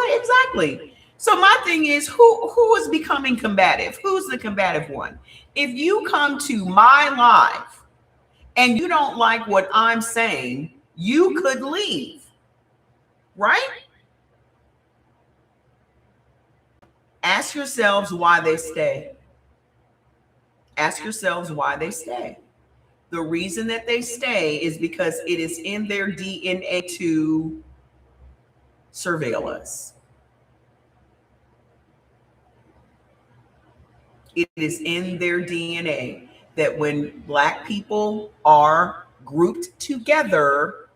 what exactly? So my thing is, who is becoming combative? Who's the combative one? If you come to my live and you don't like what I'm saying, you could leave, right? Ask yourselves why they stay. Ask yourselves why they stay. The reason that they stay is because it is in their DNA to surveil us. It is in their DNA that when Black people are grouped together,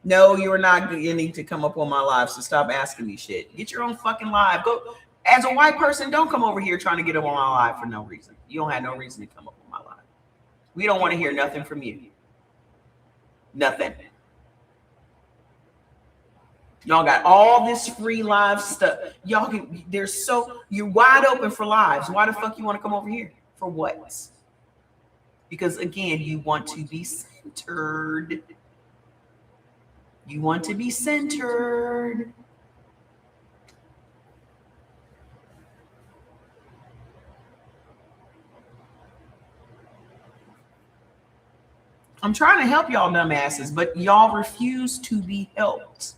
no, you're not getting to come up on my live, so stop asking me shit. Get your own fucking live. Go. As a white person, don't come over here trying to get up on my live for no reason. You don't have no reason to come up on my live. We don't want to hear nothing from you. Nothing. Y'all got all this free live stuff. Y'all can, there's so, you're wide open for lives. Why the fuck you want to come over here? For what? Because again, you want to be centered. You want to be centered. I'm trying to help y'all dumbasses, but y'all refuse to be helped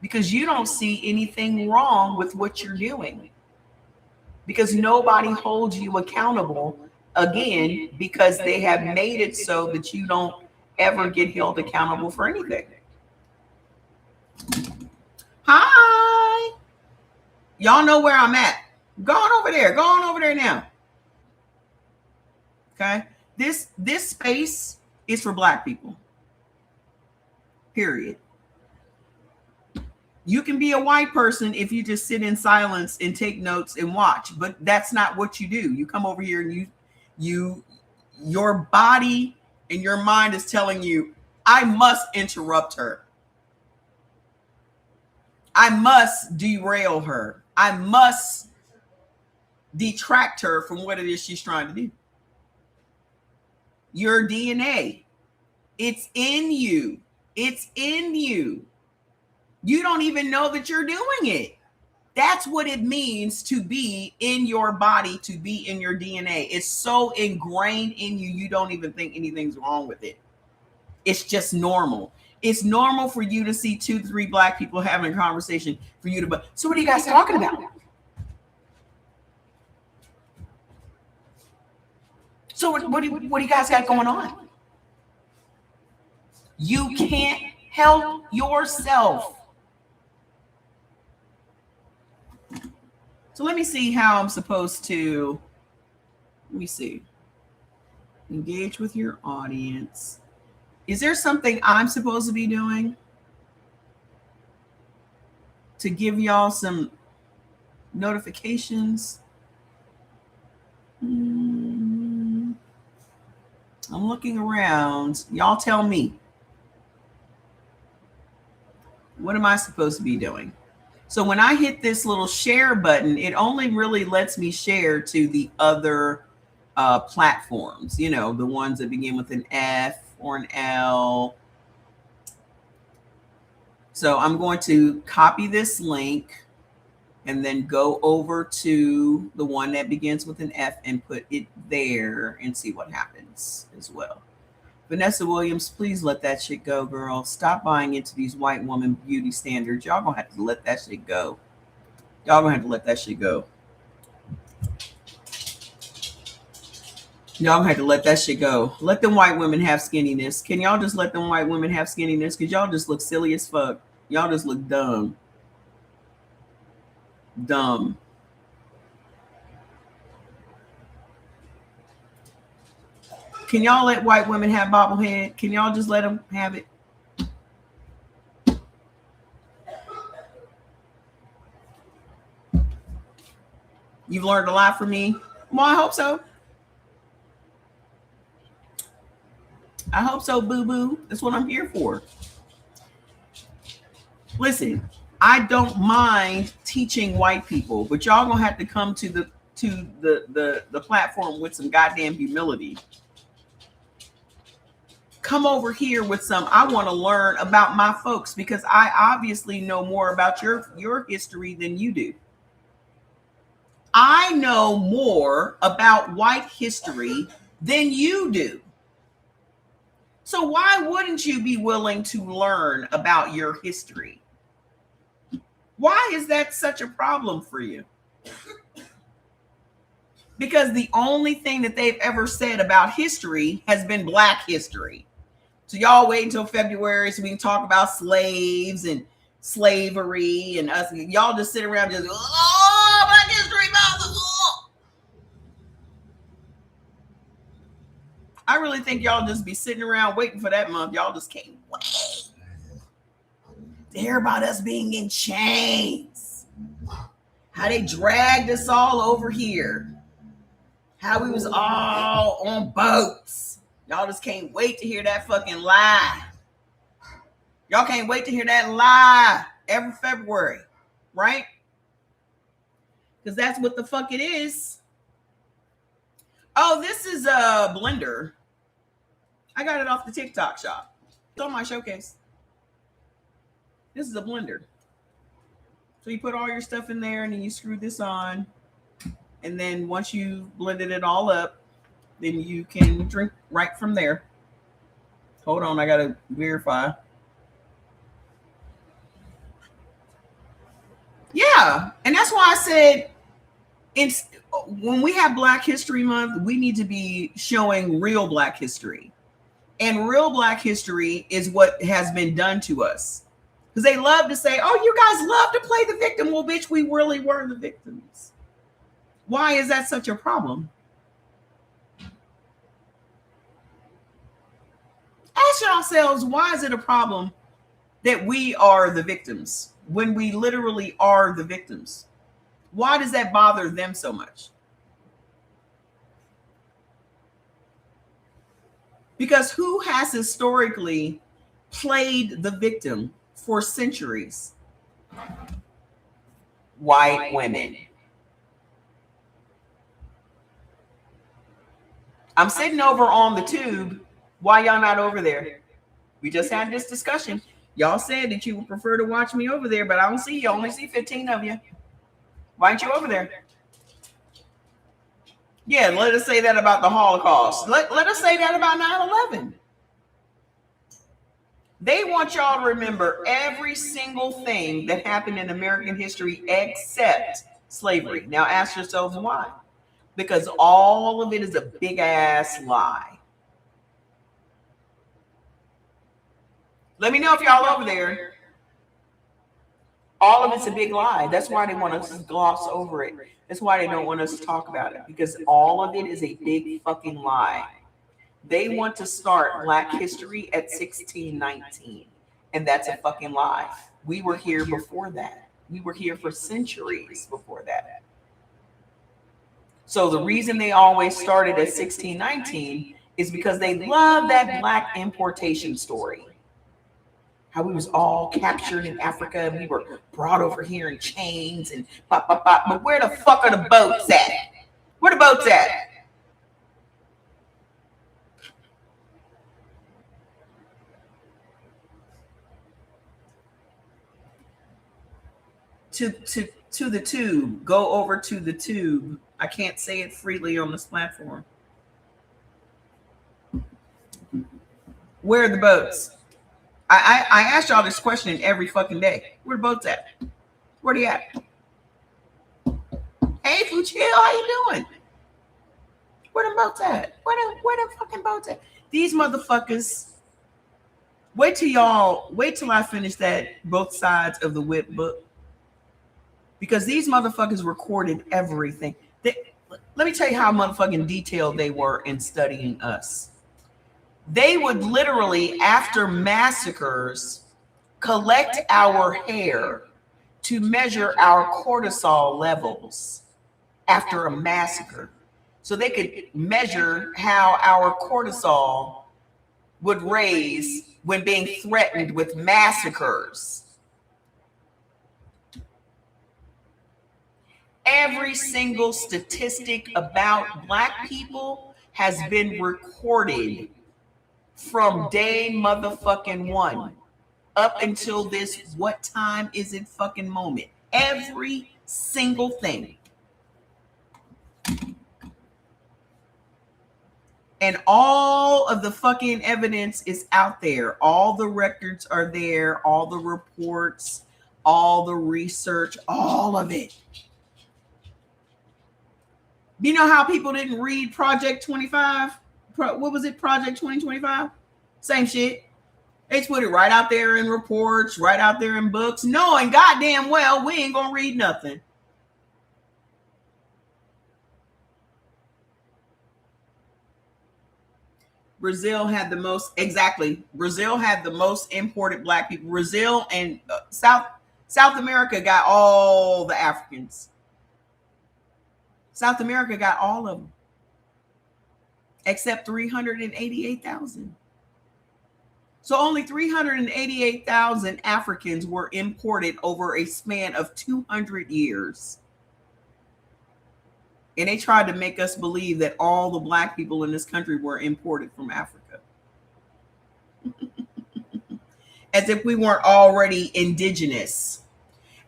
because you don't see anything wrong with what you're doing. Because nobody holds you accountable, again, because they have made it so that you don't ever get held accountable for anything. Hi. Y'all know where I'm at. Go on over there. Go on over there now. Okay. This space is for Black people. Period. You can be a white person if you just sit in silence and take notes and watch, but that's not what you do. You come over here and your body and your mind is telling you, I must interrupt her. I must derail her. I must detract her from what it is she's trying to do. Your DNA, it's in you. It's in you. You don't even know that you're doing it. That's what it means to be in your body, to be in your DNA. It's so ingrained in you, you don't even think anything's wrong with it. It's just normal. It's normal for you to see 2-3 Black people having a conversation for you to, so what are you guys talking about? So what do you guys got going on? You can't help yourself. So let me see how I'm supposed to, let me see. Engage with your audience. Is there something I'm supposed to be doing to give y'all some notifications? I'm looking around. Y'all tell me. What am I supposed to be doing? So when I hit this little share button, it only really lets me share to the other platforms, you know, the ones that begin with an F or an L. So I'm going to copy this link and then go over to the one that begins with an F and put it there and see what happens as well. Vanessa Williams, please let that shit go, girl. Stop buying into these white woman beauty standards. Y'all gonna have to let that shit go. Y'all gonna have to let that shit go. Y'all gonna have to let that shit go. Let them white women have skinniness. Can y'all just let them white women have skinniness? Because y'all just look silly as fuck. Y'all just look dumb. Dumb. Can y'all let white women have bobblehead? Can y'all just let them have it? You've learned a lot from me. Well, I hope so. I hope so, boo-boo. That's what I'm here for. Listen, I don't mind teaching white people, but y'all gonna have to come to the platform with some goddamn humility. come over here with some. I want to learn about my folks because I obviously know more about your history than you do. I know more about white history than you do. So why wouldn't you be willing to learn about your history? Why is that such a problem for you? Because the only thing that they've ever said about history has been Black history. So y'all wait until February so we can talk about slaves and slavery and us. Y'all just sit around just, oh, Black history month. I really think y'all just be sitting around waiting for that month. Y'all just can't wait to hear about us being in chains. How they dragged us all over here. How we was all on boats. Y'all just can't wait to hear that fucking lie. Y'all can't wait to hear that lie every February, right? Because that's what the fuck it is. Oh, this is a blender. I got it off the TikTok shop. It's on my showcase. This is a blender. So you put all your stuff in there and then you screw this on. And then once you blended it all up, then you can drink right from there. Hold on, I gotta verify. Yeah, and that's why I said when we have Black History Month, we need to be showing real Black history. And real Black history is what has been done to us. Because they love to say, oh, you guys love to play the victim. Well, bitch, we really were the victims. Why is that such a problem? Ask yourselves, why is it a problem that we are the victims when we literally are the victims? Why does that bother them so much? Because who has historically played the victim for centuries? White women. I'm sitting over on the tube. Why y'all not over there? We just had this discussion. Y'all said that you would prefer to watch me over there, but I don't see you. I only see 15 of you. Why aren't you over there? Yeah, let us say that about the Holocaust. Let us say that about 9/11. They want y'all to remember every single thing that happened in American history except slavery. Now ask yourselves why. Because all of it is a big ass lie. Let me know if y'all over there. All of it's a big lie. That's why they want us to gloss over it. That's why they don't want us to talk about it. Because all of it is a big fucking lie. They want to start Black history at 1619. And that's a fucking lie. We were here before that. We were here for centuries before that. So the reason they always started at 1619 is because they love that Black importation story. How we was all captured in Africa and we were brought over here in chains and pop, pop, pop. But where the fuck are the boats at? Where the boats at? To the tube. Go over to the tube. I can't say it freely on this platform. Where are the boats? I ask y'all this question every fucking day. Where the boats at? Where they at? Hey, Fuchil, how you doing? Where the boats at? Where the fucking boats at? These motherfuckers. Wait till I finish that both sides of the whip book. Because these motherfuckers recorded everything. Let me tell you how motherfucking detailed they were in studying us. They would literally, after massacres, collect our hair to measure our cortisol levels after a massacre. So they could measure how our cortisol would raise when being threatened with massacres. Every single statistic about Black people has been recorded from day motherfucking one up until this, what time is it fucking moment? Every single thing. And all of the fucking evidence is out there. All the records are there, all the reports, all the research, all of it. You know how people didn't read Project 25? What was it? Project 2025? Same shit. They put it right out there in reports, right out there in books, knowing goddamn well we ain't gonna read nothing. Brazil had the most, exactly. Brazil had the most imported black people. Brazil and South America got all the Africans. South America got all of them, except 388,000. So only 388,000 Africans were imported over a span of 200 years. And they tried to make us believe that all the black people in this country were imported from Africa. As if we weren't already indigenous.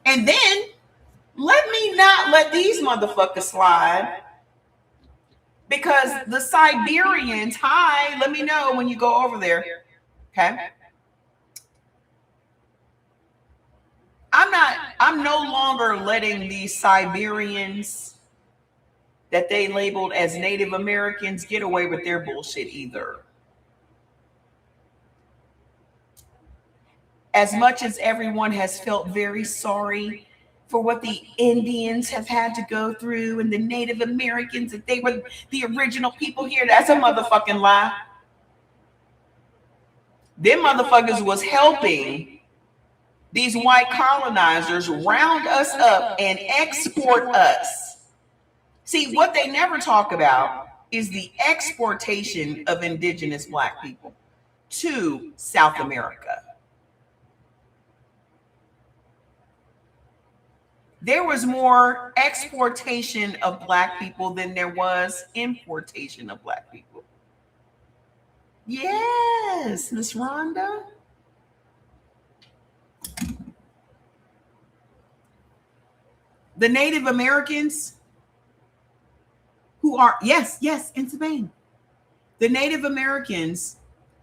And then, let me not let these motherfuckers slide. Because the Siberians, hi, let me know when you go over there. Okay. I'm no longer letting these Siberians that they labeled as Native Americans get away with their bullshit either. As much as everyone has felt very sorry for what the Indians have had to go through and the Native Americans, that they were the original people here, that's a motherfucking lie. Them motherfuckers was helping these white colonizers round us up and export us. See, what they never talk about is the exportation of indigenous black people to South America. There was more exportation of black people than there was importation of black people. Yes, Miss Rhonda. The Native Americans who are, yes, in Spain. The Native Americans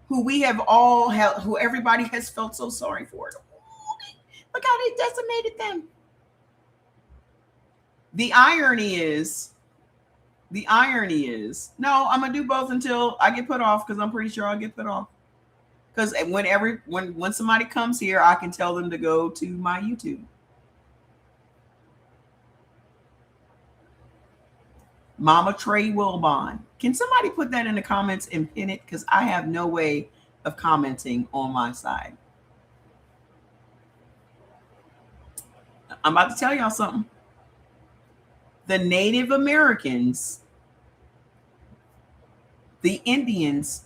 who we have all held, who everybody has felt so sorry for. Look how they decimated them. The irony is, no, I'm gonna do both until I get put off, because I'm pretty sure I'll get put off. Because when somebody comes here, I can tell them to go to my YouTube. Mama Trey Wilbon. Can somebody put that in the comments and pin it? Because I have no way of commenting on my side. I'm about to tell y'all something. The Native Americans, the Indians,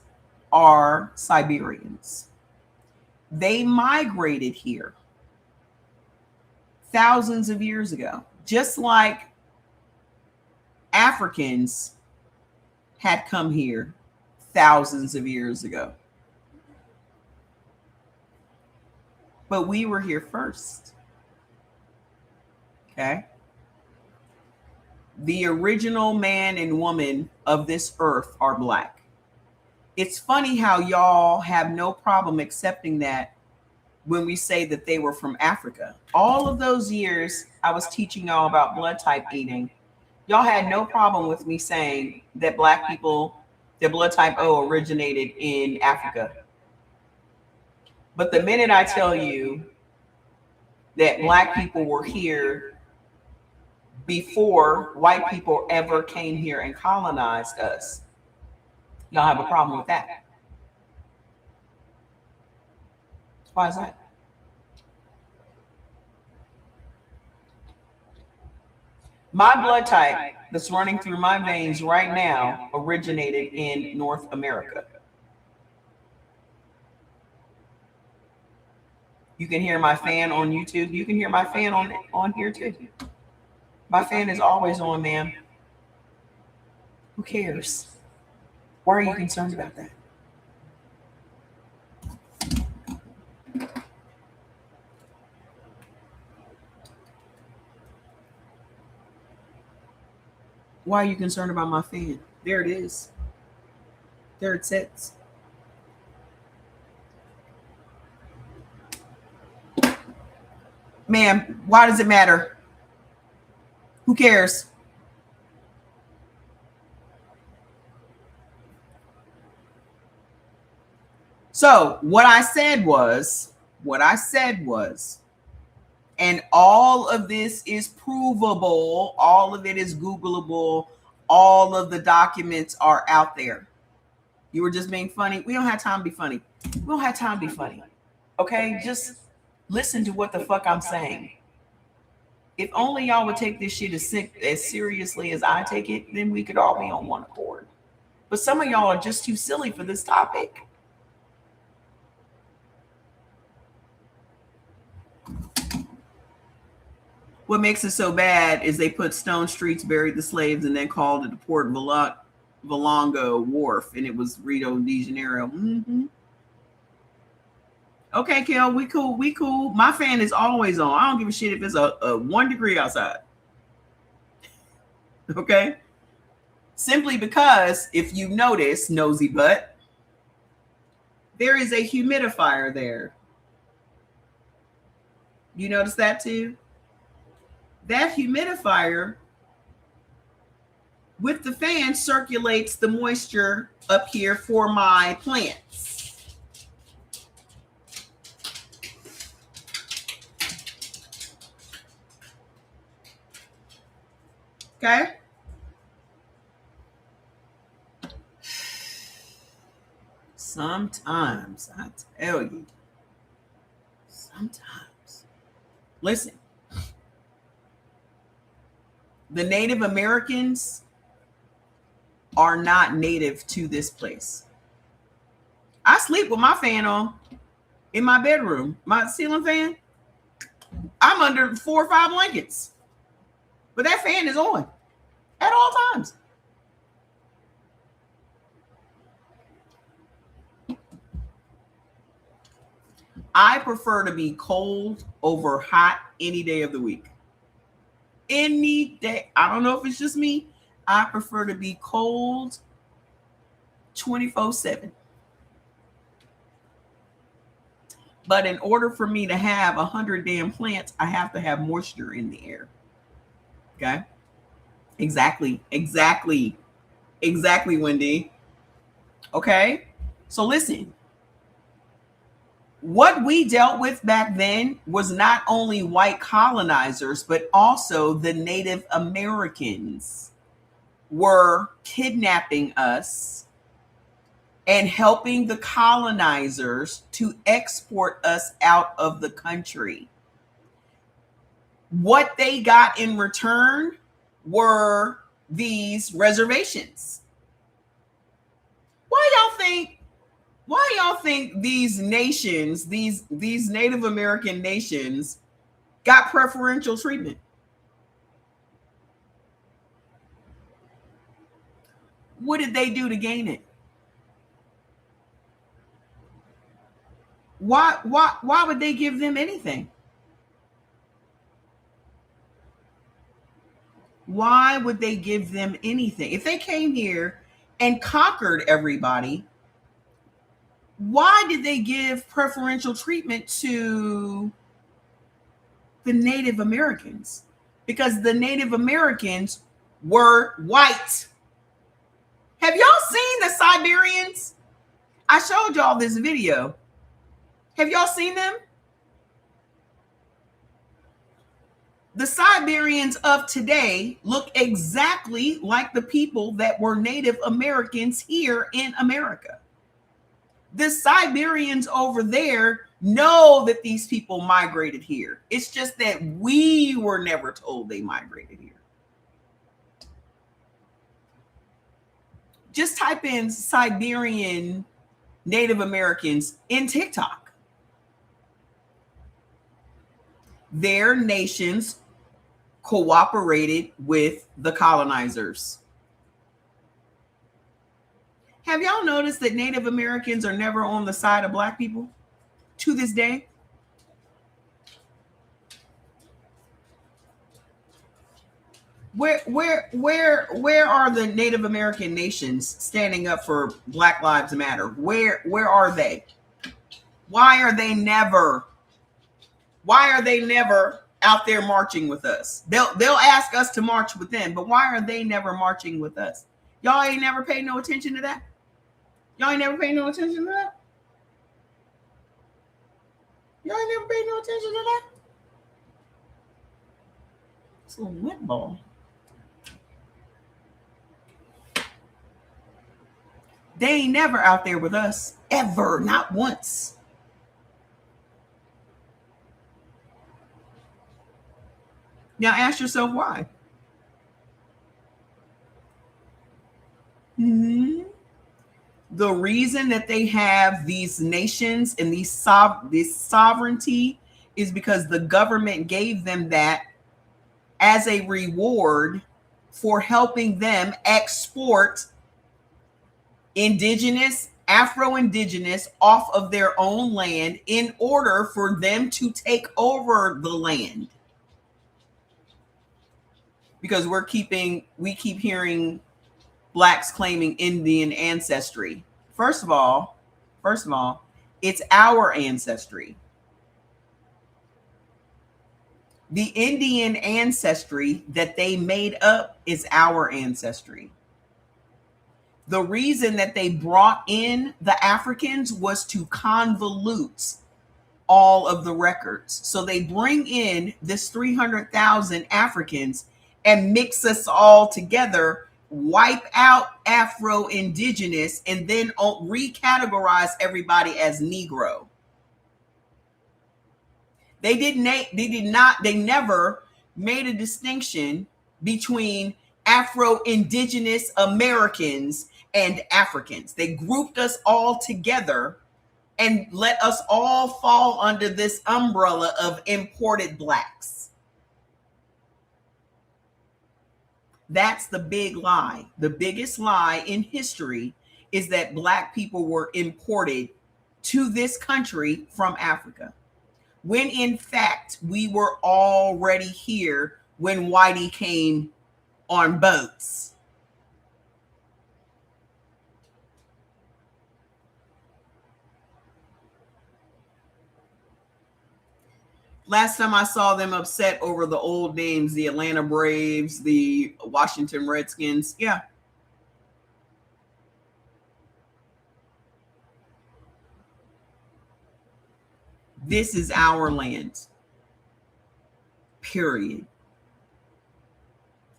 are Siberians. They migrated here thousands of years ago, just like Africans had come here thousands of years ago. But we were here first. Okay? The original man and woman of this earth are black. It's funny how y'all have no problem accepting that when we say that they were from Africa. All of those years I was teaching y'all about blood type eating, y'all had no problem with me saying that black people, their blood type O originated in Africa. But the minute I tell you that black people were here before white people ever came here and colonized us, y'all have a problem with that. Why is that? My blood type that's running through my veins right now originated in North America. You can hear my fan on YouTube. You can hear my fan on here too. My fan is always on, ma'am. Who cares? Why are you concerned about that? Why are you concerned about my fan? There it is. There it sits. Ma'am, why does it matter? Who cares? So what I said was, and all of this is provable, all of it is Googleable, all of the documents are out there. You were just being funny. We don't have time to be funny. We don't have time to be funny. Okay? Just listen to what the fuck I'm saying. If only y'all would take this shit as seriously as I take it, then we could all be on one accord. But some of y'all are just too silly for this topic. What makes it so bad is they put stone streets, buried the slaves, and then called it the Port Valongo Wharf, and it was Rio de Janeiro. Mm-hmm. Okay, Kel, we cool. We cool. My fan is always on. I don't give a shit if it's a 1 degree outside. Okay? Simply because, if you notice, nosy butt, there is a humidifier there. You notice that too? That humidifier with the fan circulates the moisture up here for my plants. Okay? Sometimes, I tell you, sometimes. Listen, the Native Americans are not native to this place. I sleep with my fan on in my bedroom, my ceiling fan. I'm under 4 or 5 blankets, but that fan is on at all times. I prefer to be cold over hot any day of the week. Any day. I don't know if it's just me. I prefer to be cold 24/7. But in order for me to have 100 damn plants, I have to have moisture in the air. Okay? Exactly, Wendy. Okay? So listen. What we dealt with back then was not only white colonizers, but also the Native Americans were kidnapping us and helping the colonizers to export us out of the country. What they got in return were these reservations. Why y'all think these nations, these Native American nations, got preferential treatment? What did they do to gain it? Why would they give them anything? Why would they give them anything? If they came here and conquered everybody, why did they give preferential treatment to the Native Americans? Because the Native Americans were white. Have y'all seen the Siberians? I showed y'all this video. Have y'all seen them? The Siberians of today look exactly like the people that were Native Americans here in America. The Siberians over there know that these people migrated here. It's just that we were never told they migrated here. Just type in Siberian Native Americans in TikTok. Their nations cooperated with the colonizers. Have y'all noticed that Native Americans are never on the side of Black people to this day? Where are the Native American nations standing up for Black Lives Matter? Where are they? Why are they never out there marching with us? They'll ask us to march with them, but why are they never marching with us? Y'all ain't never paid no attention to that. Y'all ain't never paid no attention to that. Y'all ain't never paid no attention to that. It's a little wet ball. They ain't never out there with us, ever, not once. Now ask yourself why. Mm-hmm. The reason that they have these nations and this sovereignty is because the government gave them that as a reward for helping them export Afro-Indigenous off of their own land in order for them to take over the land. Because we keep hearing Blacks claiming Indian ancestry. First of all, it's our ancestry. The Indian ancestry that they made up is our ancestry. The reason that they brought in the Africans was to convolute all of the records. So they bring in this 300,000 Africans and mix us all together, wipe out Afro-Indigenous, and then recategorize everybody as Negro. They never made a distinction between Afro-Indigenous Americans and Africans. They grouped us all together and let us all fall under this umbrella of imported Blacks. That's the big lie. The biggest lie in history is that Black people were imported to this country from Africa, when in fact we were already here when Whitey came on boats. Last time I saw them upset over the old names, the Atlanta Braves, the Washington Redskins. Yeah. This is our land. Period.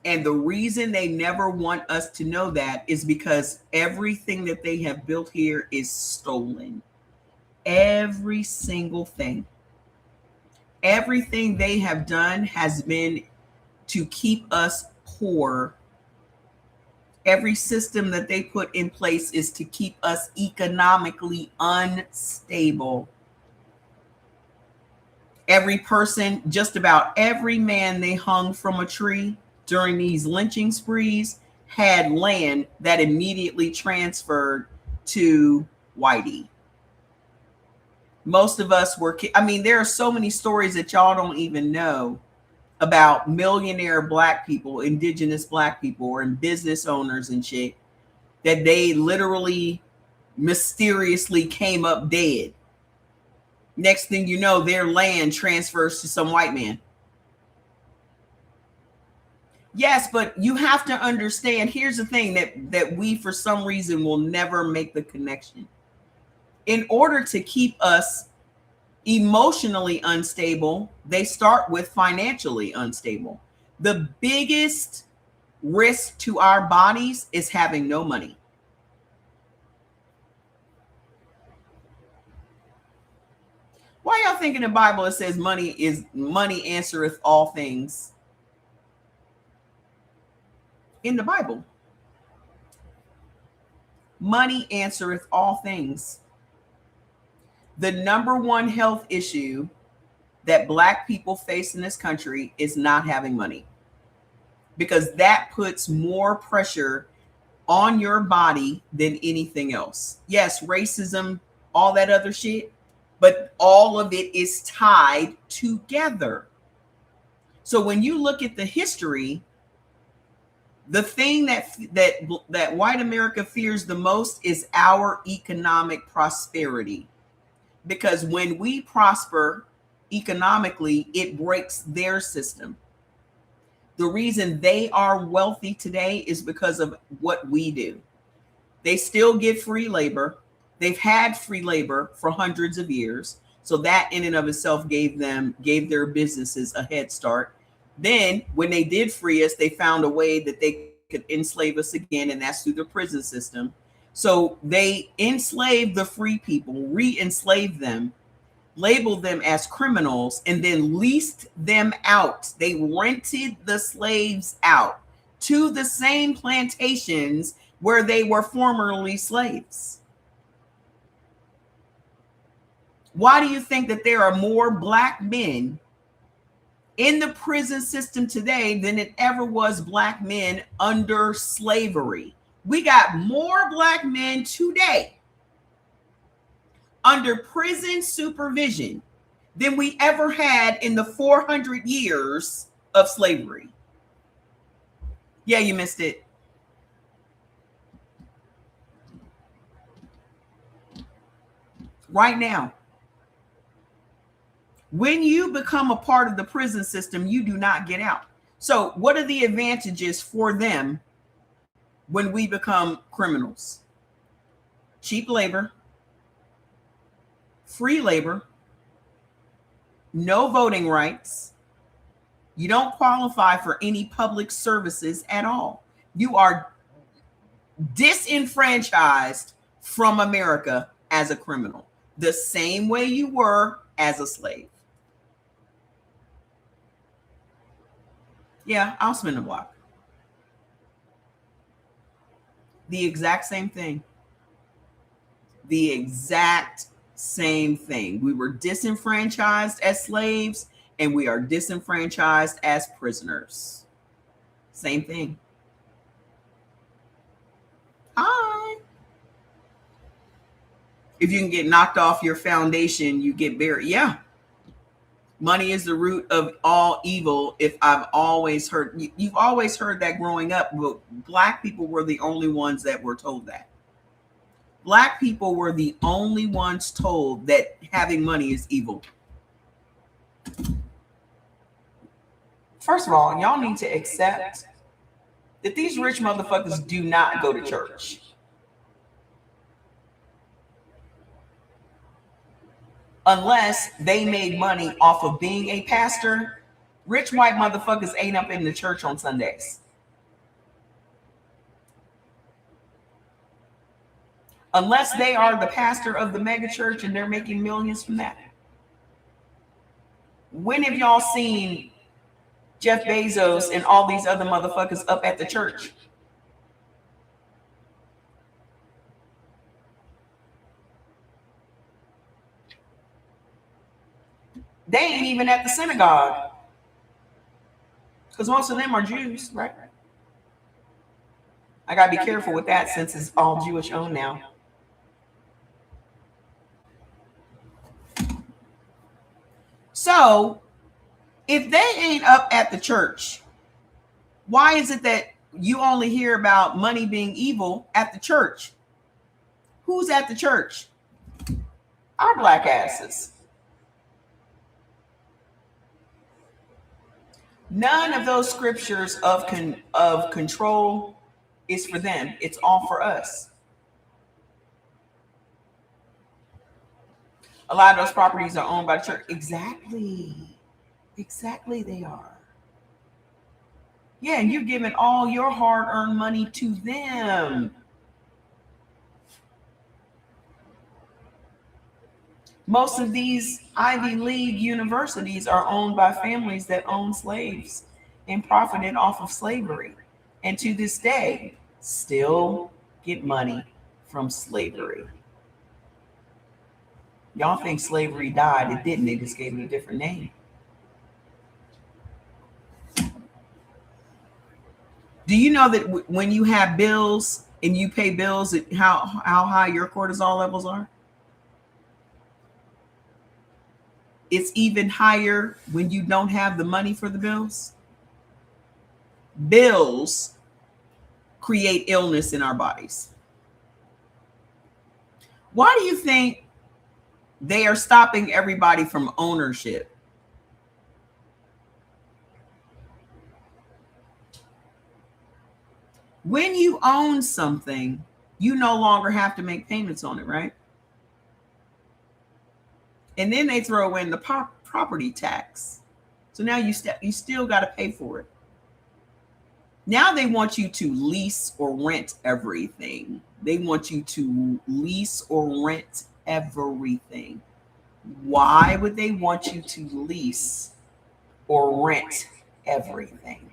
And the reason they never want us to know that is because everything that they have built here is stolen. Every single thing. Everything they have done has been to keep us poor. Every system that they put in place is to keep us economically unstable. Every person, just about every man they hung from a tree during these lynching sprees had land that immediately transferred to Whitey. Most of us were, there are so many stories that y'all don't even know about millionaire Black people, indigenous Black people, and business owners and shit, that they literally mysteriously came up dead. Next thing you know, their land transfers to some white man. Yes, but you have to understand, here's the thing that we, for some reason, will never make the connection. In order to keep us emotionally unstable, they start with financially unstable. The biggest risk to our bodies is having no money. Why y'all think in the Bible it says money answereth all things? In the Bible, money answereth all things. The number one health issue that Black people face in this country is not having money, because that puts more pressure on your body than anything else. Yes, racism, all that other shit, but all of it is tied together. So when you look at the history The thing that white America fears the most is our economic prosperity. Because when we prosper economically, it breaks their system. The reason they are wealthy today is because of what we do. They still get free labor. They've had free labor for hundreds of years. So that in and of itself gave their businesses a head start. Then when they did free us, they found a way that they could enslave us again, and that's through the prison system. So they enslaved the free people, re-enslaved them, labeled them as criminals, and then leased them out. They rented the slaves out to the same plantations where they were formerly slaves. Why do you think that there are more black men in the prison system today than it ever was black men under slavery? We got more black men today under prison supervision than we ever had in the 400 years of slavery. Yeah, you missed it. Right now. When you become a part of the prison system, you do not get out. So what are the advantages for them when we become criminals? Cheap labor, free labor, no voting rights. You don't qualify for any public services at all. You are disenfranchised from America as a criminal, the same way you were as a slave. Yeah, I'll spin the block. The exact same thing. The exact same thing. We were disenfranchised as slaves, and we are disenfranchised as prisoners. Same thing. Hi. If you can get knocked off your foundation, you get buried. Yeah. Money is the root of all evil. If I've always heard, you've always heard that growing up, but black people were the only ones that were told that. Black people were the only ones told that having money is evil. First of all, y'all need to accept that these rich motherfuckers do not go to church. Unless they made money off of being a pastor, rich white motherfuckers ain't up in the church on Sundays. Unless they are the pastor of the mega church and they're making millions from that. When have y'all seen Jeff Bezos and all these other motherfuckers up at the church? They ain't even at the synagogue. Because most of them are Jews, right? I got to be careful with that since it's all Jewish owned now. So, if they ain't up at the church, why is it that you only hear about money being evil at the church? Who's at the church? Our black asses. None of those scriptures of control is for them. It's all for us. A lot of those properties are owned by the church. Exactly. Exactly, they are. Yeah, and you're giving all your hard-earned money to them. Most of these Ivy League universities are owned by families that own slaves and profited off of slavery. And to this day, still get money from slavery. Y'all think slavery died. It didn't. They just gave it a different name. Do you know that when you have bills and you pay bills, how high your cortisol levels are? It's even higher when you don't have the money for the bills. Bills create illness in our bodies. Why do you think they are stopping everybody from ownership? When you own something, you no longer have to make payments on it, right? And then they throw in the property tax. So now you still got to pay for it. Now they want you to lease or rent everything. They want you to lease or rent everything. Why would they want you to lease or rent everything?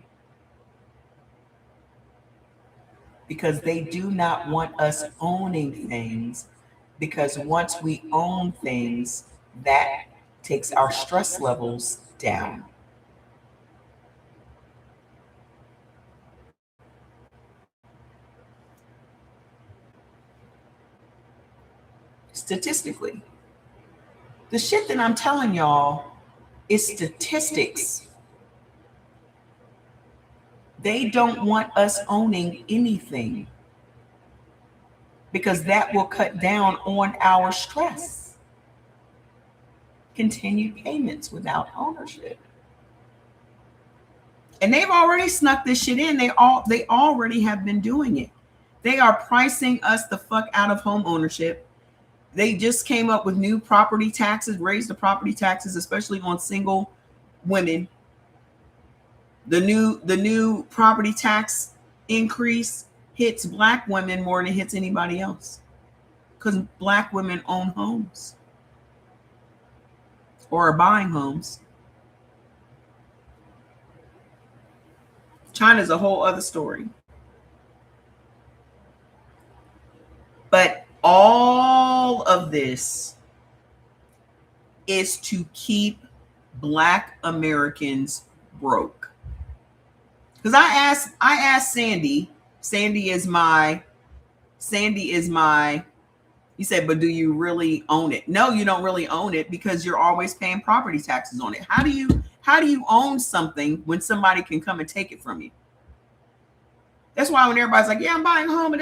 Because they do not want us owning things, because once we own things, that takes our stress levels down. Statistically, the shit that I'm telling y'all is statistics. They don't want us owning anything because that will cut down on our stress. Continued payments without ownership. And they've already snuck this shit in. They already have been doing it. They are pricing us the fuck out of home ownership. They just came up with new property taxes, raised the property taxes, especially on single women. The new property tax increase hits Black women more than it hits anybody else, because Black women own homes or are buying homes. China's a whole other story. But all of this is to keep Black Americans broke. Because I asked Sandy. Sandy is my. He said, but do you really own it? No, you don't really own it, because you're always paying property taxes on it. How do you own something when somebody can come and take it from you? That's why when everybody's like, yeah, I'm buying a home,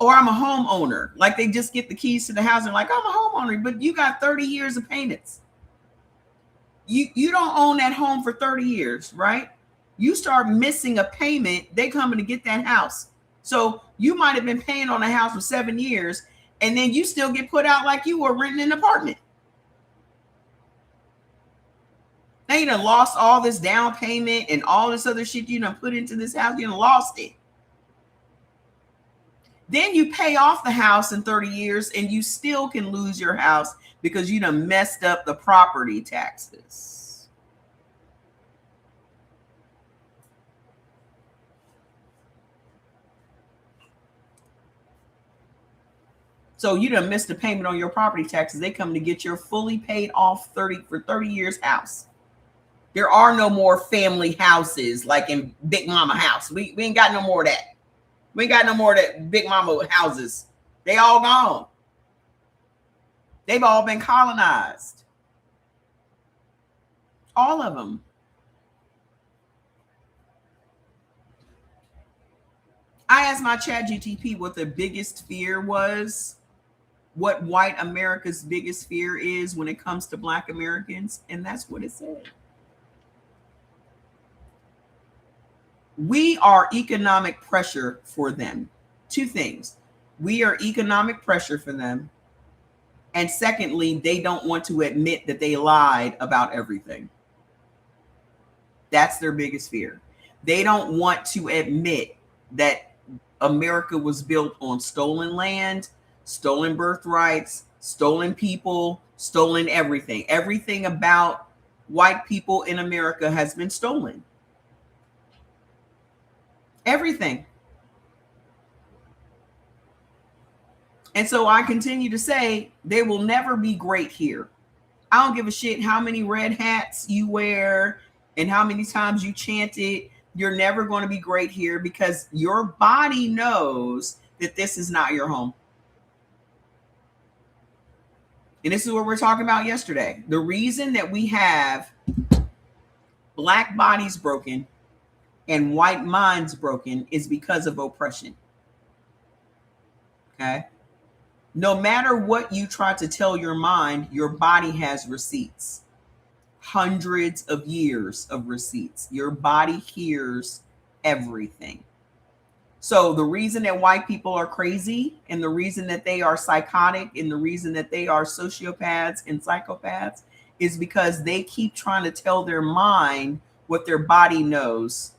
or I'm a homeowner, like they just get the keys to the house and like, I'm a homeowner, but you got 30 years of payments. You don't own that home for 30 years, right? You start missing a payment, they coming to get that house. So you might have been paying on a house for 7 years, and then you still get put out like you were renting an apartment. Now you done lost all this down payment and all this other shit you done put into this house. You done lost it. Then you pay off the house in 30 years and you still can lose your house because you done messed up the property taxes. So you done missed a payment on your property taxes. They come to get your fully paid off 30 years house. There are no more family houses like in Big Mama house. We ain't got no more of that. We ain't got no more of that Big Mama houses. They all gone. They've all been colonized. All of them. I asked my ChatGPT what the biggest fear was, what white America's biggest fear is when it comes to Black Americans, and that's what it said. We are economic pressure for them. Two things. We are economic pressure for them. And secondly, they don't want to admit that they lied about everything. That's their biggest fear. They don't want to admit that America was built on stolen land, stolen birthrights, stolen people, stolen everything. Everything about white people in America has been stolen. Everything. And so I continue to say they will never be great here. I don't give a shit how many red hats you wear and how many times you chant it. You're never going to be great here because your body knows that this is not your home. And this is what we're talking about yesterday. The reason that we have Black bodies broken and white minds broken is because of oppression. Okay. No matter what you try to tell your mind, your body has receipts. Hundreds of years of receipts. Your body hears everything. So the reason that white people are crazy and the reason that they are psychotic and the reason that they are sociopaths and psychopaths is because they keep trying to tell their mind what their body knows.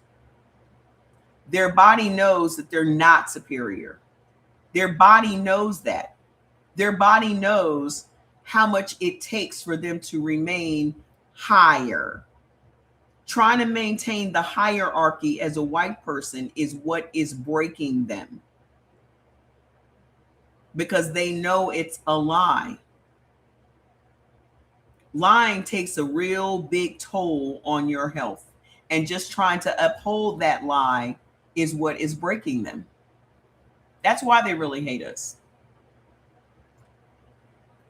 Their body knows that they're not superior. Their body knows that. Their body knows how much it takes for them to remain higher. Trying to maintain the hierarchy as a white person is what is breaking them, because they know it's a lie. Lying takes a real big toll on your health, and just trying to uphold that lie is what is breaking them. That's why they really hate us.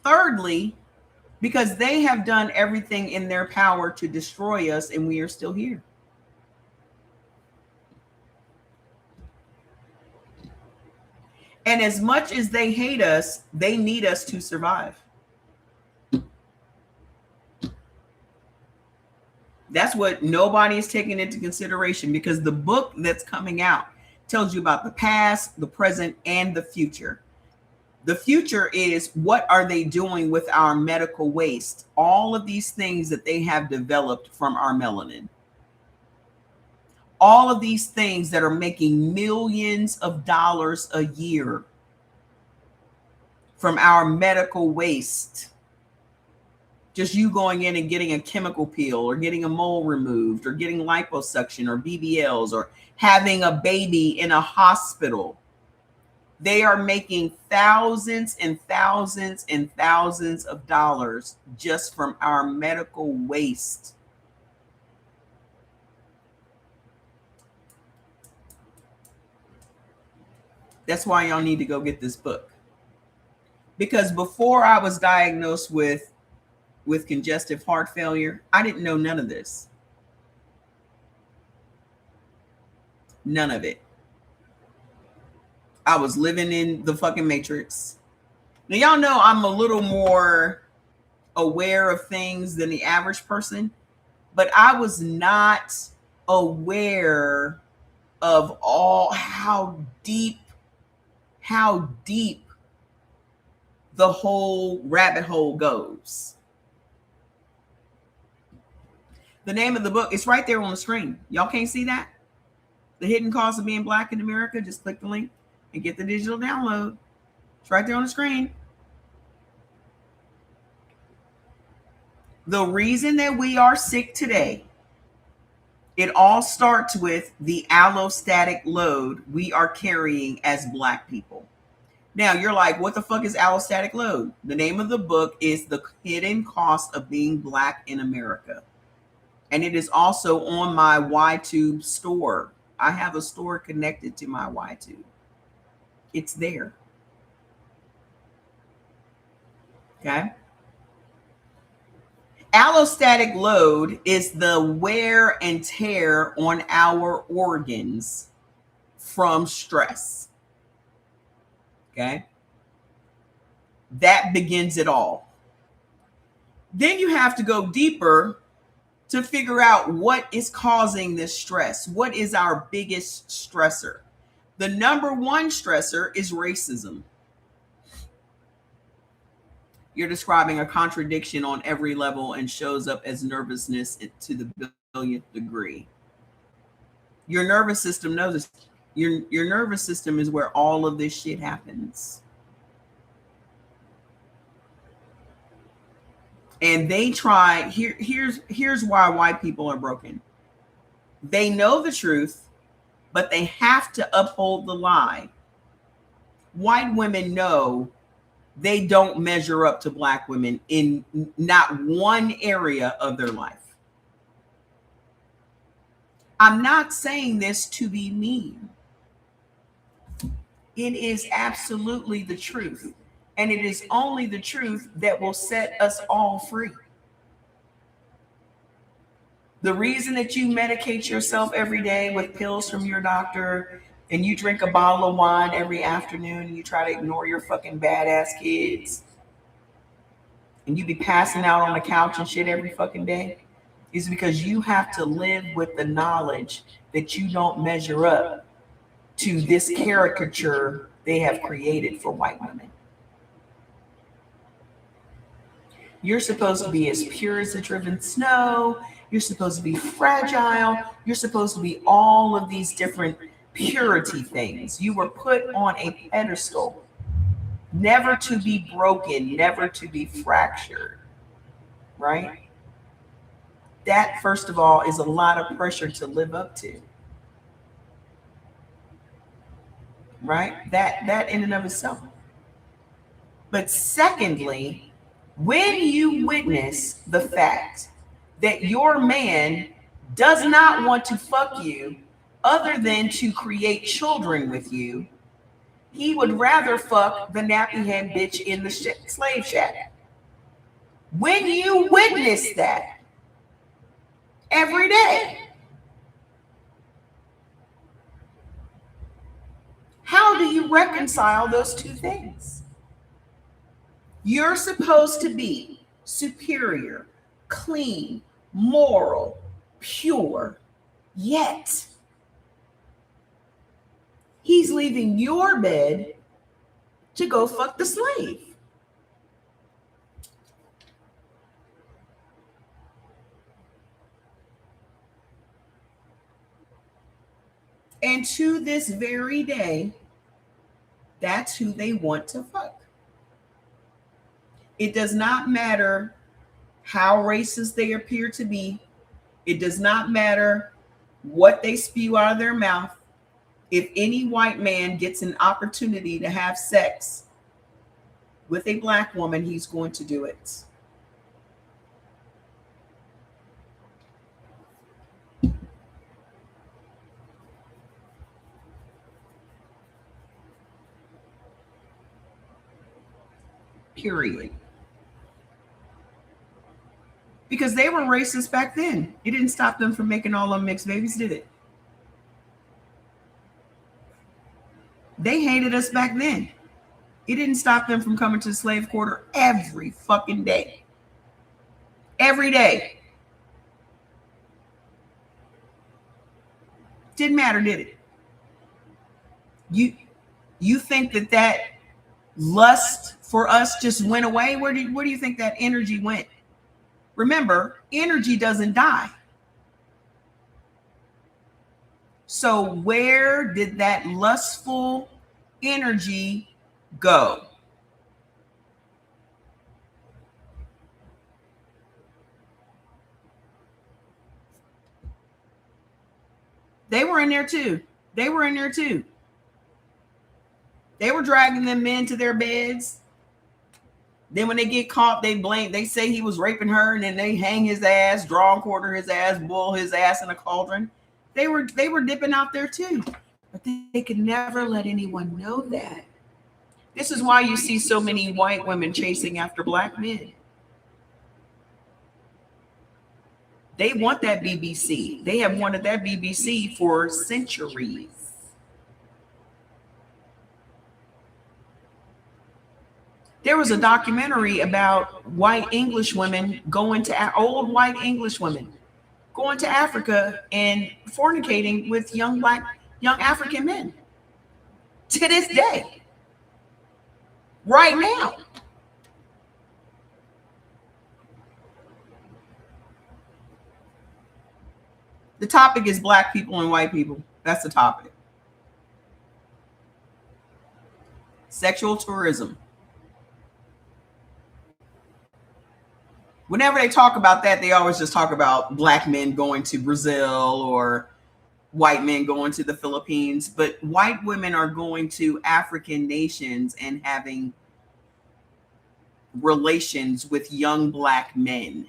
Thirdly, because they have done everything in their power to destroy us, and we are still here. And as much as they hate us, they need us to survive. That's what nobody is taking into consideration, because the book that's coming out tells you about the past, the present, and the future. The future is, what are they doing with our medical waste? All of these things that they have developed from our melanin. All of these things that are making millions of dollars a year from our medical waste. Just you going in and getting a chemical peel or getting a mole removed or getting liposuction or BBLs or having a baby in a hospital. They are making thousands and thousands and thousands of dollars just from our medical waste. That's why y'all need to go get this book. Because before I was diagnosed with congestive heart failure, I didn't know none of this. None of it. I was living in the fucking matrix. Now, y'all know I'm a little more aware of things than the average person, but I was not aware of all how deep the whole rabbit hole goes. The name of the book is right there on the screen. Y'all can't see that? The Hidden Cost of Being Black in America. Just click the link and get the digital download. It's right there on the screen. The reason that we are sick today, it all starts with the allostatic load we are carrying as Black people. Now, you're like, what the fuck is allostatic load? The name of the book is The Hidden Cost of Being Black in America. And it is also on my YTube store. I have a store connected to my YTube. It's there. Okay. Allostatic load is the wear and tear on our organs from stress. Okay. That begins it all. Then you have to go deeper to figure out what is causing this stress. What is our biggest stressor? The number one stressor is racism. You're describing a contradiction on every level and shows up as nervousness to the billionth degree. Your nervous system knows this. Your nervous system is where all of this shit happens. And they try, here's why white people are broken. They know the truth, but they have to uphold the lie. White women know they don't measure up to Black women in not one area of their life. I'm not saying this to be mean. It is absolutely the truth. And it is only the truth that will set us all free. The reason that you medicate yourself every day with pills from your doctor and you drink a bottle of wine every afternoon and you try to ignore your fucking badass kids and you be passing out on the couch and shit every fucking day is because you have to live with the knowledge that you don't measure up to this caricature they have created for white women. You're supposed to be as pure as the driven snow. You're supposed to be fragile. You're supposed to be all of these different purity things. You were put on a pedestal, never to be broken, never to be fractured, right? That, first of all, is a lot of pressure to live up to, right? That in and of itself. But secondly, when you witness the fact that your man does not want to fuck you other than to create children with you, he would rather fuck the nappy head bitch in the slave shack. When you witness that every day, how do you reconcile those two things? You're supposed to be superior, clean, moral, pure, yet he's leaving your bed to go fuck the slave. And to this very day, that's who they want to fuck. It does not matter how racist they appear to be. It does not matter what they spew out of their mouth. If any white man gets an opportunity to have sex with a black woman, he's going to do it. Period. Because they were racist back then. It didn't stop them from making all them mixed babies, did it? They hated us back then. It didn't stop them from coming to the slave quarter every fucking day. Every day. Didn't matter, did it? You think that lust for us just went away? Where do you think that energy went? Remember, energy doesn't die. So where did that lustful energy go? They were in there too. They were in there too. They were dragging them men to their beds. Then when they get caught, they say he was raping her, and then they hang his ass, draw and quarter his ass, boil his ass in a cauldron. They were dipping out there too. But they could never let anyone know that. This is why you see so many white women chasing after black men. They want that BBC. They have wanted that BBC for centuries. There was a documentary about white English women old white English women going to Africa and fornicating with young African men. To this day. Right now. The topic is black people and white people. That's the topic. Sexual tourism. Whenever they talk about that, they always just talk about black men going to Brazil or white men going to the Philippines. But white women are going to African nations and having relations with young black men.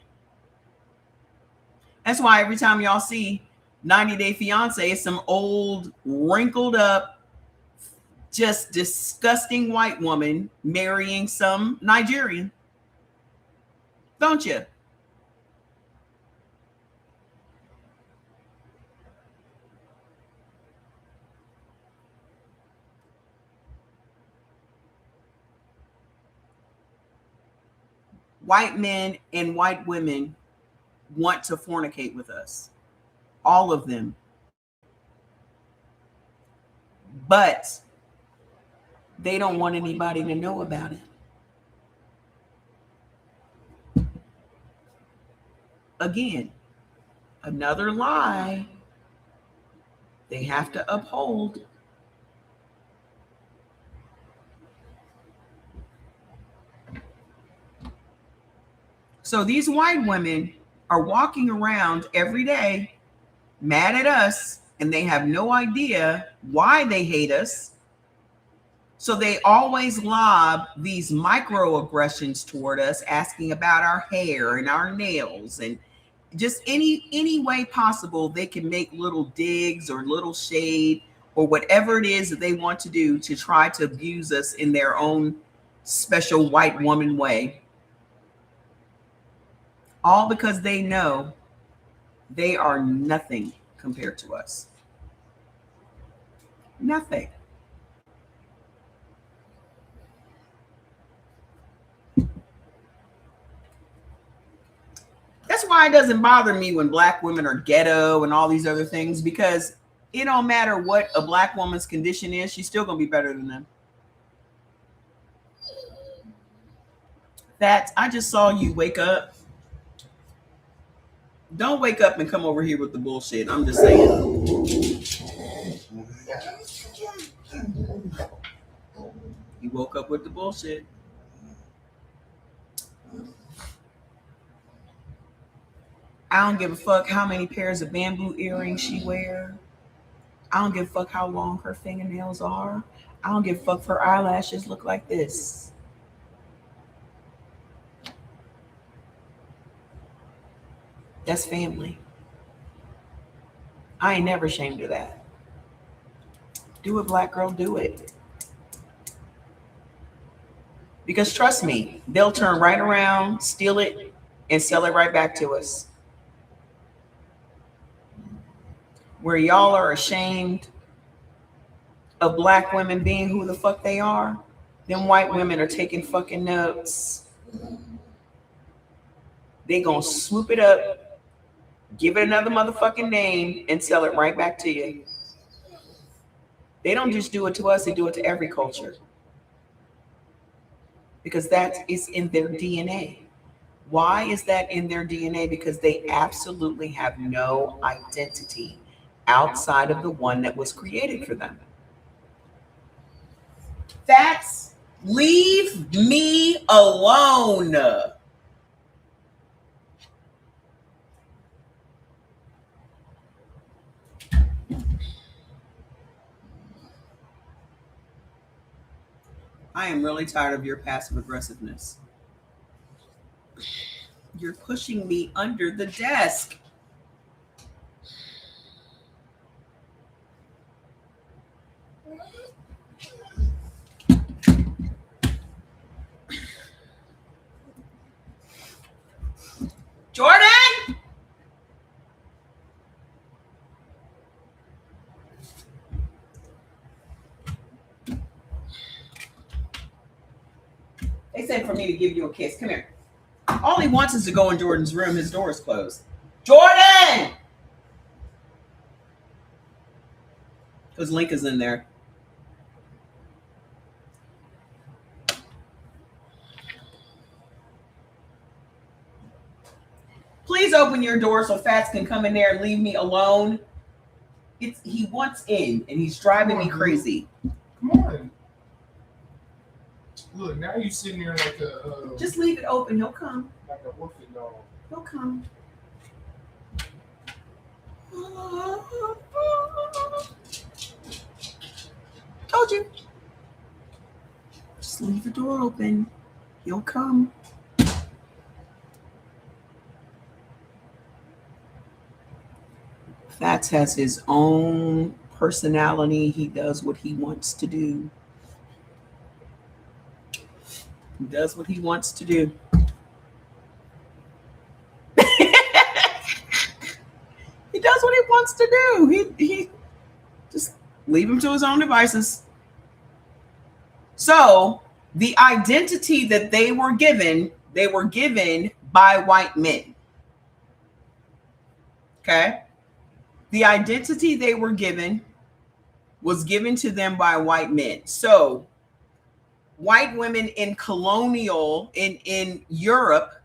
That's why every time y'all see 90 Day Fiance, it's some old, wrinkled up, just disgusting white woman marrying some Nigerian. Don't you? white men and white women want to fornicate with us. All of them. But they don't want anybody to know about it. Again, another lie they have to uphold. So these white women are walking around every day mad at us, and they have no idea why they hate us. So they always lob these microaggressions toward us, asking about our hair and our nails, and just any way possible they can make little digs or little shade or whatever it is that they want to do to try to abuse us in their own special white woman way. All because they know they are nothing compared to us. Nothing. That's why it doesn't bother me when black women are ghetto and all these other things, because it don't matter what a black woman's condition is, she's still gonna be better than them. That I just saw you wake up. Don't wake up and come over here with the bullshit. I'm just saying. You woke up with the bullshit. I don't give a fuck how many pairs of bamboo earrings she wear. I don't give a fuck how long her fingernails are. I don't give a fuck if her eyelashes look like this. That's family. I ain't never ashamed of that. Do it, black girl, do it. Because trust me, they'll turn right around, steal it, and sell it right back to us. Where y'all are ashamed of black women being who the fuck they are, them white women are taking fucking notes. They gonna swoop it up, give it another motherfucking name, and sell it right back to you. They don't just do it to us, they do it to every culture. Because that is in their DNA. Why is that in their DNA? Because they absolutely have no identity outside of the one that was created for them. That's leave me alone. I am really tired of your passive aggressiveness. You're pushing me under the desk. Jordan! They said for me to give you a kiss. Come here. All he wants is to go in Jordan's room. His door is closed. Jordan! Because Link is in there. Please open your door so Fats can come in there and leave me alone. He wants in, and he's driving me crazy. Come on. Look, now you're sitting there like a... Just leave it open. He'll come. Like an orphan dog. He'll come. Told you. Just leave the door open. He'll come. Fats has his own personality. He does what he wants to do. He does what he wants to do. He does what he wants to do. He just leave him to his own devices. So the identity that they were given they were given by white men. Okay? The identity they were given was given to them by white men. So white women in colonial in Europe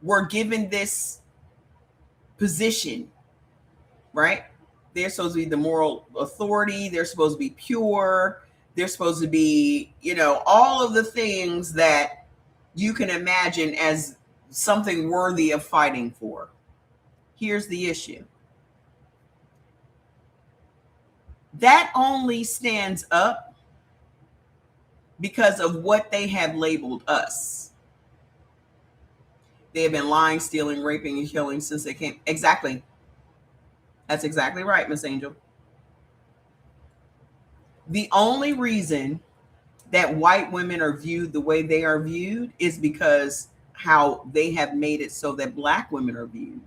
were given this position, right? They're supposed to be the moral authority, they're supposed to be pure, they're supposed to be, all of the things that you can imagine as something worthy of fighting for. Here's the issue. That only stands up because of what they have labeled us. They have been lying, stealing, raping, and killing since they came. Exactly. That's exactly right, Miss Angel. The only reason that white women are viewed the way they are viewed is because how they have made it so that black women are viewed.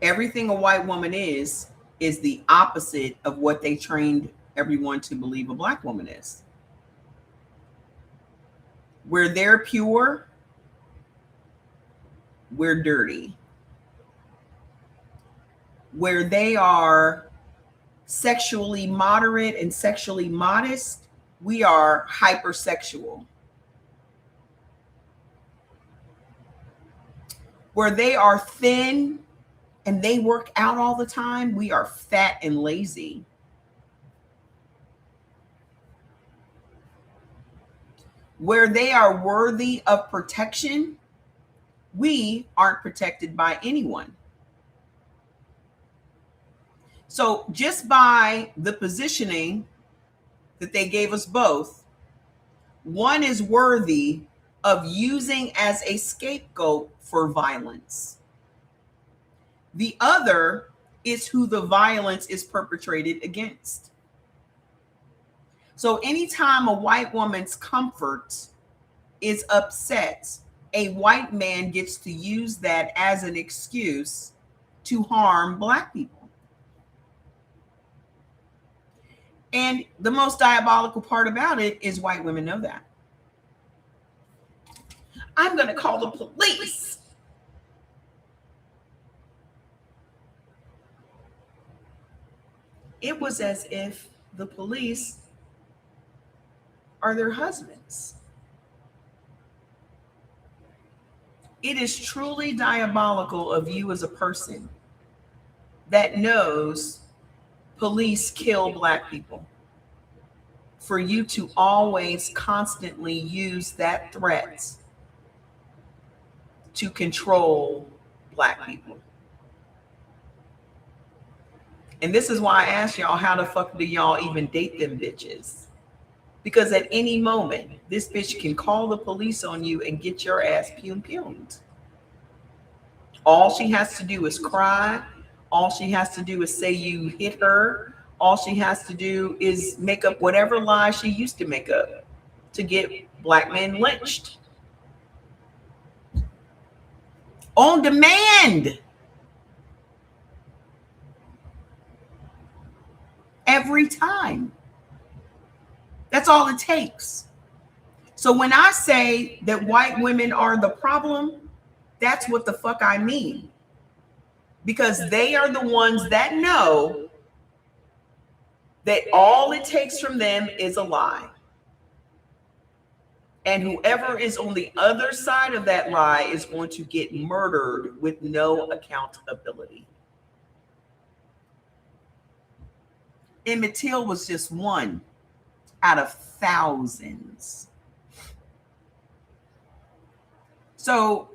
Everything a white woman is the opposite of what they trained everyone to believe a black woman is. Where they're pure, we're dirty. Where they are sexually moderate and sexually modest, we are hypersexual. Where they are thin and they work out all the time, we are fat and lazy. Where they are worthy of protection, we aren't protected by anyone. So just by the positioning that they gave us both, one is worthy of using as a scapegoat for violence. The other is who the violence is perpetrated against. So anytime a white woman's comfort is upset, a white man gets to use that as an excuse to harm black people. And the most diabolical part about it is white women know that. I'm going to call the police. It was as if the police are their husbands. It is truly diabolical of you as a person that knows police kill black people, for you to always constantly use that threat to control black people. And this is why I asked y'all, how the fuck do y'all even date them bitches? Because at any moment, this bitch can call the police on you and get your ass pumed. All she has to do is cry. All she has to do is say you hit her. All she has to do is make up whatever lie she used to make up to get black men lynched. On demand. Every time. That's all it takes. So when I say that white women are the problem, that's what the fuck I mean. Because they are the ones that know that all it takes from them is a lie. And whoever is on the other side of that lie is going to get murdered with no accountability. Emmett Till was just one out of thousands. So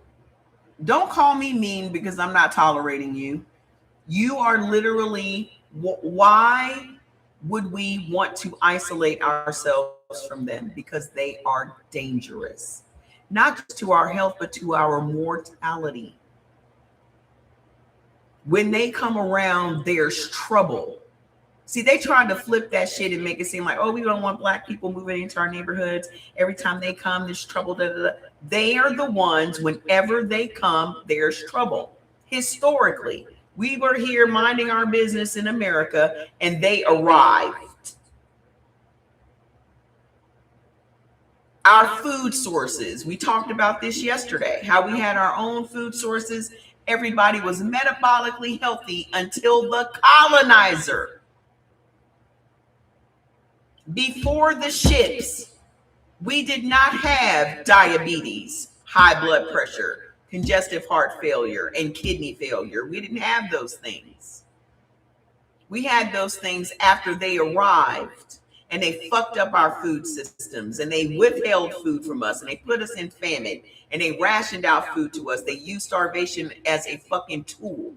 don't call me mean because I'm not tolerating you. You are literally, why would we want to isolate ourselves from them? Because they are dangerous, not just to our health, but to our mortality. When they come around, there's trouble. See, they tried to flip that shit and make it seem like, oh, we don't want black people moving into our neighborhoods. Every time they come, there's trouble. Da, da, da. They are the ones, whenever they come, there's trouble. Historically, we were here minding our business in America, and they arrived. Our food sources. We talked about this yesterday, how we had our own food sources. Everybody was metabolically healthy until the colonizer. Before the ships, we did not have diabetes, high blood pressure, congestive heart failure, and kidney failure. We didn't have those things. We had those things after they arrived, and they fucked up our food systems, and they withheld food from us, and they put us in famine, and they rationed out food to us. They used starvation as a fucking tool.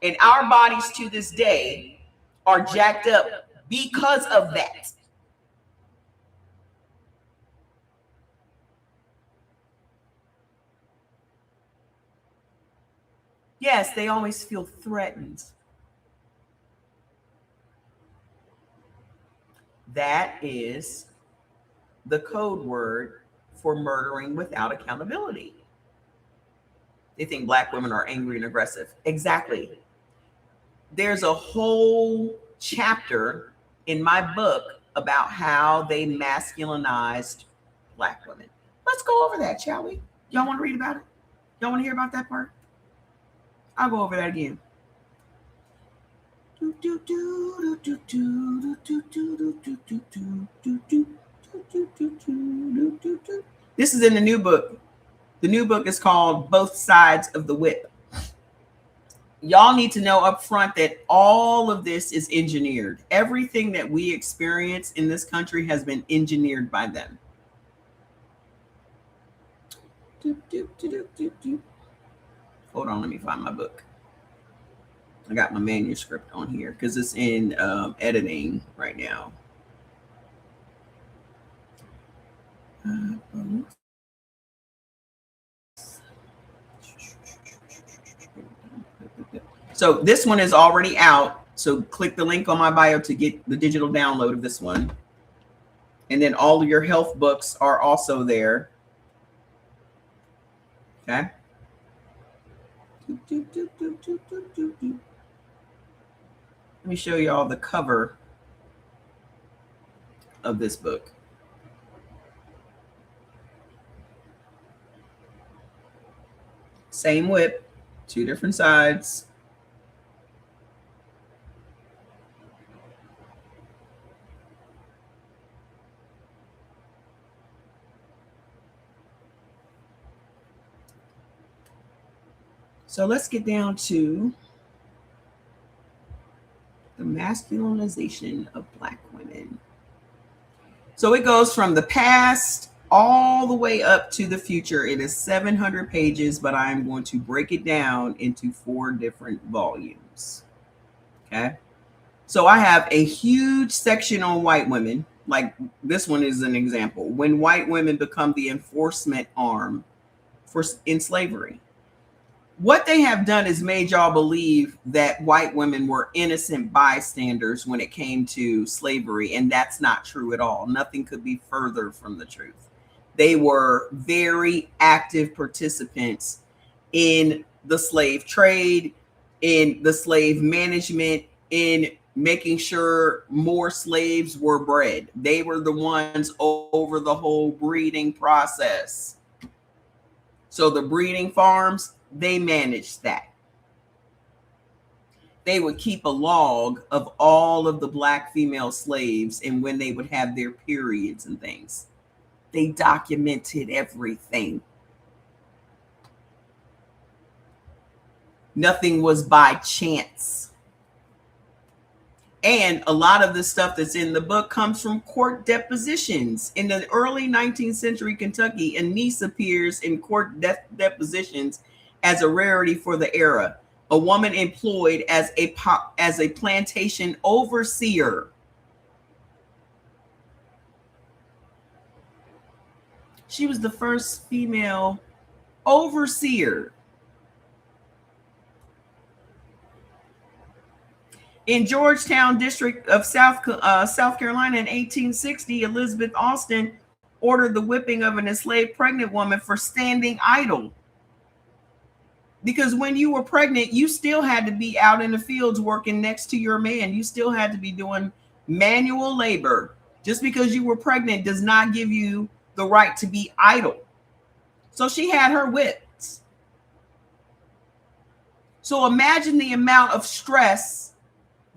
And our bodies to this day are jacked up because of that. Yes, they always feel threatened. That is the code word for murdering without accountability. They think Black women are angry and aggressive. Exactly. There's a whole chapter in my book about how they masculinized Black women. Let's go over that, shall we? Y'all want to read about it? Y'all want to hear about that part? I'll go over that again. This is in the new book. The new book is called Both Sides of the Whip. Y'all need to know up front that all of this is engineered. Everything that we experience in this country has been engineered by them. Hold on, let me find my book. I got my manuscript on here because it's in editing right now. So this one is already out. So click the link on my bio to get the digital download of this one. And then all of your health books are also there. Okay. Let me show you all the cover of this book. Same whip, two different sides. So let's get down to the masculinization of Black women. So it goes from the past all the way up to the future. It is 700 pages, but I'm going to break it down into 4 different volumes. Okay. So I have a huge section on white women. Like this one is an example. When white women become the enforcement arm in slavery. What they have done is made y'all believe that white women were innocent bystanders when it came to slavery, and that's not true at all. Nothing could be further from the truth. They were very active participants in the slave trade, in the slave management, in making sure more slaves were bred. They were the ones over the whole breeding process. So the breeding farms, they managed that. They would keep a log of all of the Black female slaves and when they would have their periods and things. They documented everything. Nothing was by chance. And a lot of the stuff that's in the book comes from court depositions. In the early 19th century Kentucky, a niece appears in court depositions as a rarity for the era. A woman employed as a plantation overseer. She was the first female overseer. In Georgetown District of South Carolina in 1860, Elizabeth Austin ordered the whipping of an enslaved pregnant woman for standing idle. Because when you were pregnant, you still had to be out in the fields working next to your man. You still had to be doing manual labor. Just because you were pregnant does not give you the right to be idle. So she had her wits. So imagine the amount of stress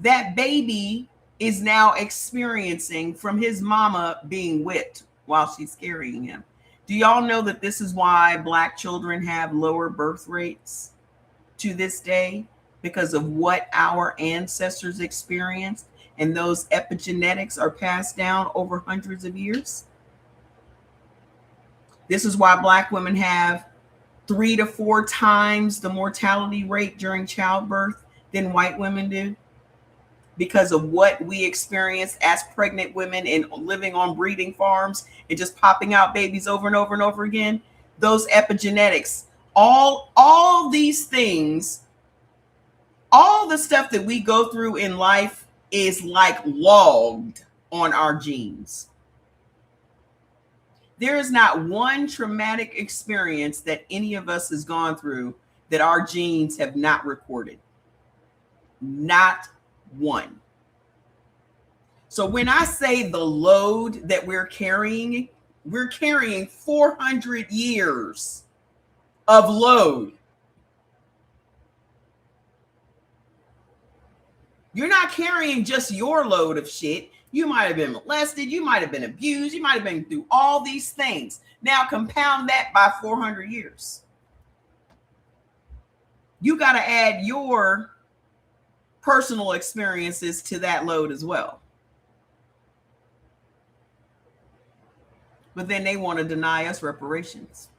that baby is now experiencing from his mama being whipped while she's carrying him. Do y'all know that this is why Black children have lower birth rates to this day? Because of what our ancestors experienced, and those epigenetics are passed down over hundreds of years. This is why Black women have 3 to 4 times the mortality rate during childbirth than white women do, because of what we experienced as pregnant women and living on breeding farms and just popping out babies over and over and over again. Those epigenetics, all these things, all the stuff that we go through in life is like logged on our genes. There is not one traumatic experience that any of us has gone through that our genes have not recorded. Not one. So when I say the load that we're carrying 400 years of load. You're not carrying just your load of shit. You might have been molested. You might have been abused. You might have been through all these things. Now compound that by 400 years. You got to add your personal experiences to that load as well. But then they want to deny us reparations.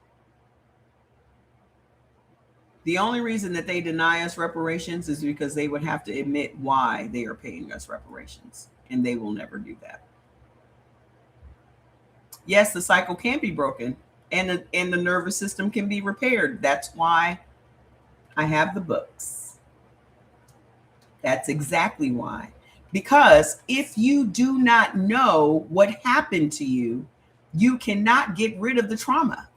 The only reason that they deny us reparations is because they would have to admit why they are paying us reparations, and they will never do that. Yes, the cycle can be broken, and the nervous system can be repaired. That's why I have the books. That's exactly why. Because if you do not know what happened to you, you cannot get rid of the trauma.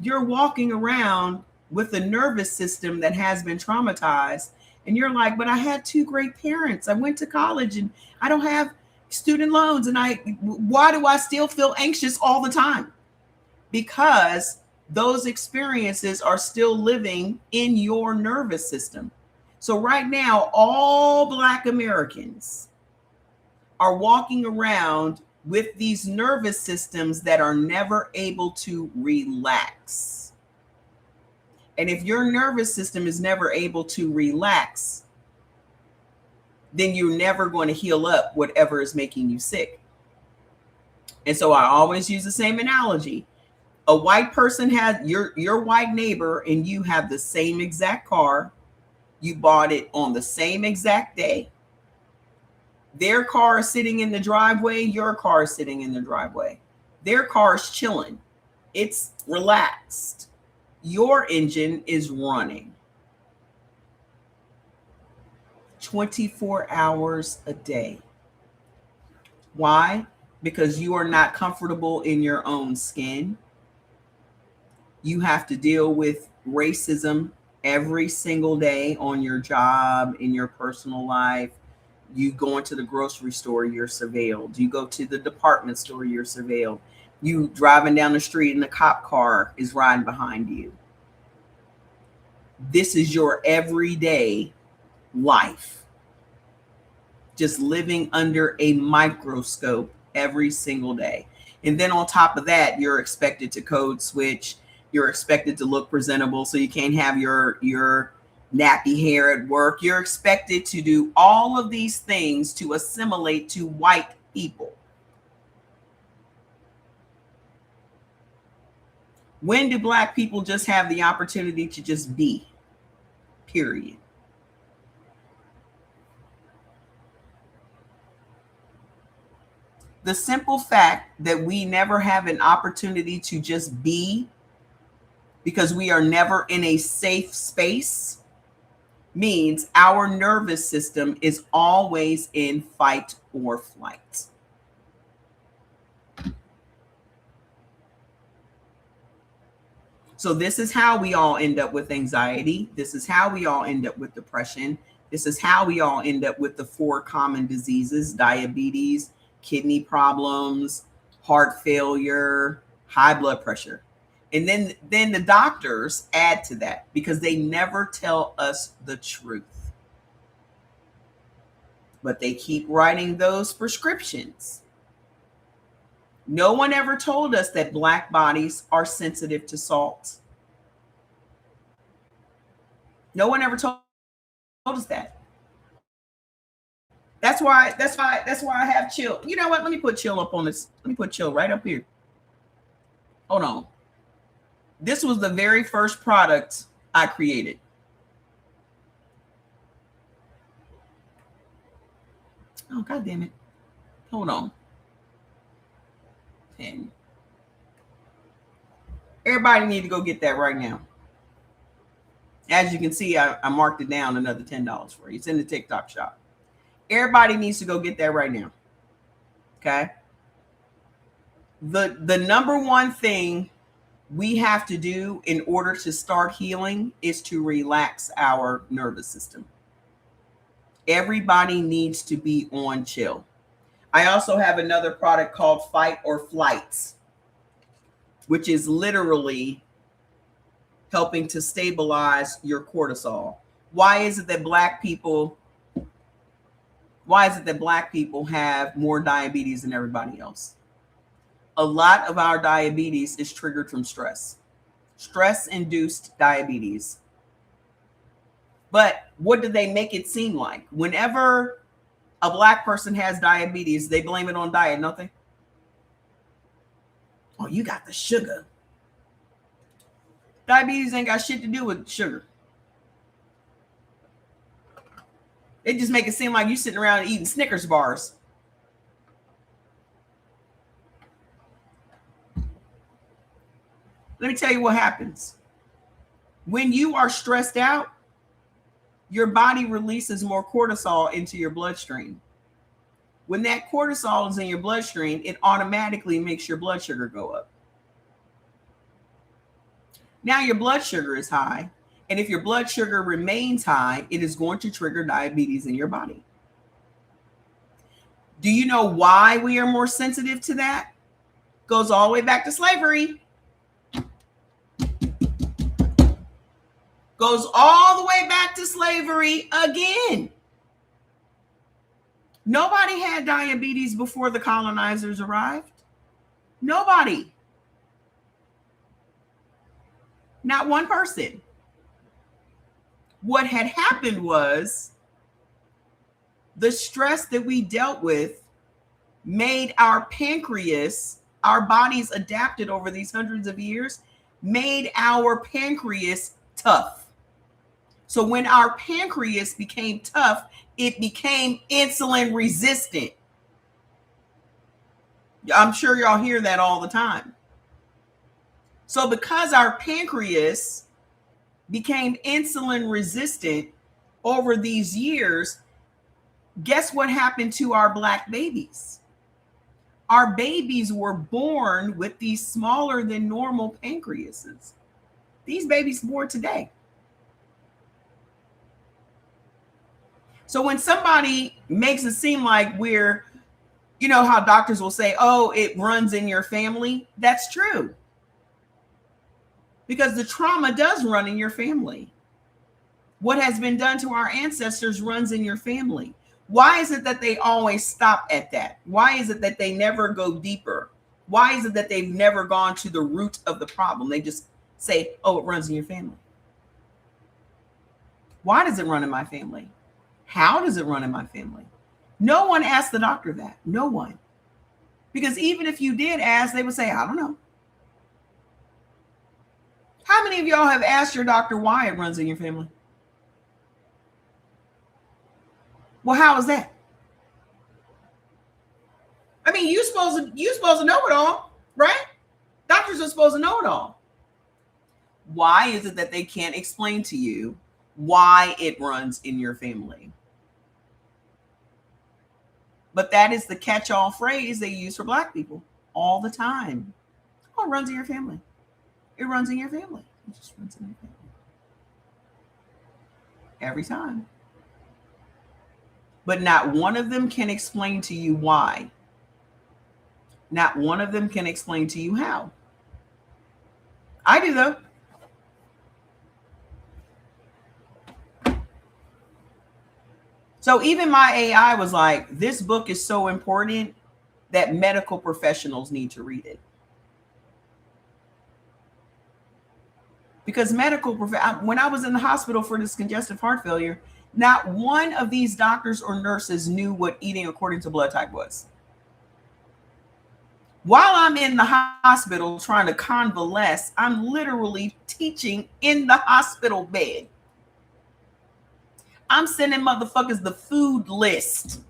You're walking around with a nervous system that has been traumatized, and you're like, but I had 2 great parents. I went to college and I don't have student loans, and why do I still feel anxious all the time? Because those experiences are still living in your nervous system. So right now, all Black Americans are walking around with these nervous systems that are never able to relax. And if your nervous system is never able to relax, then you're never going to heal up whatever is making you sick. And so I always use the same analogy. A white person has your white neighbor, and you have the same exact car. You bought it on the same exact day. Their car is sitting in the driveway. Your car is sitting in the driveway. Their car is chilling. It's relaxed. Your engine is running 24 hours a day. Why? Because you are not comfortable in your own skin. You have to deal with racism every single day on your job, in your personal life. You go into the grocery store, you're surveilled. You go to the department store, you're surveilled. You driving down the street and the cop car is riding behind you. This is your everyday life. Just living under a microscope every single day. And then on top of that, you're expected to code switch. You're expected to look presentable, so you can't have your nappy hair at work. You're expected to do all of these things to assimilate to white people. When do Black people just have the opportunity to just be? Period. The simple fact that we never have an opportunity to just be, because we are never in a safe space, means our nervous system is always in fight or flight. So this is how we all end up with anxiety. This is how we all end up with depression. This is how we all end up with the 4 common diseases: diabetes, kidney problems, heart failure, high blood pressure. And then the doctors add to that because they never tell us the truth. But they keep writing those prescriptions. No one ever told us that Black bodies are sensitive to salt. No one ever told us that. That's why I have chill. You know what? Let me put chill up on this. Let me put chill right up here. Hold on. This was the very first product I created. Oh, God damn it. Hold on. 10. Everybody need to go get that right now. As you can see, I marked it down another $10 for you. It's in the TikTok shop. Everybody needs to go get that right now. Okay. The number one thing we have to do in order to start healing is to relax our nervous system. Everybody needs to be on chill. I also have another product called Fight or Flight, which is literally helping to stabilize your cortisol. Why is it that Black people have more diabetes than everybody else? A lot of our diabetes is triggered from stress-induced diabetes. But what do they make it seem like? Whenever a Black person has diabetes, they blame it on diet, don't they? Oh, you got the sugar. Diabetes ain't got shit to do with sugar. They just make it seem like you sitting around eating Snickers bars. Let me tell you what happens. When you are stressed out, your body releases more cortisol into your bloodstream. When that cortisol is in your bloodstream, it automatically makes your blood sugar go up. Now your blood sugar is high. And if your blood sugar remains high, it is going to trigger diabetes in your body. Do you know why we are more sensitive to that? Goes all the way back to slavery. Goes all the way back to slavery again. Nobody had diabetes before the colonizers arrived. Nobody. Not one person. What had happened was the stress that we dealt with made our pancreas, our bodies adapted over these hundreds of years, made our pancreas tough. So when our pancreas became tough, it became insulin resistant. I'm sure y'all hear that all the time. So because our pancreas became insulin resistant over these years, guess what happened to our Black babies? Our babies were born with these smaller than normal pancreases. These babies born today. So when somebody makes it seem like we're, you know how doctors will say, oh, it runs in your family. That's true. Because the trauma does run in your family. What has been done to our ancestors runs in your family. Why is it that they always stop at that? Why is it that they never go deeper? Why is it that they've never gone to the root of the problem? They just say, oh, it runs in your family. Why does it run in my family? How does it run in my family? No one asked the doctor that. No one. Because even if you did ask, they would say, I don't know. How many of y'all have asked your doctor why it runs in your family? Well, how is that? I mean, you're supposed to know it all, right? Doctors are supposed to know it all. Why is it that they can't explain to you why it runs in your family? But that is the catch-all phrase they use for Black people all the time. Oh, it runs in your family. It runs in your family. It just runs in your family. Every time. but not one of them can explain to you why. Not one of them can explain to you how. I do, though. So even my AI was like, this book is so important that medical professionals need to read it. Because when I was in the hospital for this congestive heart failure, not one of these doctors or nurses knew what eating according to blood type was. While I'm in the hospital trying to convalesce, I'm literally teaching in the hospital bed. I'm sending motherfuckers the food list.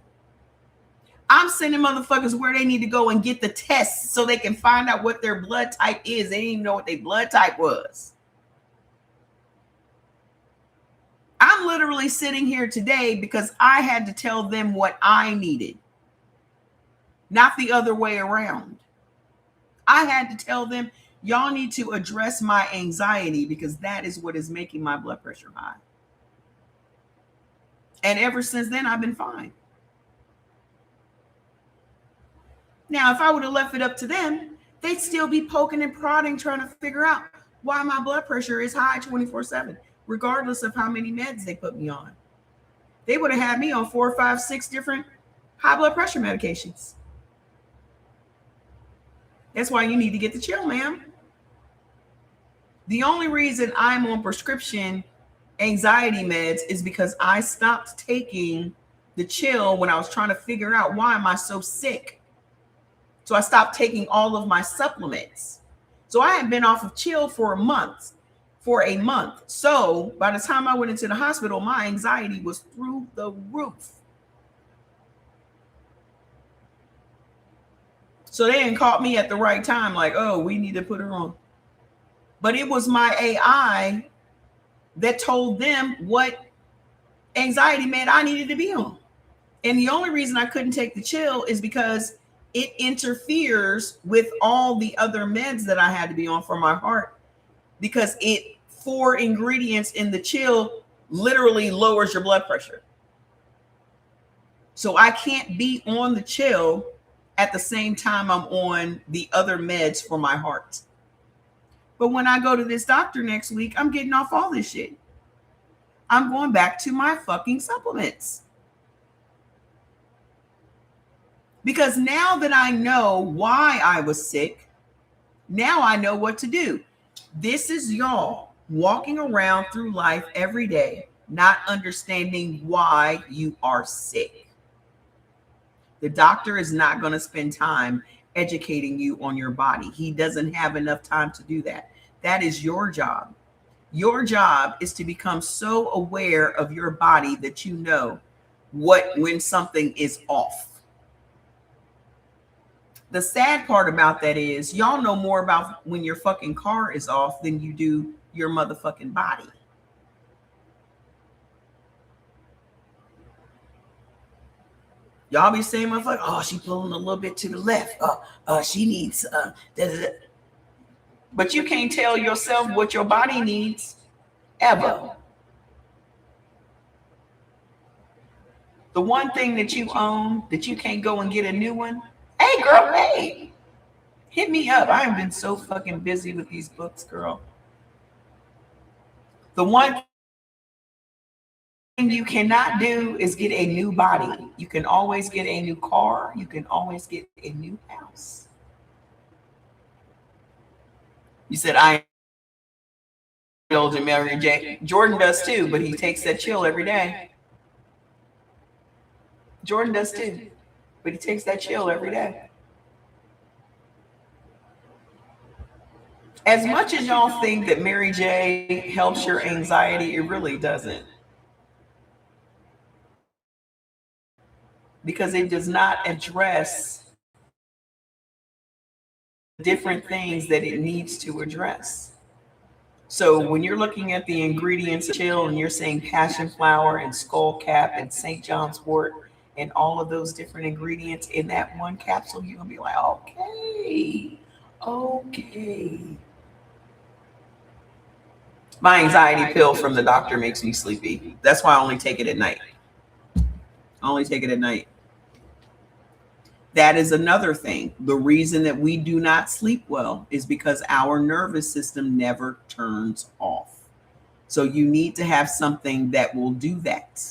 I'm sending motherfuckers where they need to go and get the tests so they can find out what their blood type is. They didn't even know what their blood type was. I'm literally sitting here today because I had to tell them what I needed, not the other way around. I had to tell them, y'all need to address my anxiety because that is what is making my blood pressure high. And ever since then, I've been fine. Now, if I would have left it up to them, they'd still be poking and prodding, trying to figure out why my blood pressure is high 24/7, regardless of how many meds they put me on. They would have had me on 4, 5, 6 different high blood pressure medications. That's why you need to get the chill, ma'am. The only reason I'm on prescription anxiety meds is because I stopped taking the chill when I was trying to figure out why am I so sick. So I stopped taking all of my supplements. So I had been off of chill for a month. So by the time I went into the hospital, my anxiety was through the roof. So they didn't call me at the right time, like, oh, we need to put her on. But it was my AI that told them what anxiety med I needed to be on. And the only reason I couldn't take the chill is because it interferes with all the other meds that I had to be on for my heart, because 4 ingredients in the chill literally lowers your blood pressure. So I can't be on the chill at the same time I'm on the other meds for my heart. But when I go to this doctor next week, I'm getting off all this shit. I'm going back to my fucking supplements. Because now that I know why I was sick, now I know what to do. This is y'all walking around through life every day, not understanding why you are sick. The doctor is not going to spend time educating you on your body. He doesn't have enough time to do that. That is your job. Your job is to become so aware of your body that you know when something is off. The sad part about that is y'all know more about when your fucking car is off than you do your motherfucking body. Y'all be saying, motherfucker, oh, she pulling a little bit to the left. She needs But you can't tell yourself what your body needs ever. The one thing that you own that you can't go and get a new one. Hey, girl, hey, hit me up. I have been so fucking busy with these books, girl. The one thing you cannot do is get a new body. You can always get a new car. You can always get a new house. You said I indulge in Mary J. Jordan does too, but he takes that chill every day. Jordan does too, but he takes that chill every day. As much as y'all think that Mary J helps your anxiety, it really doesn't. Because it does not address different things that it needs to address. So when you're looking at the ingredients of chill and you're saying passion flower and skullcap and St. John's wort and all of those different ingredients in that one capsule, you're gonna be like, okay. My anxiety pill from the doctor makes me sleepy. That's why I only take it at night. I only take it at night. That is another thing. The reason that we do not sleep well is because our nervous system never turns off. So you need to have something that will do that.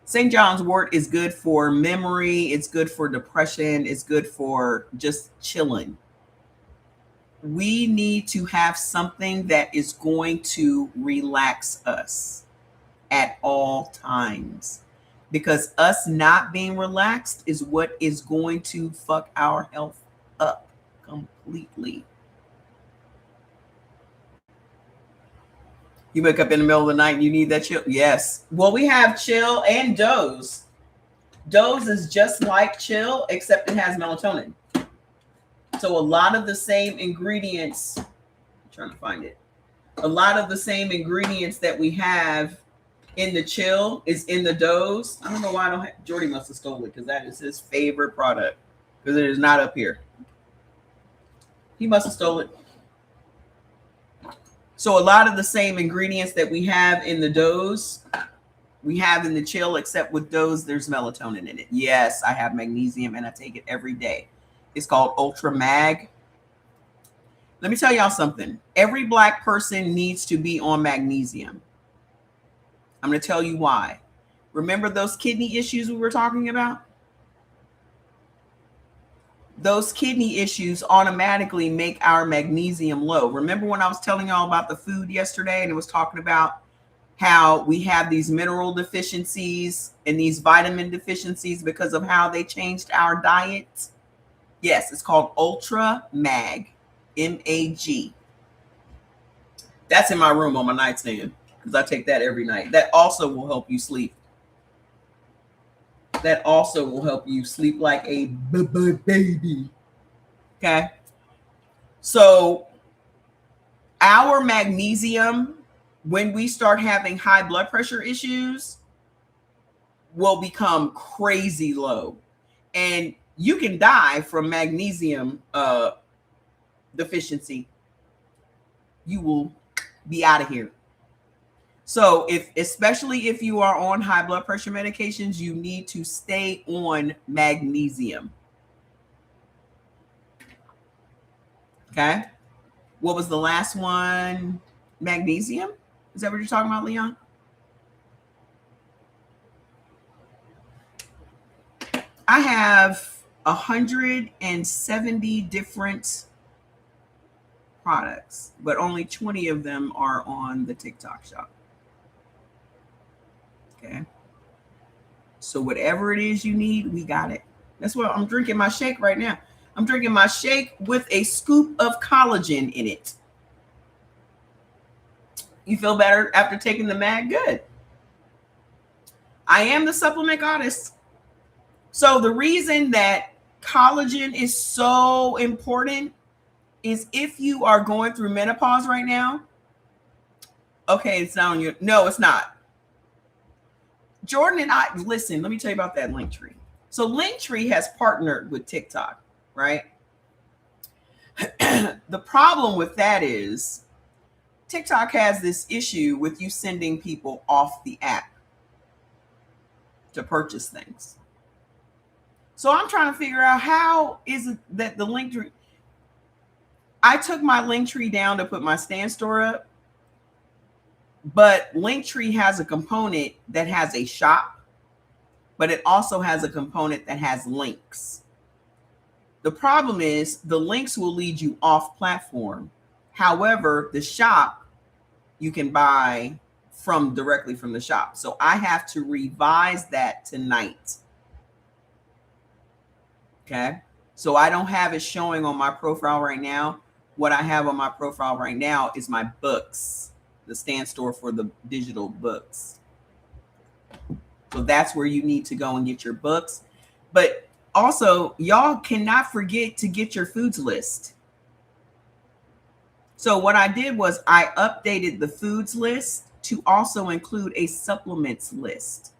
St. John's wort is good for memory. It's good for depression. It's good for just chilling. We need to have something that is going to relax us at all times, because us not being relaxed is what is going to fuck our health up completely. You wake up in the middle of the night and you need that chill. Yes. Well, we have chill and doze. Doze is just like chill, except it has melatonin. So a lot of the same ingredients, I'm trying to find it. A lot of the same ingredients that we have in the chill is in the doze. I don't know why I don't have, Jordy must have stolen it because that is his favorite product, because it is not up here. He must have stolen it. So a lot of the same ingredients that we have in the doze, we have in the chill, except with doze, there's melatonin in it. Yes, I have magnesium and I take it every day. It's called Ultra Mag. Let me tell y'all something. Every Black person needs to be on magnesium. I'm going to tell you why. Remember those kidney issues we were talking about? Those kidney issues automatically make our magnesium low. Remember when I was telling y'all about the food yesterday and it was talking about how we have these mineral deficiencies and these vitamin deficiencies because of how they changed our diet? Yes, it's called Ultra Mag, MAG. That's in my room on my nightstand because I take that every night. That also will help you sleep. That also will help you sleep like a baby. Okay. So our magnesium, when we start having high blood pressure issues, will become crazy low. And you can die from magnesium deficiency. You will be out of here. So especially if you are on high blood pressure medications, you need to stay on magnesium. Okay. What was the last one? Magnesium? Is that what you're talking about, Leon? I have 170 different products, but only 20 of them are on the TikTok shop. Okay. So whatever it is you need, we got it. That's what I'm drinking my shake right now. I'm drinking my shake with a scoop of collagen in it. You feel better after taking the mag? Good. I am the supplement goddess. So the reason that collagen is so important is if you are going through menopause right now. Okay, it's not on your, no, it's not. Jordan and I, listen, let me tell you about that Linktree. So Linktree has partnered with TikTok, right? The problem with that is TikTok has this issue with you sending people off the app to purchase things. So I'm trying to figure out how is it that the Linktree, I took my Linktree down to put my stand store up, but Linktree has a component that has a shop, but it also has a component that has links. The problem is the links will lead you off platform. However, the shop you can buy from directly from the shop. So I have to revise that tonight. Okay. So I don't have it showing on my profile right now. What I have on my profile right now is my books, the stand store for the digital books. So that's where you need to go and get your books. But also, y'all cannot forget to get your foods list. So what I did was I updated the foods list to also include a supplements list.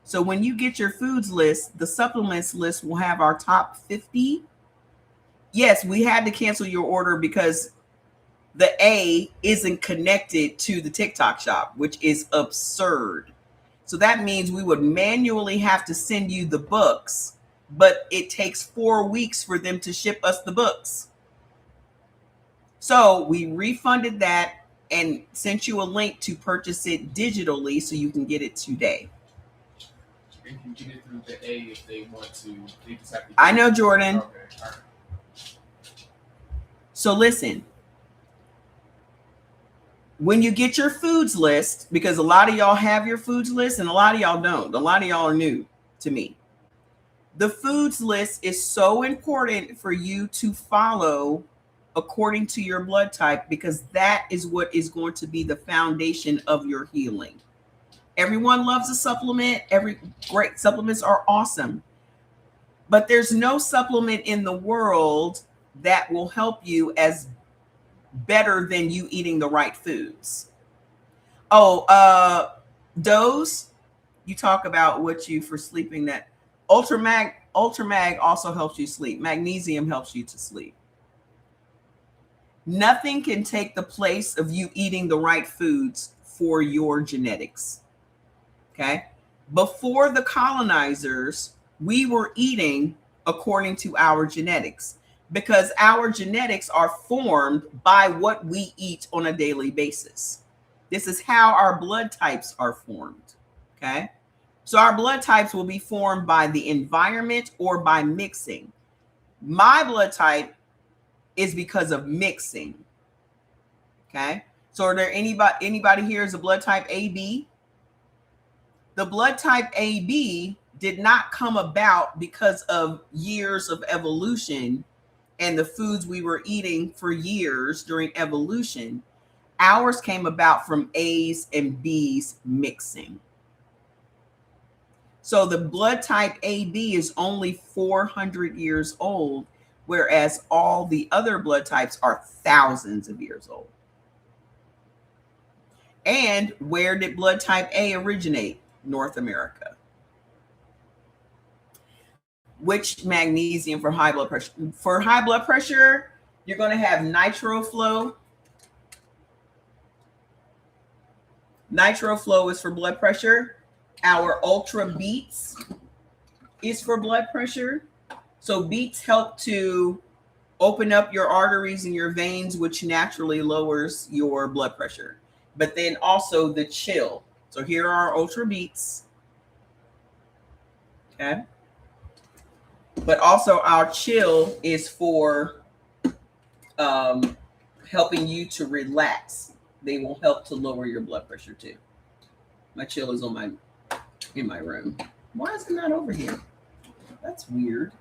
So when you get your foods list, the supplements list will have our top 50. Yes, we had to cancel your order because the A isn't connected to the TikTok shop, which is absurd. So that means we would manually have to send you the books, but it takes 4 weeks for them to ship us the books. So we refunded that and sent you a link to purchase it digitally so you can get it today. They can get it through the A if they want to. They just have to. I know, Jordan. Okay. All right. So listen, when you get your foods list, because a lot of y'all have your foods list and a lot of y'all don't. A lot of y'all are new to me. The foods list is so important for you to follow according to your blood type, because that is what is going to be the foundation of your healing. Everyone loves a supplement. Great supplements are awesome. But there's no supplement in the world that will help you as better than you eating the right foods. Doze, you talk about what you for sleeping. That Ultramag also helps you sleep. Magnesium helps you to sleep. Nothing can take the place of you eating the right foods for your genetics. Okay. Before the colonizers, we were eating according to our genetics, because our genetics are formed by what we eat on a daily basis. This is how our blood types are formed. Okay. So our blood types will be formed by the environment or by mixing. My blood type is because of mixing. Okay. So are there anybody here is a blood type AB? The blood type AB did not come about because of years of evolution and the foods we were eating for years during evolution. Ours came about from A's and B's mixing. So the blood type AB is only 400 years old, whereas all the other blood types are thousands of years old. And where did blood type A originate? North America. Which magnesium for high blood pressure? For high blood pressure, you're going to have NitroFlow. NitroFlow is for blood pressure. Our Ultra Beets is for blood pressure. So beets help to open up your arteries and your veins, which naturally lowers your blood pressure. But then also the chill. So here are our Ultra Beets. Okay. But also our chill is for helping you to relax. They will help to lower your blood pressure too. My chill is in my room. Why is it not over here? That's weird.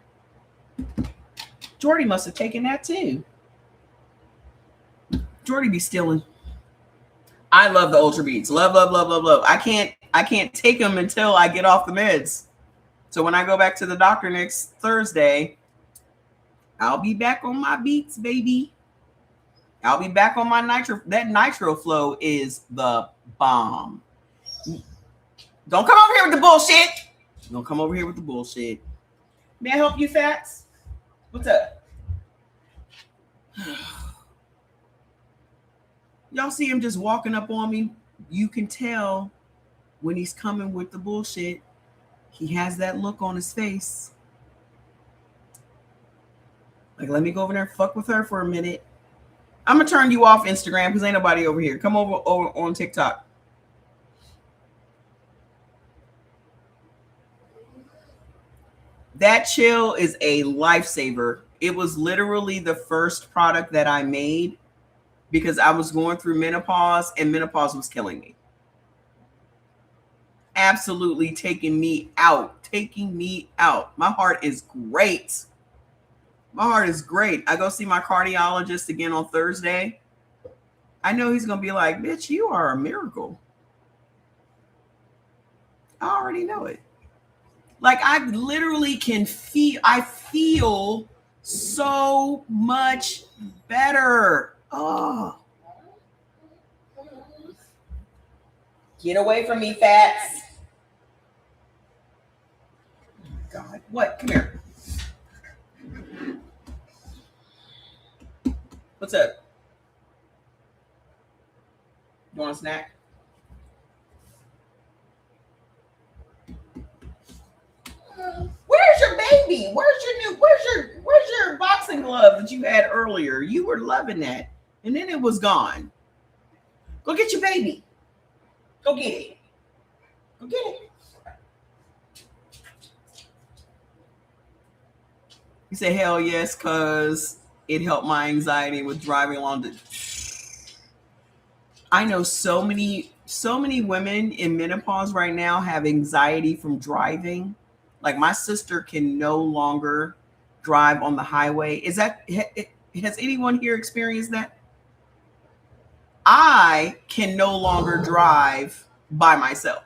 Jordy must have taken that too. Jordy be stealing. I love the Ultra Beets. Love, love, love, love, love. I can't take them until I get off the meds. So when I go back to the doctor next Thursday, I'll be back on my beets, baby. I'll be back on my nitro. That NitroFlow is the bomb. Don't come over here with the bullshit. Don't come over here with the bullshit. May I help you, Fats? What's up? Y'all see him just walking up on me? You can tell when he's coming with the bullshit. He has that look on his face. Like, let me go over there and fuck with her for a minute. I'm going to turn you off Instagram because ain't nobody over here. Come over on TikTok. That chill is a lifesaver. It was literally the first product that I made because I was going through menopause and menopause was killing me. Absolutely taking me out. My heart is great. My heart is great. I go see my cardiologist again on Thursday. I know he's going to be like, bitch, you are a miracle. I already know it. Like, I literally I feel so much better. Oh. Get away from me, Fats. Oh, God. What? Come here. What's up? You want a snack? Where's your baby? Where's your boxing glove that you had earlier? You were loving that. And then it was gone. Go get your baby. Go get it. Go get it. He said, hell yes, cause it helped my anxiety with driving along the. I know so many women in menopause right now have anxiety from driving. Like my sister can no longer drive on the highway. Has anyone here experienced that? I can no longer drive by myself.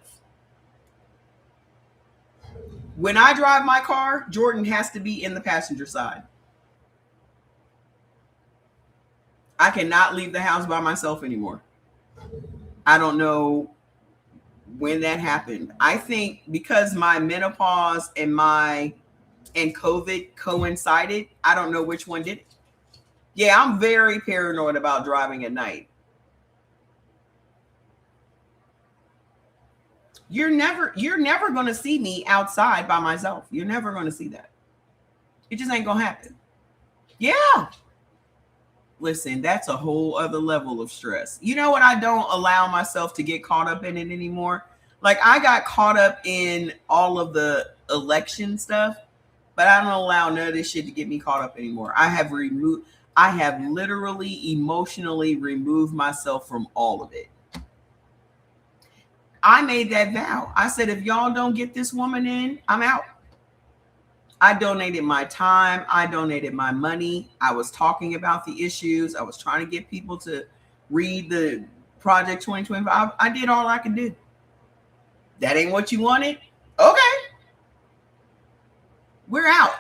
When I drive my car, Jordan has to be in the passenger side. I cannot leave the house by myself anymore. I don't know when that happened. I think because my menopause and COVID coincided, I don't know which one did it. Yeah, I'm very paranoid about driving at night. You're never going to see me outside by myself. You're never going to see that. It just ain't going to happen. Yeah. Listen, that's a whole other level of stress. You know what? I don't allow myself to get caught up in it anymore. Like I got caught up in all of the election stuff, but I don't allow none of this shit to get me caught up anymore. I have literally emotionally removed myself from all of it. I made that vow. I said, if y'all don't get this woman in, I'm out. I donated my time. I donated my money. I was talking about the issues. I was trying to get people to read the Project 2025. I did all I could do. That ain't what you wanted? Okay. We're out.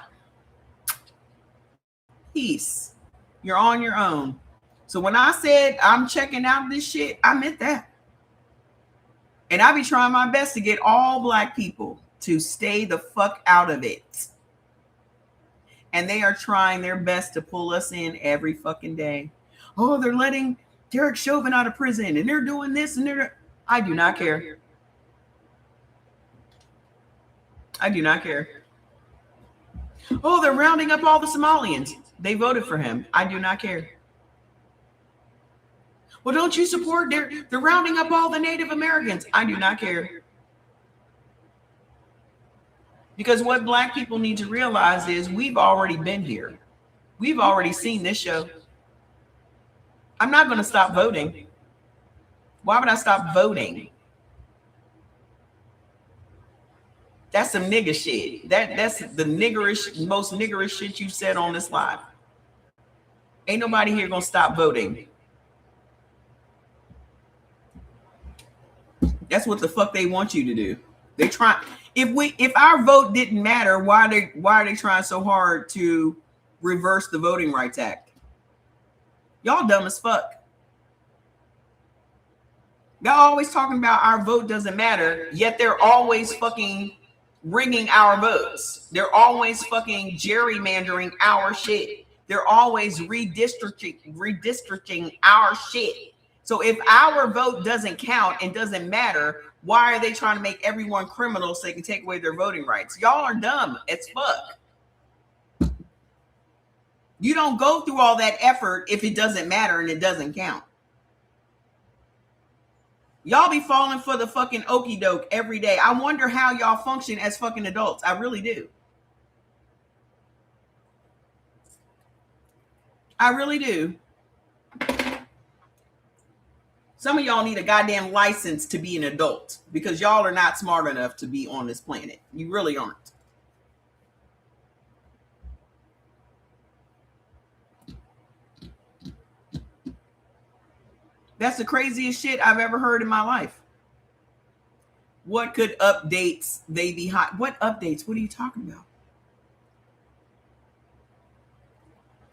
Peace. You're on your own. So when I said I'm checking out this shit, I meant that. And I be trying my best to get all Black people to stay the fuck out of it. And they are trying their best to pull us in every fucking day. Oh, they're letting Derek Chauvin out of prison and they're doing this and I do not care. I do not care. Oh, they're rounding up all the Somalians. They voted for him. I do not care. Well, don't you support? They're rounding up all the Native Americans. I do not care. Because what Black people need to realize is we've already been here. We've already seen this show. I'm not going to stop voting. Why would I stop voting? That's some nigger shit. That's the most niggerish shit you said on this live. Ain't nobody here going to stop voting. That's what the fuck they want you to do. They try. If our vote didn't matter, why are they trying so hard to reverse the Voting Rights Act? Y'all dumb as fuck. Y'all always talking about our vote doesn't matter, yet they're always fucking ringing our votes. They're always fucking gerrymandering our shit. They're always redistricting our shit. So if our vote doesn't count and doesn't matter, why are they trying to make everyone criminal so they can take away their voting rights? Y'all are dumb as fuck. You don't go through all that effort if it doesn't matter and it doesn't count. Y'all be falling for the fucking okie doke every day. I wonder how y'all function as fucking adults. I really do. I really do. Some of y'all need a goddamn license to be an adult because y'all are not smart enough to be on this planet. You really aren't. That's the craziest shit I've ever heard in my life. What could updates they be hot? What updates? What are you talking about?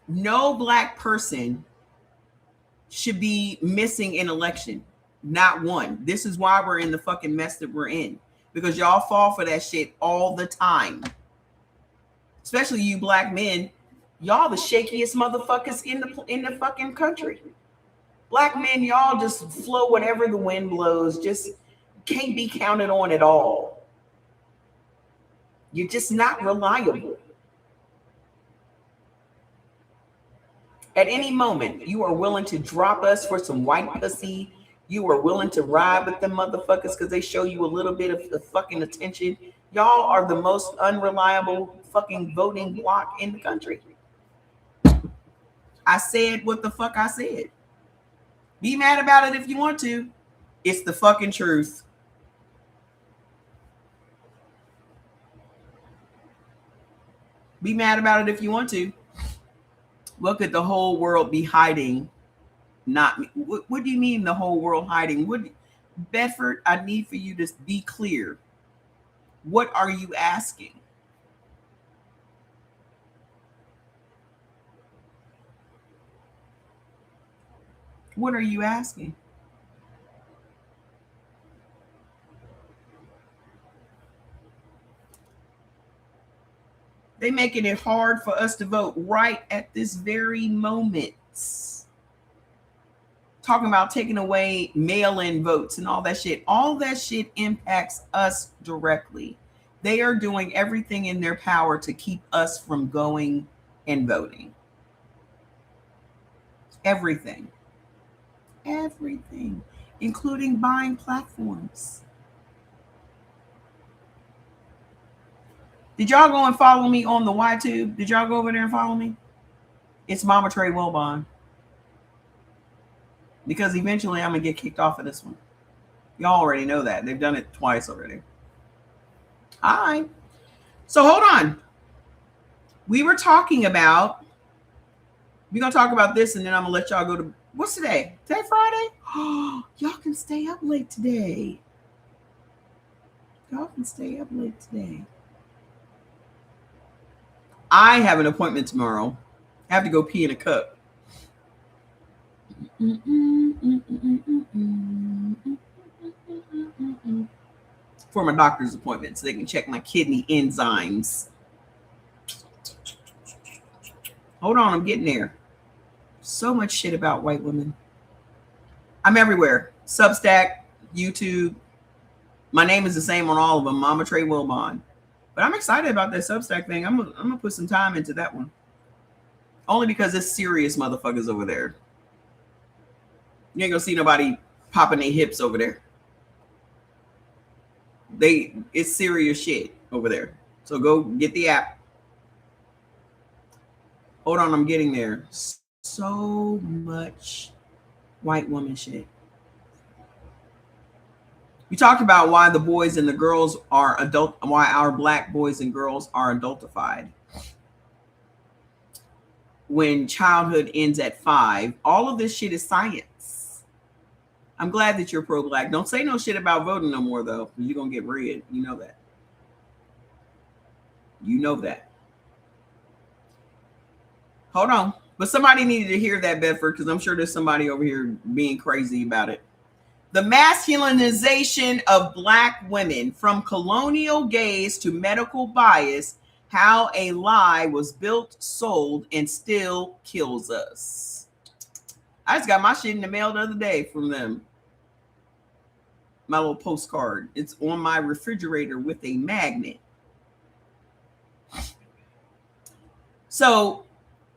No Black person should be missing an election. Not one. This is why we're in the fucking mess that we're in. Because y'all fall for that shit all the time. Especially you Black men. Y'all the shakiest motherfuckers in the fucking country. Black men, y'all just flow whatever the wind blows. Just can't be counted on at all. You're just not reliable. At any moment, you are willing to drop us for some white pussy. You are willing to ride with them motherfuckers because they show you a little bit of the fucking attention. Y'all are the most unreliable fucking voting bloc in the country. I said what the fuck I said. Be mad about it if you want to. It's the fucking truth. Be mad about it if you want to. What could the whole world be hiding? Not me. What do you mean the whole world hiding? Bedford, I need for you to be clear. What are you asking? What are you asking? They making it hard for us to vote right at this very moment. Talking about taking away mail-in votes and all that shit. All that shit impacts us directly. They are doing everything in their power to keep us from going and voting. Everything. Everything. Including buying platforms. Did y'all go and follow me on the YTube? Did y'all go over there and follow me? It's Mama Trey Wilbon. Because eventually I'm going to get kicked off of this one. Y'all already know that. They've done it twice already. Hi. So hold on. We were talking about, we're going to talk about this and then I'm going to let y'all go to, what's today? Today Friday? Oh, y'all can stay up late today. Y'all can stay up late today. I have an appointment tomorrow. I have to go pee in a cup. For my doctor's appointment so they can check my kidney enzymes. Hold on, I'm getting there. So much shit about white women. I'm everywhere. Substack, YouTube. My name is the same on all of them. Mama Trey Wilbon. But I'm excited about that Substack thing. I'm gonna put some time into that one. Only because it's serious motherfuckers over there. You ain't gonna see nobody popping their hips over there. It's serious shit over there. So go get the app. Hold on, I'm getting there. So much white woman shit. We talked about why the boys and the girls are why our black boys and girls are adultified. When childhood ends at 5, all of this shit is science. I'm glad that you're pro-black. Don't say no shit about voting no more, though, because you're going to get red. You know that. You know that. Hold on. But somebody needed to hear that, Bedford, because I'm sure there's somebody over here being crazy about it. The masculinization of black women, from colonial gaze to medical bias, how a lie was built, sold, and still kills us. I just got my shit in the mail the other day from them. My little postcard. It's on my refrigerator with a magnet. So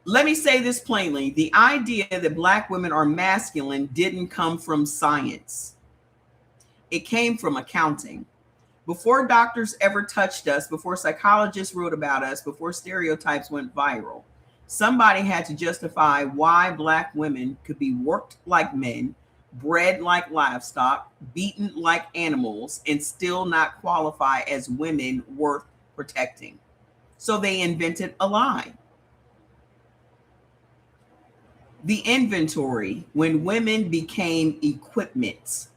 let me say this plainly. The idea that black women are masculine didn't come from science. It came from accounting. Before doctors ever touched us, before psychologists wrote about us, before stereotypes went viral, somebody had to justify why black women could be worked like men, bred like livestock, beaten like animals, and still not qualify as women worth protecting. So they invented a lie. The inventory, when women became equipment.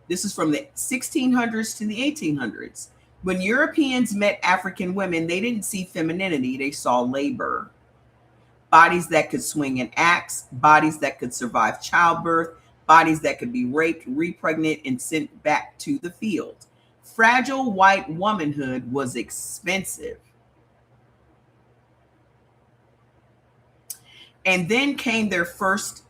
This is from the 1600s to the 1800s. When Europeans met African women, they didn't see femininity, they saw labor. Bodies that could swing an axe, bodies that could survive childbirth, bodies that could be raped, repregnant, and sent back to the field. Fragile white womanhood was expensive. And then came their first,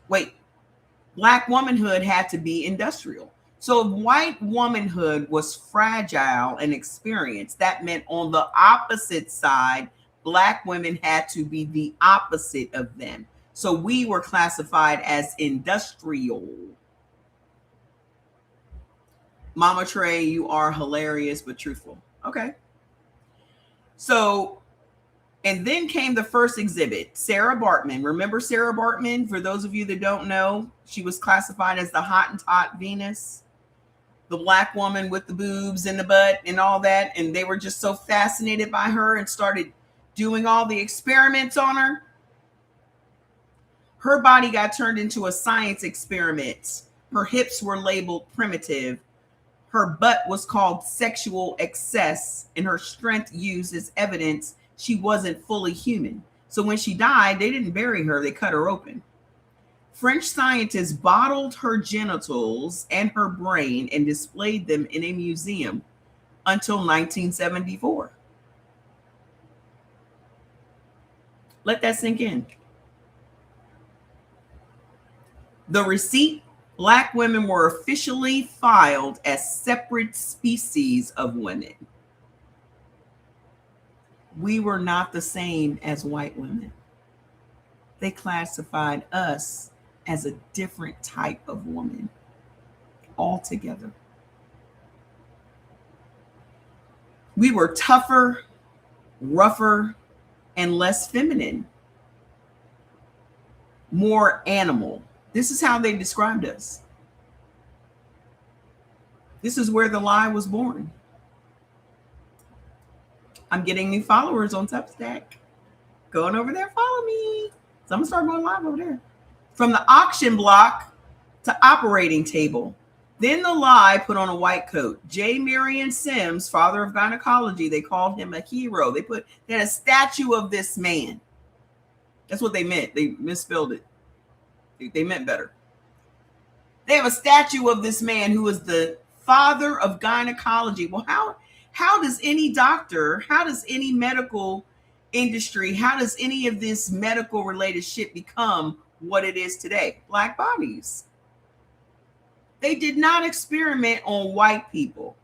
black womanhood had to be industrial. So if white womanhood was fragile and experienced, that meant on the opposite side, black women had to be the opposite of them. So we were classified as industrial. Mama Trey, you are hilarious but truthful. Okay. So, and then came the first exhibit, Sarah Bartman. Remember Sarah Bartman? For those of you that don't know, she was classified as the Hottentot Venus, the black woman with the boobs and the butt and all that. And they were just so fascinated by her and started doing all the experiments on her. Her body got turned into a science experiment. Her hips were labeled primitive. Her butt was called sexual excess, and her strength used as evidence she wasn't fully human. So when she died, they didn't bury her, they cut her open. French scientists bottled her genitals and her brain and displayed them in a museum until 1974. Let that sink in. The receipt: black women were officially filed as separate species of women. We were not the same as white women. They classified us as a different type of woman altogether. We were tougher, rougher, and less feminine, more animal. This is how they described us. This is where the lie was born. I'm getting new followers on Substack. Going over there, follow me. So I'm gonna start going live over there. From the auction block to operating table. Then the lie put on a white coat. J. Marion Sims, father of gynecology, they called him a hero. They had a statue of this man. That's what they meant. They misspelled it. They meant better. They have a statue of this man who is the father of gynecology. Well, how does any doctor, how does any medical industry, how does any of this medical related shit become what it is today? Black bodies. They did not experiment on white people.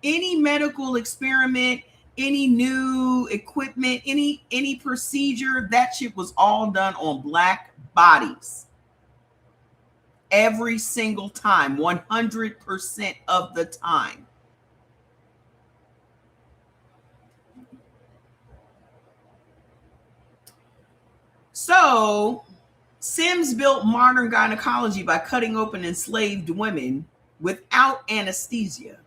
Any medical experiment, any new equipment, any procedure, that shit was all done on black bodies. Every single time, 100% of the time. So Sims built modern gynecology by cutting open enslaved women without anesthesia.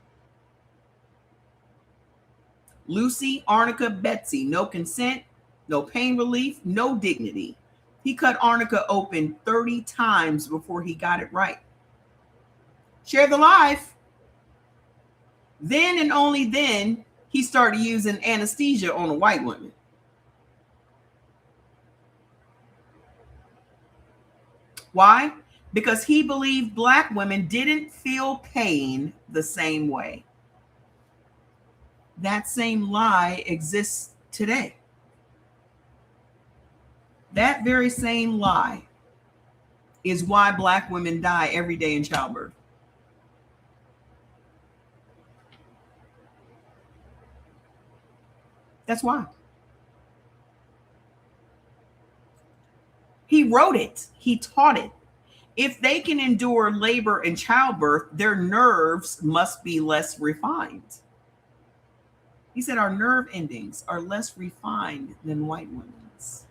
Lucy, Arnica, Betsy, no consent, no pain relief, no dignity. He cut Arnica open 30 times before he got it right. Share the life. Then and only then, he started using anesthesia on a white woman. Why? Because he believed black women didn't feel pain the same way. That same lie exists today. That very same lie is why black women die every day in childbirth. That's why. He wrote it. He taught it. If they can endure labor and childbirth, their nerves must be less refined. He said our nerve endings are less refined than white women's.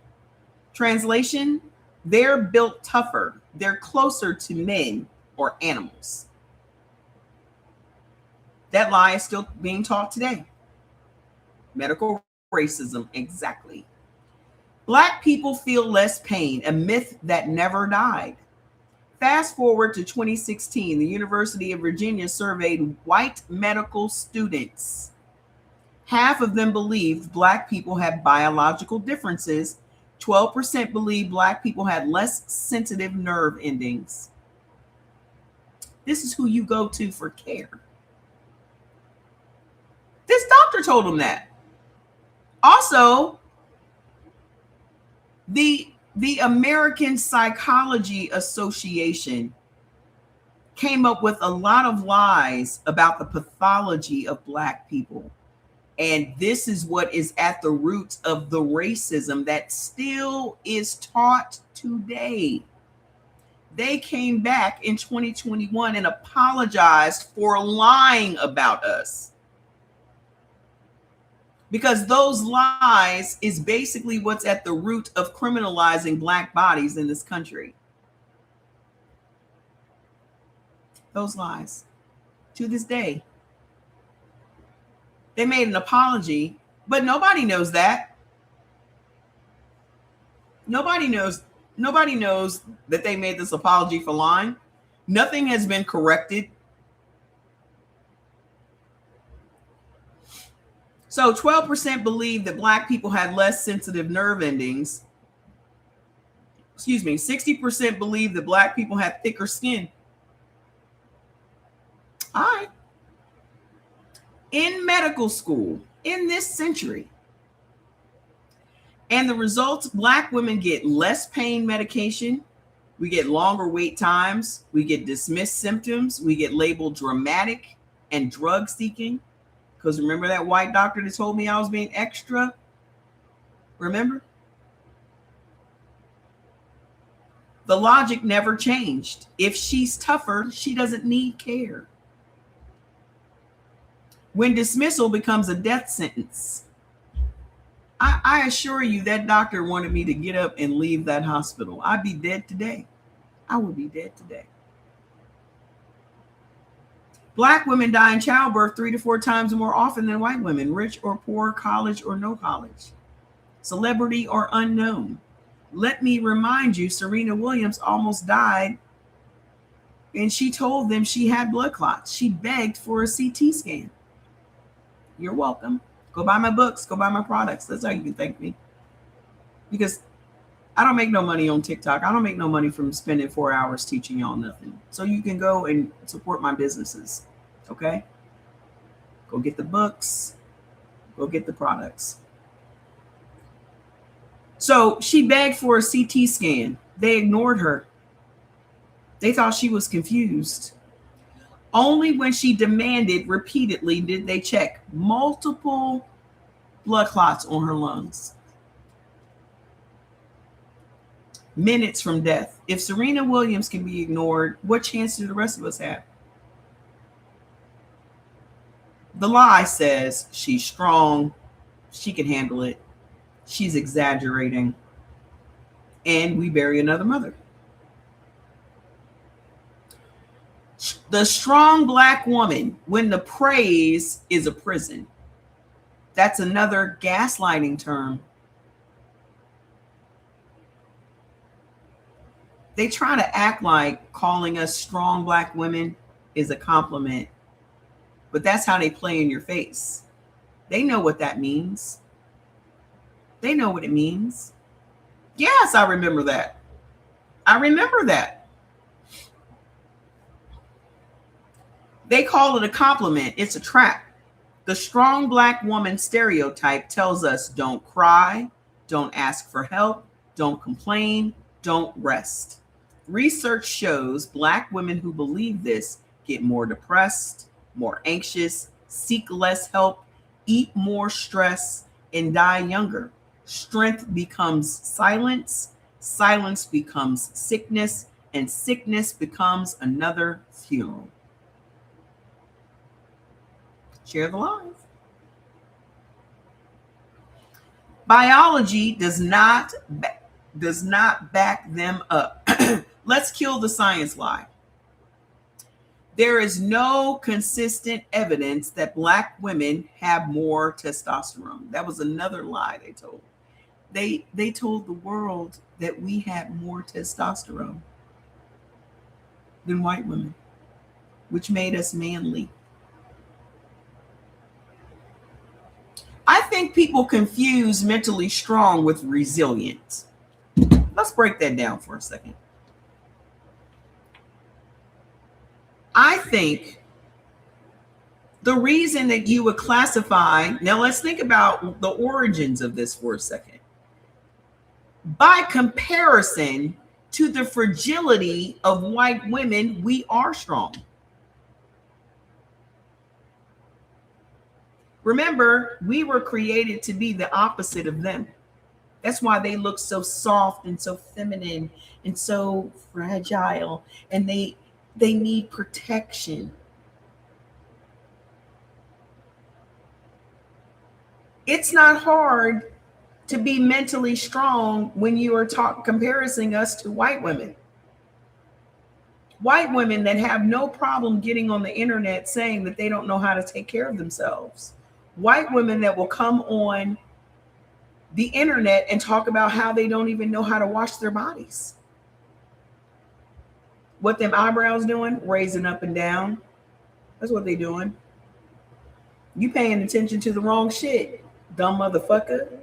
Translation: they're built tougher. They're closer to men or animals. That lie is still being taught today. Medical racism, exactly. Black people feel less pain, a myth that never died. Fast forward to 2016, the University of Virginia surveyed white medical students. Half of them believed black people had biological differences. 12% believed black people had less sensitive nerve endings. This is who you go to for care. This doctor told them that. Also, the American Psychology Association came up with a lot of lies about the pathology of Black people. And this is what is at the roots of the racism that still is taught today. They came back in 2021 and apologized for lying about us. Because those lies is basically what's at the root of criminalizing Black bodies in this country. Those lies. To this day. They made an apology, but nobody knows that. Nobody knows that they made this apology for lying. Nothing has been corrected. So 12% believe that Black people had less sensitive nerve endings. 60% believe that Black people had thicker skin. All right. In medical school in this century. And the results, Black women get less pain medication. We get longer wait times. We get dismissed symptoms. We get labeled dramatic and drug seeking. Because remember that white doctor that told me I was being extra? Remember? The logic never changed. If she's tougher, she doesn't need care. When dismissal becomes a death sentence, I assure you that doctor wanted me to get up and leave that hospital. I'd be dead today. I would be dead today. Black women die in childbirth 3 to 4 times more often than white women, rich or poor, college or no college, celebrity or unknown. Let me remind you, Serena Williams almost died and she told them she had blood clots. She begged for a CT scan. You're welcome. Go buy my books. Go buy my products. That's how you can thank me. Because I don't make no money on TikTok. I don't make no money from spending 4 hours teaching y'all nothing. So you can go and support my businesses. Okay? Go get the books. Go get the products. So she begged for a CT scan. They ignored her. They thought she was confused. Only when she demanded repeatedly did they check multiple blood clots on her lungs. Minutes from death. If Serena Williams can be ignored, what chance do the rest of us have? The lie says she's strong, she can handle it, she's exaggerating, and we bury another mother. The strong Black woman, when the praise is a prison. That's another gaslighting term. They try to act like calling us strong Black women is a compliment, but that's how they play in your face. They know what that means. They know what it means. Yes, I remember that. I remember that. They call it a compliment. It's a trap. The strong Black woman stereotype tells us don't cry, don't ask for help, don't complain, don't rest. Research shows Black women who believe this get more depressed, more anxious, seek less help, eat more stress, and die younger. Strength becomes silence, silence becomes sickness, and sickness becomes another funeral. Share the lies. Biology does not back them up. Let's kill the science lie. There is no consistent evidence that Black women have more testosterone. That was another lie they told. They told the world that we had more testosterone than white women, which made us manly. I think people confuse mentally strong with resilient. Let's break that down for a second. I think the reason that you would classify, now let's think about the origins of this for a second. By comparison, to the fragility of white women, we are strong. Remember, we were created to be the opposite of them. That's why they look so soft and so feminine and so fragile, and they need protection. It's not hard to be mentally strong when you are comparing us to white women. White women that have no problem getting on the internet saying that they don't know how to take care of themselves. White women that will come on the internet and talk about how they don't even know how to wash their bodies. What them eyebrows doing? Raising up and down. That's what they doing. You paying attention to the wrong shit, dumb motherfucker.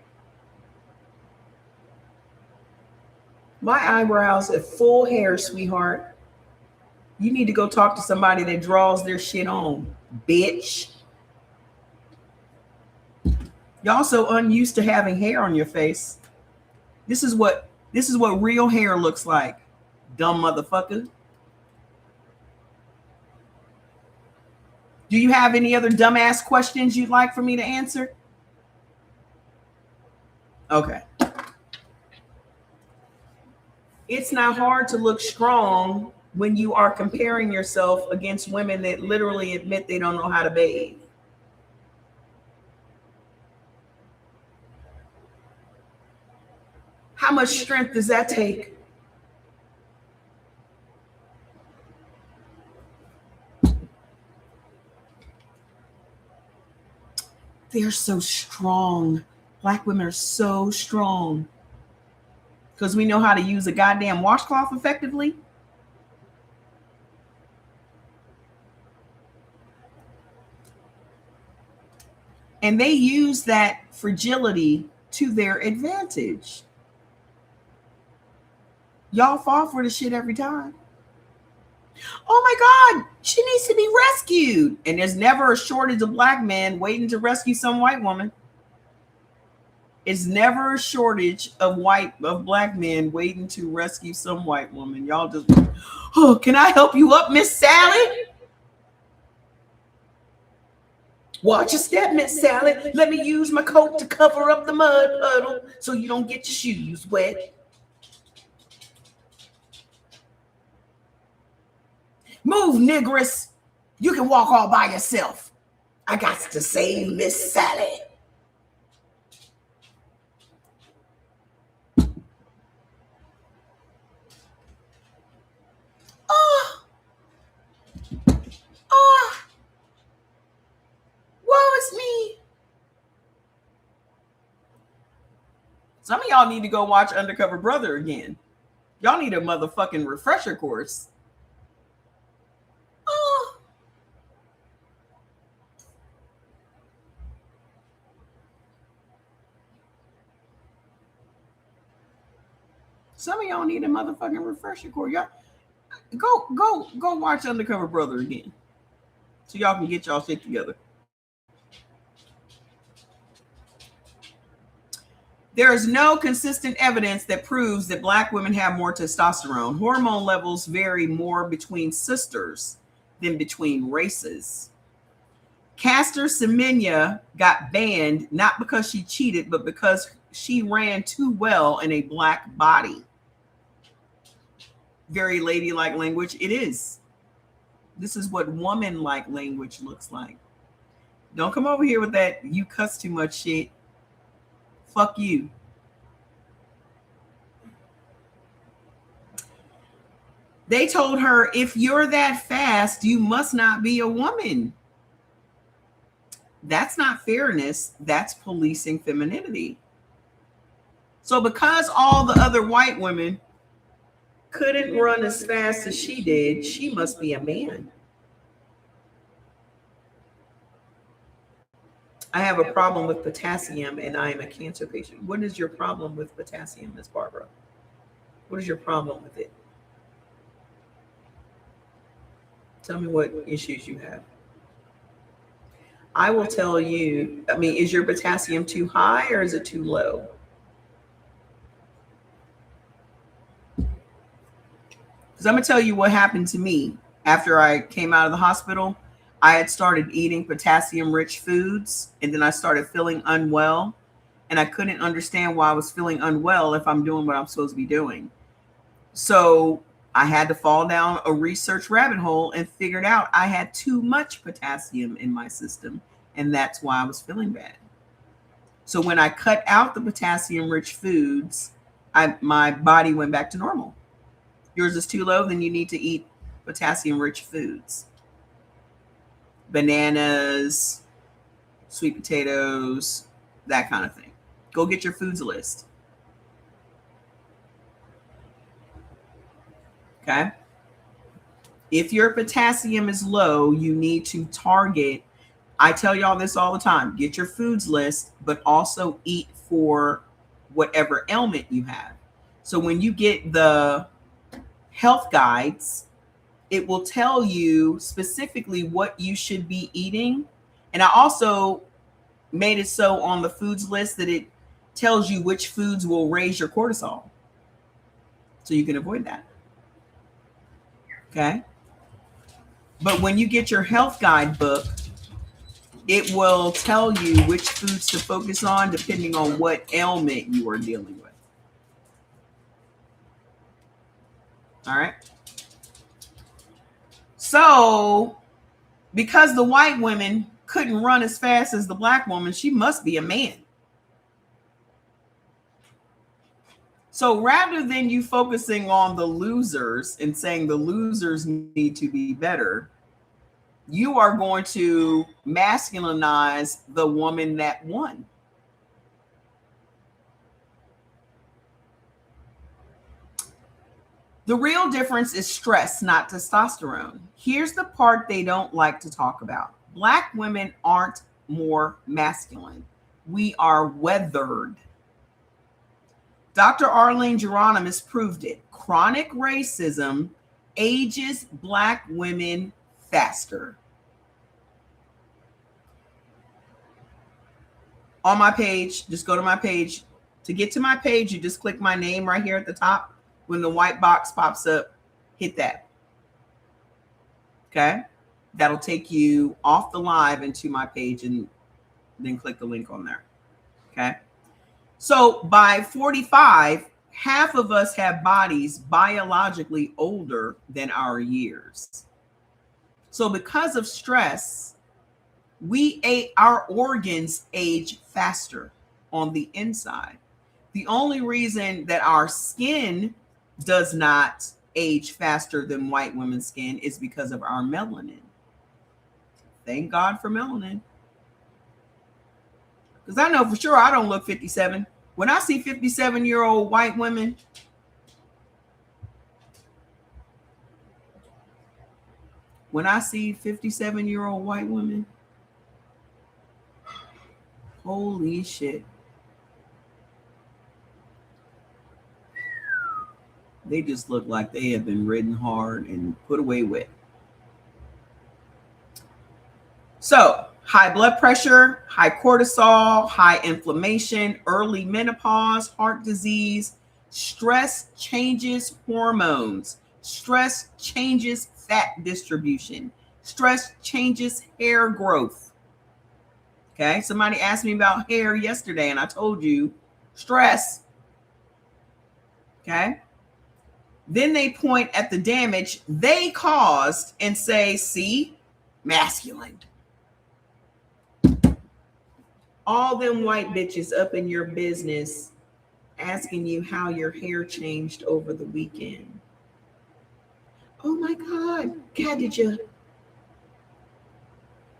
My eyebrows are full hair, sweetheart. You need to go talk to somebody that draws their shit on, bitch. Y'all so unused to having hair on your face. This is what real hair looks like, dumb motherfucker. Do you have any other dumbass questions you'd like for me to answer? Okay. It's not hard to look strong when you are comparing yourself against women that literally admit they don't know how to bathe. How much strength does that take? They're so strong. Black women are so strong. Because we know how to use a goddamn washcloth effectively. And they use that fragility to their advantage. Y'all fall for the shit every time. Oh my God, she needs to be rescued. And there's never a shortage of black men waiting to rescue some white woman. It's never a shortage of black men waiting to rescue some white woman. Y'all just, oh, can I help you up, Miss Sally? Watch your step, Miss Sally. Let me use my coat to cover up the mud puddle so you don't get your shoes wet. Move, nigress. You can walk all by yourself. I got to save Miss Sally. Woe is me. Some of y'all need to go watch Undercover Brother again. Y'all need a motherfucking refresher course. Some of y'all need a motherfucking refresher course. Y'all go watch Undercover Brother again, so y'all can get y'all shit together. There is no consistent evidence that proves that black women have more testosterone. Hormone levels vary more between sisters than between races. Caster Semenya got banned not because she cheated, but because she ran too well in a black body. Very ladylike language. It is. This is what woman-like language looks like. Don't come over here with that you cuss too much shit. Fuck you. They told her, if you're that fast, you must not be a woman. That's not fairness. That's policing femininity. So because all the other white women couldn't run as fast as she did, she must be a man. I have a problem with potassium and I am a cancer patient. What is your problem with potassium, Miss Barbara? What is your problem with it? Tell me what issues you have. I will tell you, is your potassium too high or is it too low? Because I'm going to tell you what happened to me after I came out of the hospital. I had started eating potassium rich foods, and then I started feeling unwell. And I couldn't understand why I was feeling unwell if I'm doing what I'm supposed to be doing. So I had to fall down a research rabbit hole and figured out I had too much potassium in my system. And that's why I was feeling bad. So when I cut out the potassium rich foods, my body went back to normal. Yours is too low, then you need to eat potassium rich foods. Bananas, sweet potatoes, that kind of thing. Go get your foods list. Okay. If your potassium is low, you need to target. I tell y'all this all the time. Get your foods list, but also eat for whatever ailment you have. So when you get the health guides, it will tell you specifically what you should be eating. And I also made it so on the foods list that it tells you which foods will raise your cortisol. So you can avoid that. Okay. But when you get your health guide book, it will tell you which foods to focus on depending on what ailment you are dealing with. All right. So, because the white women couldn't run as fast as the black woman, she must be a man. So rather than you focusing on the losers and saying the losers need to be better, you are going to masculinize the woman that won. The real difference is stress, not testosterone. Here's the part they don't like to talk about. Black women aren't more masculine. We are weathered. Dr. Arlene Geronimus proved it. Chronic racism ages Black women faster. On my page, just go to my page. To get to my page, you just click my name right here at the top. When the white box pops up, hit that. Okay? That'll take you off the live into my page and then click the link on there. Okay? So by 45, half of us have bodies biologically older than our years. So because of stress, our organs age faster on the inside. The only reason that our skin does not age faster than white women's skin is because of our melanin. Thank God for melanin. Because I know for sure I don't look 57. When I see 57-year-old white women, holy shit. They just look like they have been ridden hard and put away wet. So, high blood pressure, high cortisol, high inflammation, early menopause, heart disease. Stress changes hormones. Stress changes fat distribution. Stress changes hair growth. Okay, somebody asked me about hair yesterday, and I told you stress. Okay. Then they point at the damage they caused and say, see, masculine. All them white bitches up in your business asking you how your hair changed over the weekend. Oh my God, Khadija.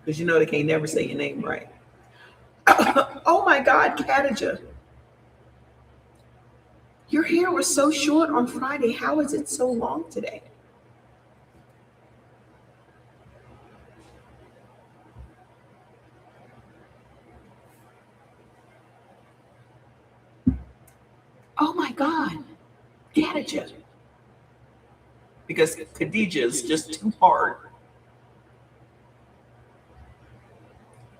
Because you know they can't never say your name right. Oh my God, Khadija. Your hair was so short on Friday. How is it so long today? Oh my God, Khadija. Because Khadija is just too hard.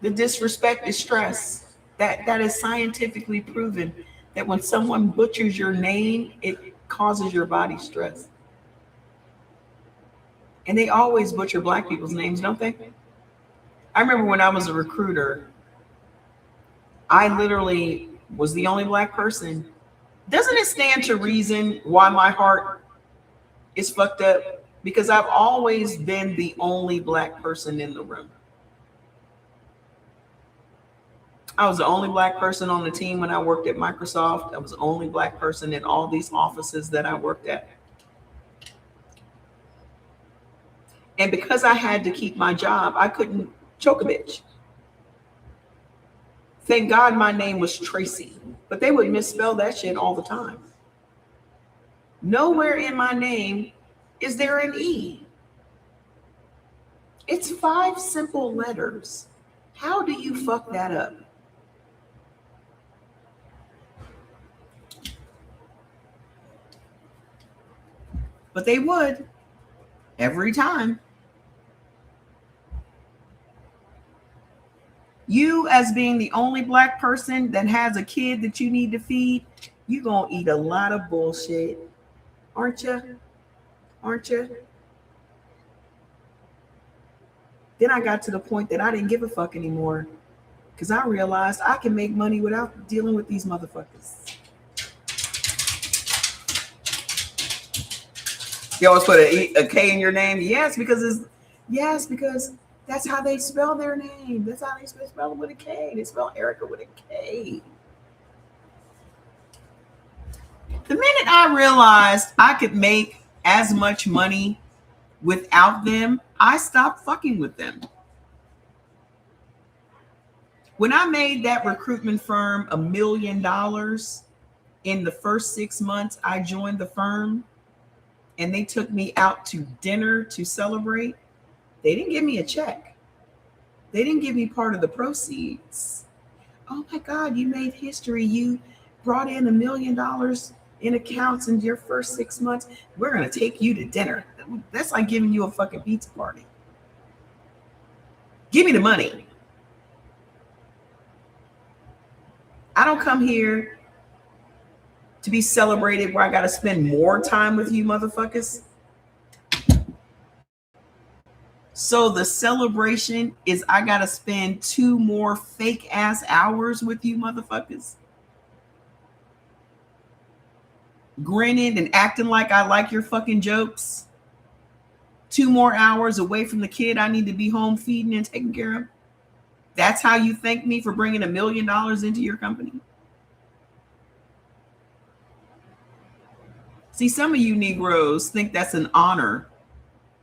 The disrespect is stress. That is scientifically proven that when someone butchers your name, it causes your body stress. And they always butcher black people's names, don't they? I remember when I was a recruiter, I literally was the only black person. Doesn't it stand to reason why my heart is fucked up? Because I've always been the only black person in the room. I was the only black person on the team when I worked at Microsoft. I was the only black person in all these offices that I worked at. And because I had to keep my job, I couldn't choke a bitch. Thank God my name was Tracy, but they would misspell that shit all the time. Nowhere in my name is there an E. It's 5 simple letters. How do you fuck that up? But they would every time. You, as being the only black person that has a kid that you need to feed, you're going to eat a lot of bullshit. Aren't you? Aren't you? Then I got to the point that I didn't give a fuck anymore because I realized I can make money without dealing with these motherfuckers. You always put a K in your name? Yes, because that's how they spell their name. That's how they spell it with a K. They spell Erica with a K. The minute I realized I could make as much money without them, I stopped fucking with them. When I made that recruitment firm $1 million in the first 6 months I joined the firm, and they took me out to dinner to celebrate, they didn't give me a check. They didn't give me part of the proceeds. Oh my God, you made history. You brought in $1 million in accounts in your first 6 months. We're going to take you to dinner. That's like giving you a fucking pizza party. Give me the money. I don't come here to be celebrated where I got to spend more time with you motherfuckers. So the celebration is I got to spend 2 more fake ass hours with you motherfuckers. Grinning and acting like I like your fucking jokes. 2 more hours away from the kid I need to be home feeding and taking care of. That's how you thank me for bringing $1 million into your company. See, some of you Negroes think that's an honor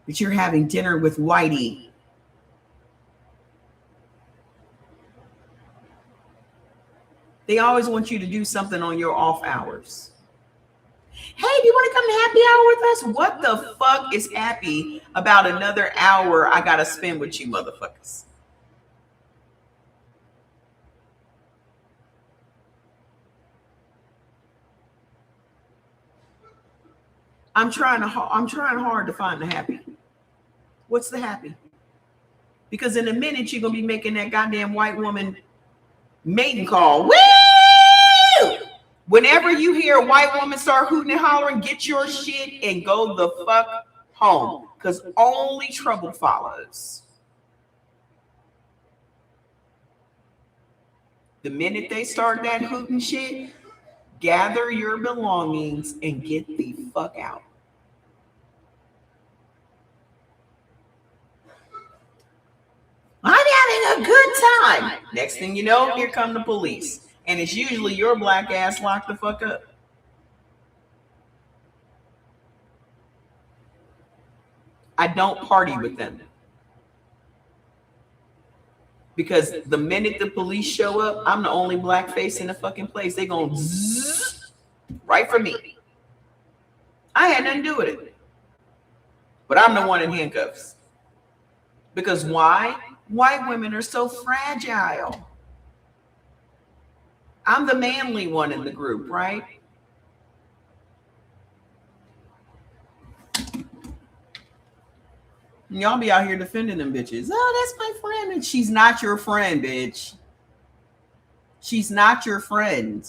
that you're having dinner with Whitey. They always want you to do something on your off hours. Hey, do you want to come to happy hour with us? What the fuck is happy about another hour I got to spend with you motherfuckers? I'm trying hard to find the happy. What's the happy? Because in a minute you're gonna be making that goddamn white woman mating call. Woo! Whenever you hear a white woman start hooting and hollering, get your shit and go the fuck home. Because only trouble follows. The minute they start that hooting shit, gather your belongings and get the fuck out. I'm having a good time. Next thing you know, here come the police. And it's usually your black ass locked the fuck up. I don't party with them. Because the minute the police show up, I'm the only black face in the fucking place. They gonna zzz right for me. I had nothing to do with it. But I'm the one in handcuffs. Because why? White women are so fragile. I'm the manly one in the group, right? And y'all be out here defending them bitches. Oh, that's my friend. And she's not your friend, bitch. She's not your friend.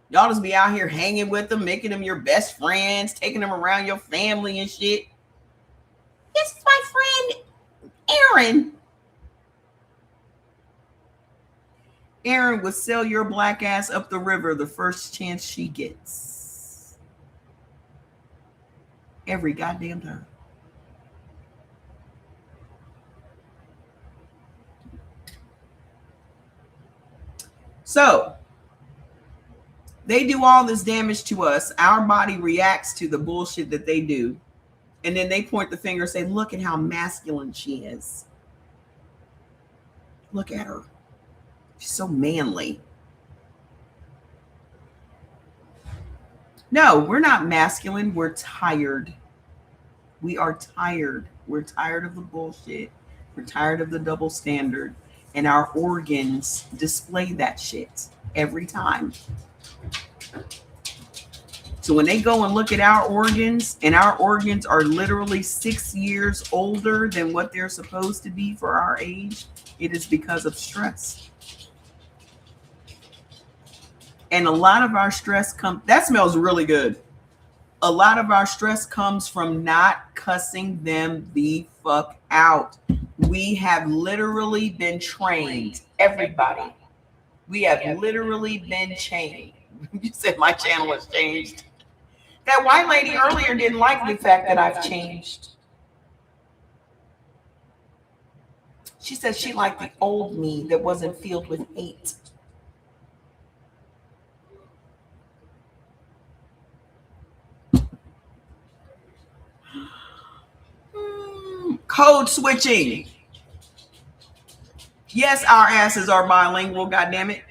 Y'all just be out here hanging with them, making them your best friends, taking them around your family and shit. Aaron would sell your black ass up the river the first chance she gets. Every goddamn time. So they do all this damage to us. Our body reacts to the bullshit that they do. And then they point the finger and say, look at how masculine she is. Look at her. She's so manly. No, we're not masculine. We're tired. We are tired. We're tired of the bullshit. We're tired of the double standard. And our organs display that shit every time. So when they go and look at our organs, and our organs are literally 6 years older than what they're supposed to be for our age, it is because of stress. And a lot of our stress that smells really good. A lot of our stress comes from not cussing them the fuck out. We have literally been trained. Everybody. We have literally been chained. You said my channel has changed. That white lady earlier didn't like the fact that I've changed. She said she liked the old me that wasn't filled with hate. Code switching. Yes, our asses are bilingual, goddammit.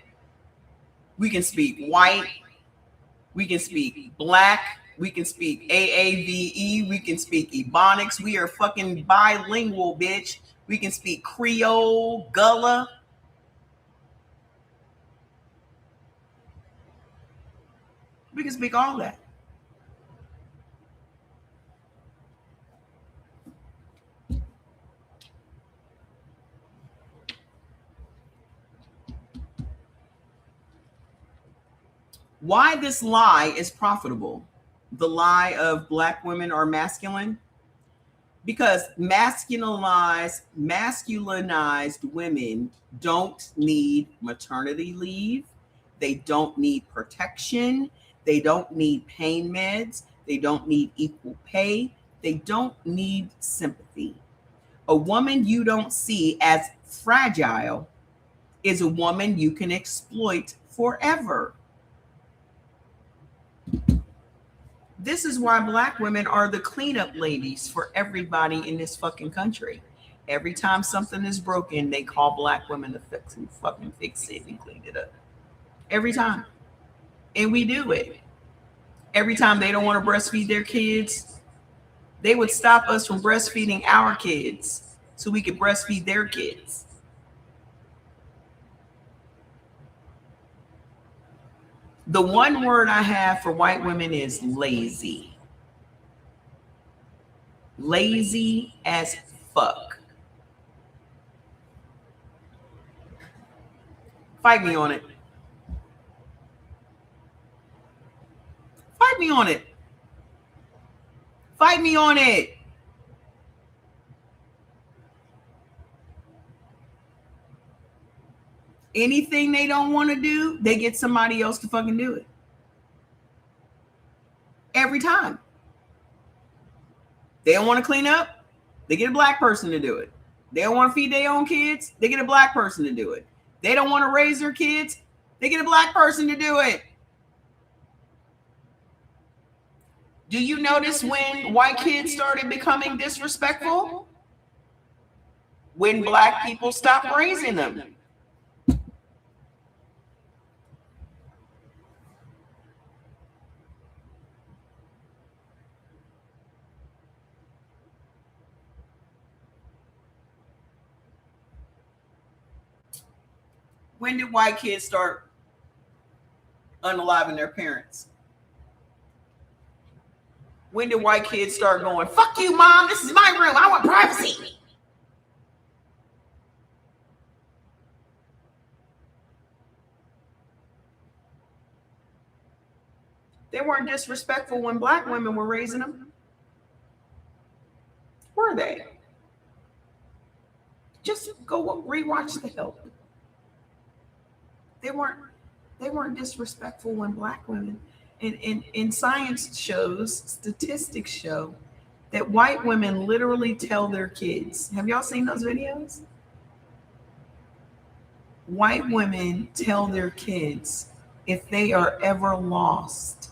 We can speak white. We can speak black. We can speak AAVE. We can speak Ebonics. We are fucking bilingual, bitch. We can speak Creole, Gullah. We can speak all that. Why this lie is profitable? The lie of black women are masculine? Because masculinized women don't need maternity leave. They don't need protection. They don't need pain meds. They don't need equal pay. They don't need sympathy. A woman you don't see as fragile is a woman you can exploit forever. This is why black women are the cleanup ladies for everybody in this fucking country. Every time something is broken, they call black women to fix it and clean it up. Every time. And we do it. Every time they don't want to breastfeed their kids, they would stop us from breastfeeding our kids so we could breastfeed their kids. The one word I have for white women is lazy. Lazy as fuck. Fight me on it. Fight me on it. Fight me on it. Anything they don't want to do, they get somebody else to fucking do it. Every time. They don't want to clean up, they get a black person to do it. They don't want to feed their own kids, they get a black person to do it. They don't want to raise their kids, they get a black person to do it. Do you notice when white kids started becoming disrespectful? When black people stopped raising them. When did white kids start unaliving their parents? When did white kids start going, fuck you, mom, this is my room, I want privacy? They weren't disrespectful when black women were raising them. Were they? Just go rewatch The Help. They weren't disrespectful when black women, and science shows, statistics show that white women literally tell their kids. Have y'all seen those videos? White women tell their kids if they are ever lost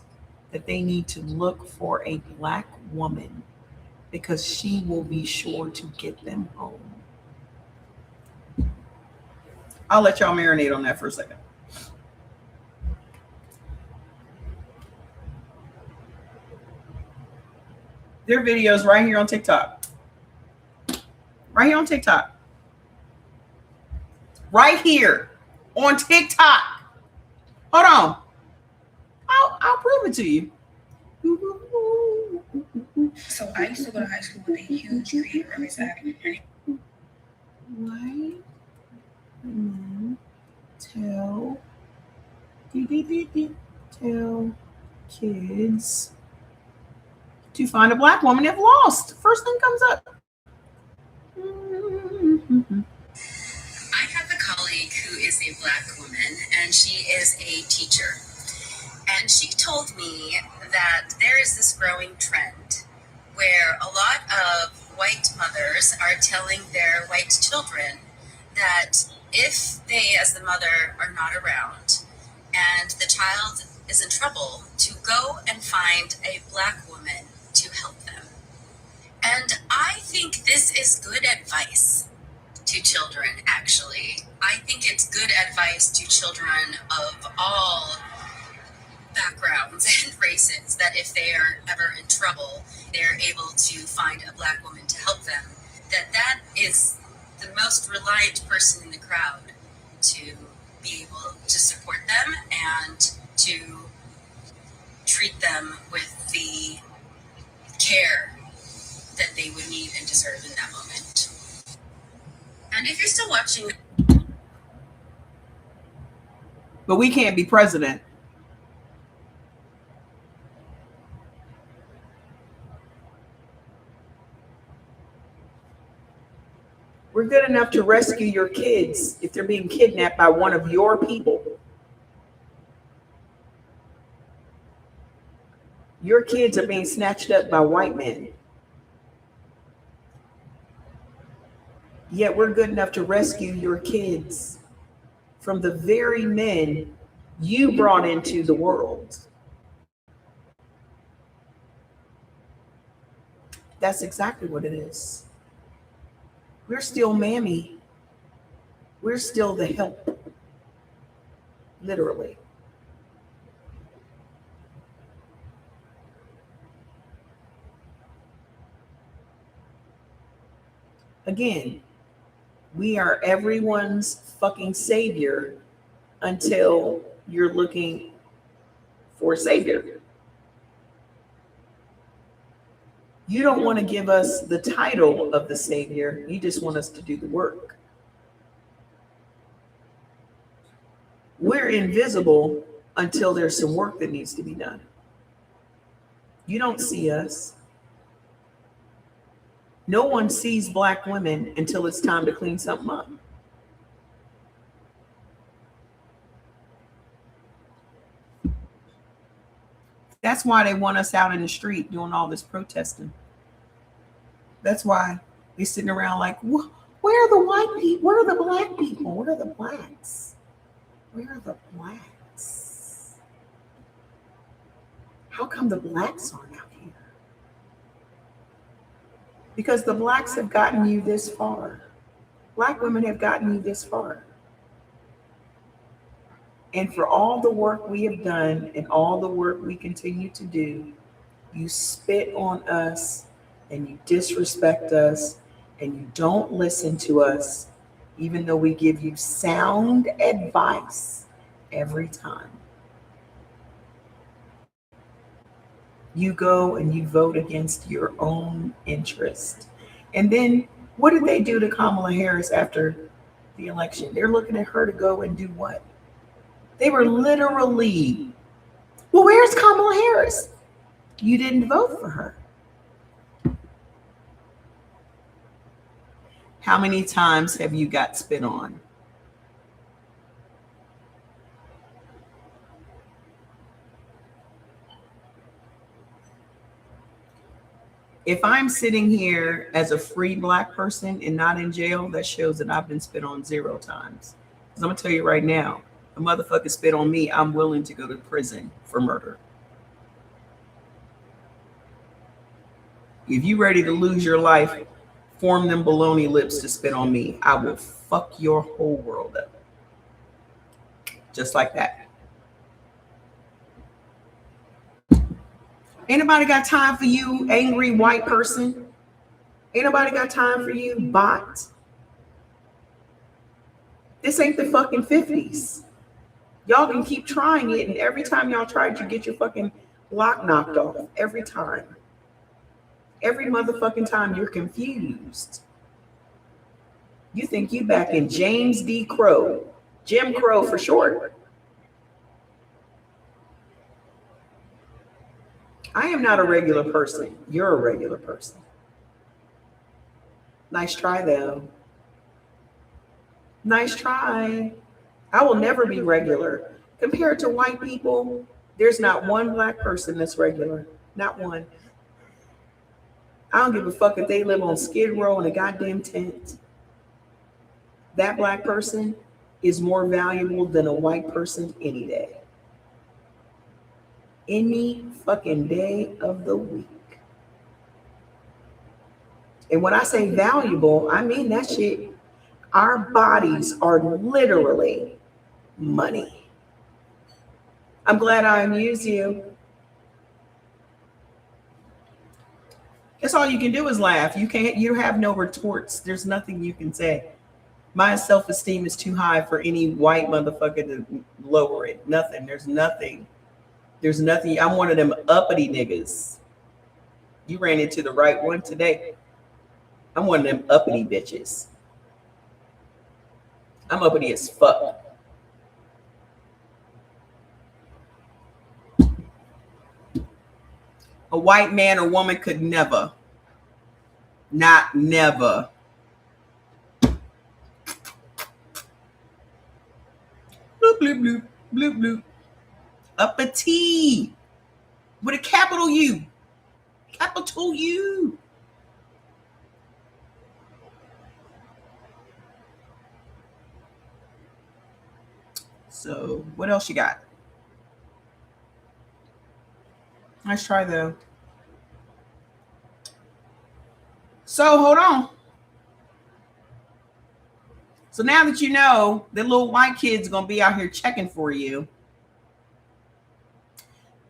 that they need to look for a black woman because she will be sure to get them home. I'll let y'all marinate on that for a second. There are videos right here on TikTok. Right here on TikTok. Right here on TikTok. Hold on. I'll prove it to you. So I used to go to high school with a huge green rucksack. White women tell kids to find a black woman if lost. First thing comes up. I have a colleague who is a black woman, and she is a teacher. And she told me that there is this growing trend where a lot of white mothers are telling their white children that if they, as the mother, are not around and the child is in trouble, to go and find a black woman to help them. And I think this is good advice to children, actually. I think it's good advice to children of all backgrounds and races, that if they are ever in trouble, they're able to find a black woman to help them. That is the most reliant person in the crowd to be able to support them and to treat them with the care that they would need and deserve in that moment. And if you're still watching... But we can't be president. We're good enough to rescue your kids if they're being kidnapped by one of your people. Your kids are being snatched up by white men. Yet we're good enough to rescue your kids from the very men you brought into the world. That's exactly what it is. We're still mammy. We're still the help. Literally. Again, we are everyone's fucking savior until you're looking for a savior. You don't want to give us the title of the savior. You just want us to do the work. We're invisible until there's some work that needs to be done. You don't see us. No one sees black women until it's time to clean something up. That's why they want us out in the street doing all this protesting. That's why they're sitting around like, where are the white people? Where are the black people? Where are the blacks? Where are the blacks? How come the blacks aren't out here? Because the blacks have gotten you this far. Black women have gotten you this far. And for all the work we have done and all the work we continue to do, you spit on us and you disrespect us and you don't listen to us, even though we give you sound advice every time. You go and you vote against your own interest. And then what did they do to Kamala Harris after the election? They're looking at her to go and do what? They were literally, well, where's Kamala Harris? You didn't vote for her. How many times have you got spit on? If I'm sitting here as a free Black person and not in jail, that shows that I've been spit on 0 times. Because I'm going to tell you right now, a motherfucker spit on me, I'm willing to go to prison for murder. If you ready to lose your life, form them baloney lips to spit on me. I will fuck your whole world up. Just like that. Ain't nobody got time for you, angry white person. Ain't nobody got time for you, bot. This ain't the fucking 50s. Y'all can keep trying it, and every time y'all try it, you get your fucking block knocked off. Every time. Every motherfucking time you're confused. You think you back in James D. Crow. Jim Crow for short. I am not a regular person. You're a regular person. Nice try, though. Nice try. I will never be regular. Compared to white people, there's not one Black person that's regular. Not one. I don't give a fuck if they live on Skid Row in a goddamn tent. That Black person is more valuable than a white person any day. Any fucking day of the week. And when I say valuable, I mean that shit. Our bodies are literally money. I'm glad I amuse you. That's all you can do is laugh. You have no retorts. There's nothing you can say. My self-esteem is too high for any white motherfucker to lower it. Nothing. There's nothing. There's nothing. I'm one of them uppity niggas. You ran into the right one today. I'm one of them uppity bitches. I'm uppity as fuck. A white man or woman could never, not never, bloop, bloop, bloop, bloop, bloop. Uppity with a capital U. Capital U. So what else you got? Nice try though. So hold on. So now that you know that little white kid's gonna be out here checking for you,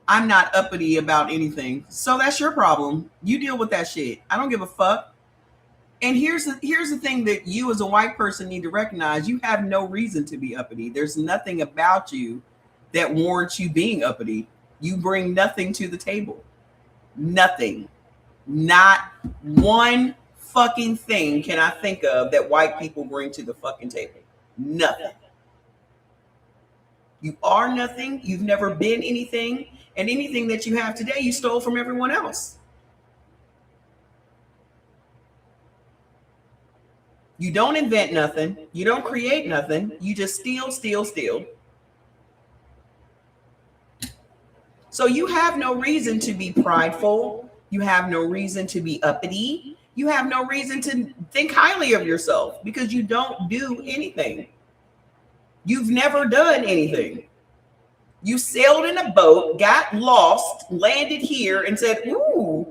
I'm not uppity about anything. So that's your problem. You deal with that shit. I don't give a fuck. And here's the thing that you as a white person need to recognize. You have no reason to be uppity. There's nothing about you that warrants you being uppity. You bring nothing to the table. Nothing. Not one fucking thing can I think of that white people bring to the fucking table. Nothing. You are nothing. You've never been anything. And anything that you have today, you stole from everyone else. You don't invent nothing. You don't create nothing. You just steal, steal, steal. So you have no reason to be prideful. You have no reason to be uppity. You have no reason to think highly of yourself because you don't do anything. You've never done anything. You sailed in a boat, got lost, landed here, and said, ooh.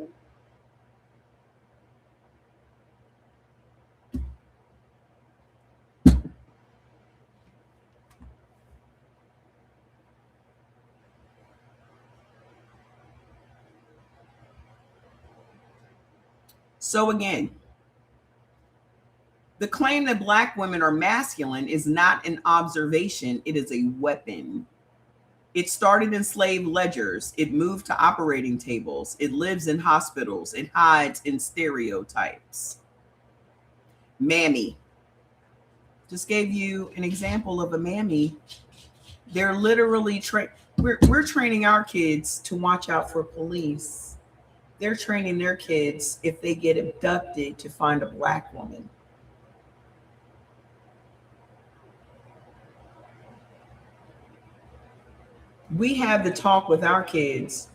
So again, the claim that Black women are masculine is not an observation. It is a weapon. It started in slave ledgers. It moved to operating tables. It lives in hospitals. It hides in stereotypes. Mammy. Just gave you an example of a mammy. They're literally we're training our kids to watch out for police. They're training their kids if they get abducted to find a Black woman. We have the talk with our kids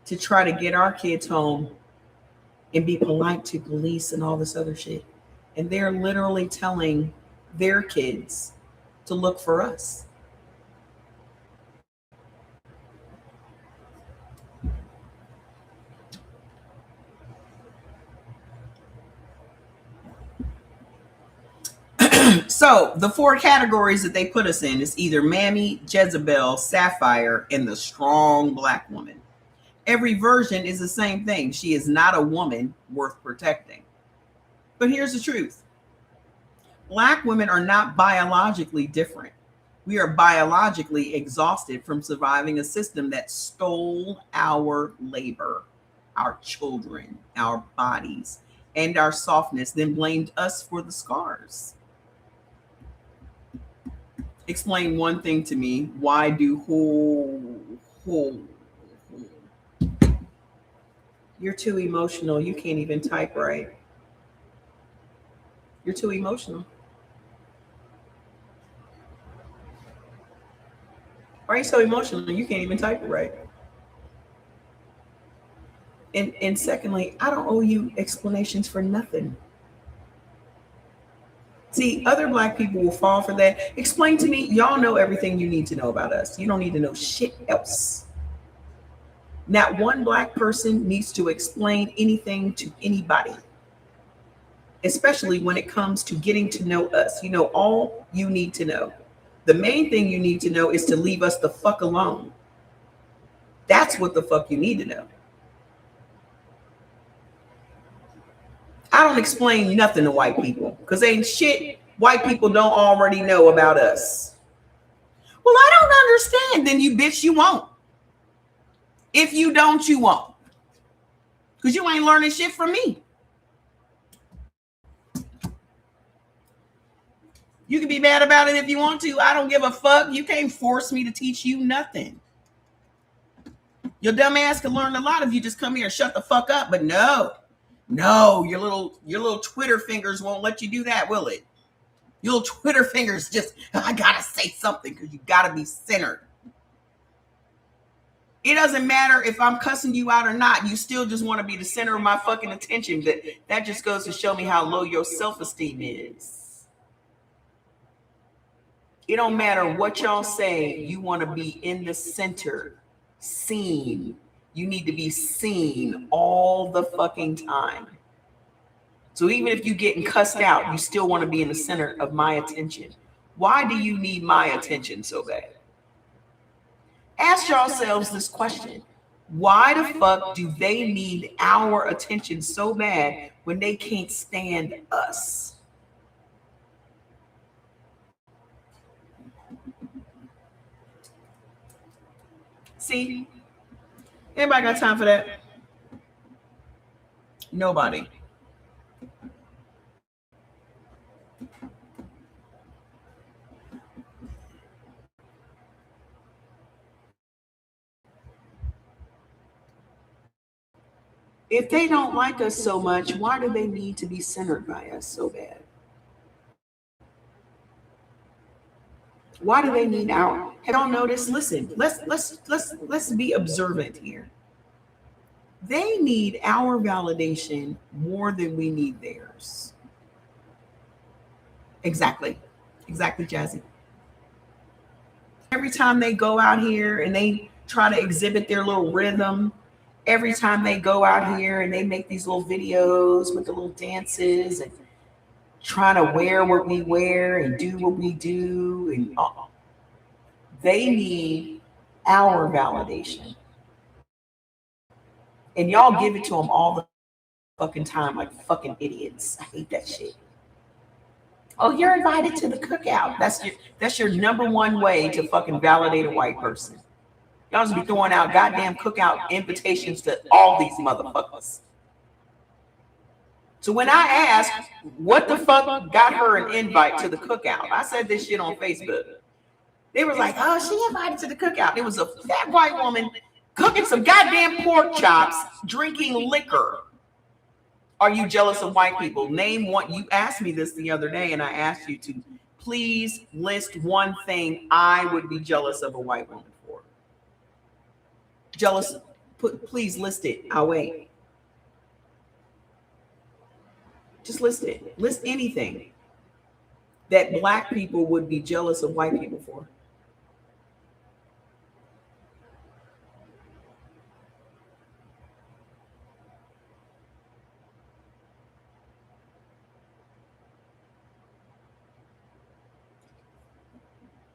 to try to get our kids home and be polite to police and all this other shit. And they're literally telling their kids to look for us. So the four categories that they put us in is either Mammy, Jezebel, Sapphire, and the strong black woman. Every version is the same thing. She is not a woman worth protecting. But here's the truth. Black women are not biologically different. We are biologically exhausted from surviving a system that stole our labor, our children, our bodies, and our softness, then blamed us for the scars. Explain one thing to me. Why do You're too emotional. You can't even type right. You're too emotional. Why are you so emotional? You can't even type it right. And secondly, I don't owe you explanations for nothing. See, other black people will fall for that. Explain to me. Y'all know everything you need to know about us. You don't need to know shit else. Not one black person needs to explain anything to anybody, especially when it comes to getting to know us. You know all you need to know. The main thing you need to know is to leave us the fuck alone. That's what the fuck you need to know. I don't explain nothing to white people because ain't shit white people don't already know about us. Well, I don't understand. Then you bitch, you won't. If you don't, you won't. Because you ain't learning shit from me. You can be mad about it if you want to. I don't give a fuck. You can't force me to teach you nothing. Your dumb ass can learn a lot if you just come here and shut the fuck up. But no, your little Twitter fingers won't let you do that, will it? Your little Twitter fingers just, I gotta say something because you gotta be centered. It doesn't matter if I'm cussing you out or not. You still just want to be the center of my fucking attention. That just goes to show me how low your self-esteem is. It don't matter what y'all say. You want to be in the center, seen. You need to be seen all the fucking time. So even if you're getting cussed out, you still want to be in the center of my attention. Why do you need my attention so bad? Ask yourselves this question. Why the fuck do they need our attention so bad when they can't stand us? See? Anybody got time for that? Nobody. If they don't like us so much, why do they need to be centered by us so bad? Why do they need our? Hey, don't notice. Listen, let's be observant here. They need our validation more than we need theirs. Exactly, Jazzy. Every time they go out here and they try to exhibit their little rhythm, every time they go out here and they make these little videos with the little dances and trying to wear what we wear and do what we do, and they need our validation. And y'all give it to them all the fucking time like fucking idiots. I hate that shit. Oh, you're invited to the cookout. That's your number one way to fucking validate a white person. Y'all just be throwing out goddamn cookout invitations to all these motherfuckers. So when I asked what the fuck got her an invite to the cookout, I said this shit on Facebook. They were like, oh, she invited to the cookout. It was a fat white woman cooking some goddamn pork chops, drinking liquor. Are you jealous of white people? Name one. You asked me this the other day, and I asked you to please list one thing I would be jealous of a white woman for. Jealous, please list it. I'll wait. Just list it. List anything that black people would be jealous of white people for.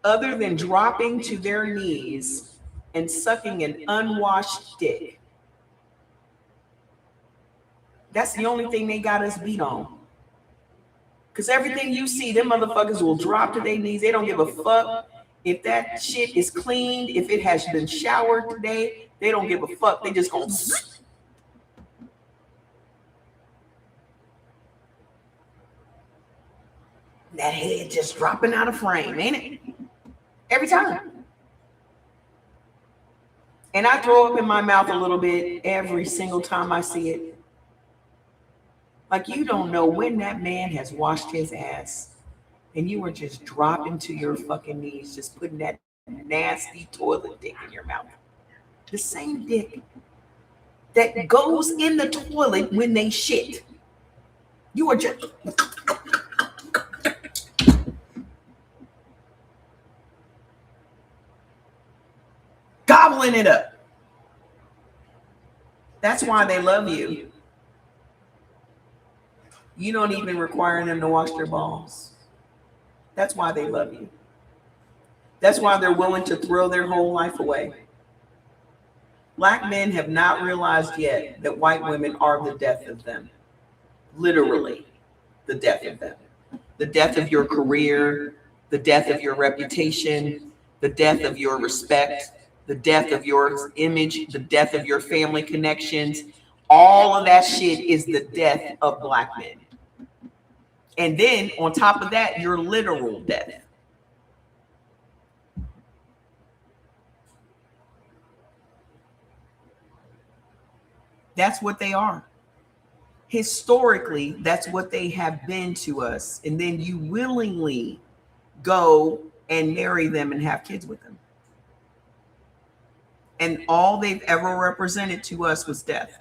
Other than dropping to their knees and sucking an unwashed dick. That's the only thing they got us beat on. Because everything you see, them motherfuckers will drop to their knees. They don't give a fuck if that shit is cleaned, if it has been showered today. They don't give a fuck. They just gonna. That head just dropping out of frame, ain't it? Every time. And I throw up in my mouth a little bit every single time I see it. Like, you don't know when that man has washed his ass and you were just dropping to your fucking knees, just putting that nasty toilet dick in your mouth. The same dick that goes in the toilet when they shit. You are just gobbling it up. That's why they love you. You don't even require them to wash their balls. That's why they love you. That's why they're willing to throw their whole life away. Black men have not realized yet that white women are the death of them. Literally, the death of them. The death of your career, the death of your reputation, the death of your respect, the death of your image, the death of your family connections. All of that shit is the death of black men. And then on top of that, your literal death. That's what they are. Historically, that's what they have been to us. And then you willingly go and marry them and have kids with them. And all they've ever represented to us was death.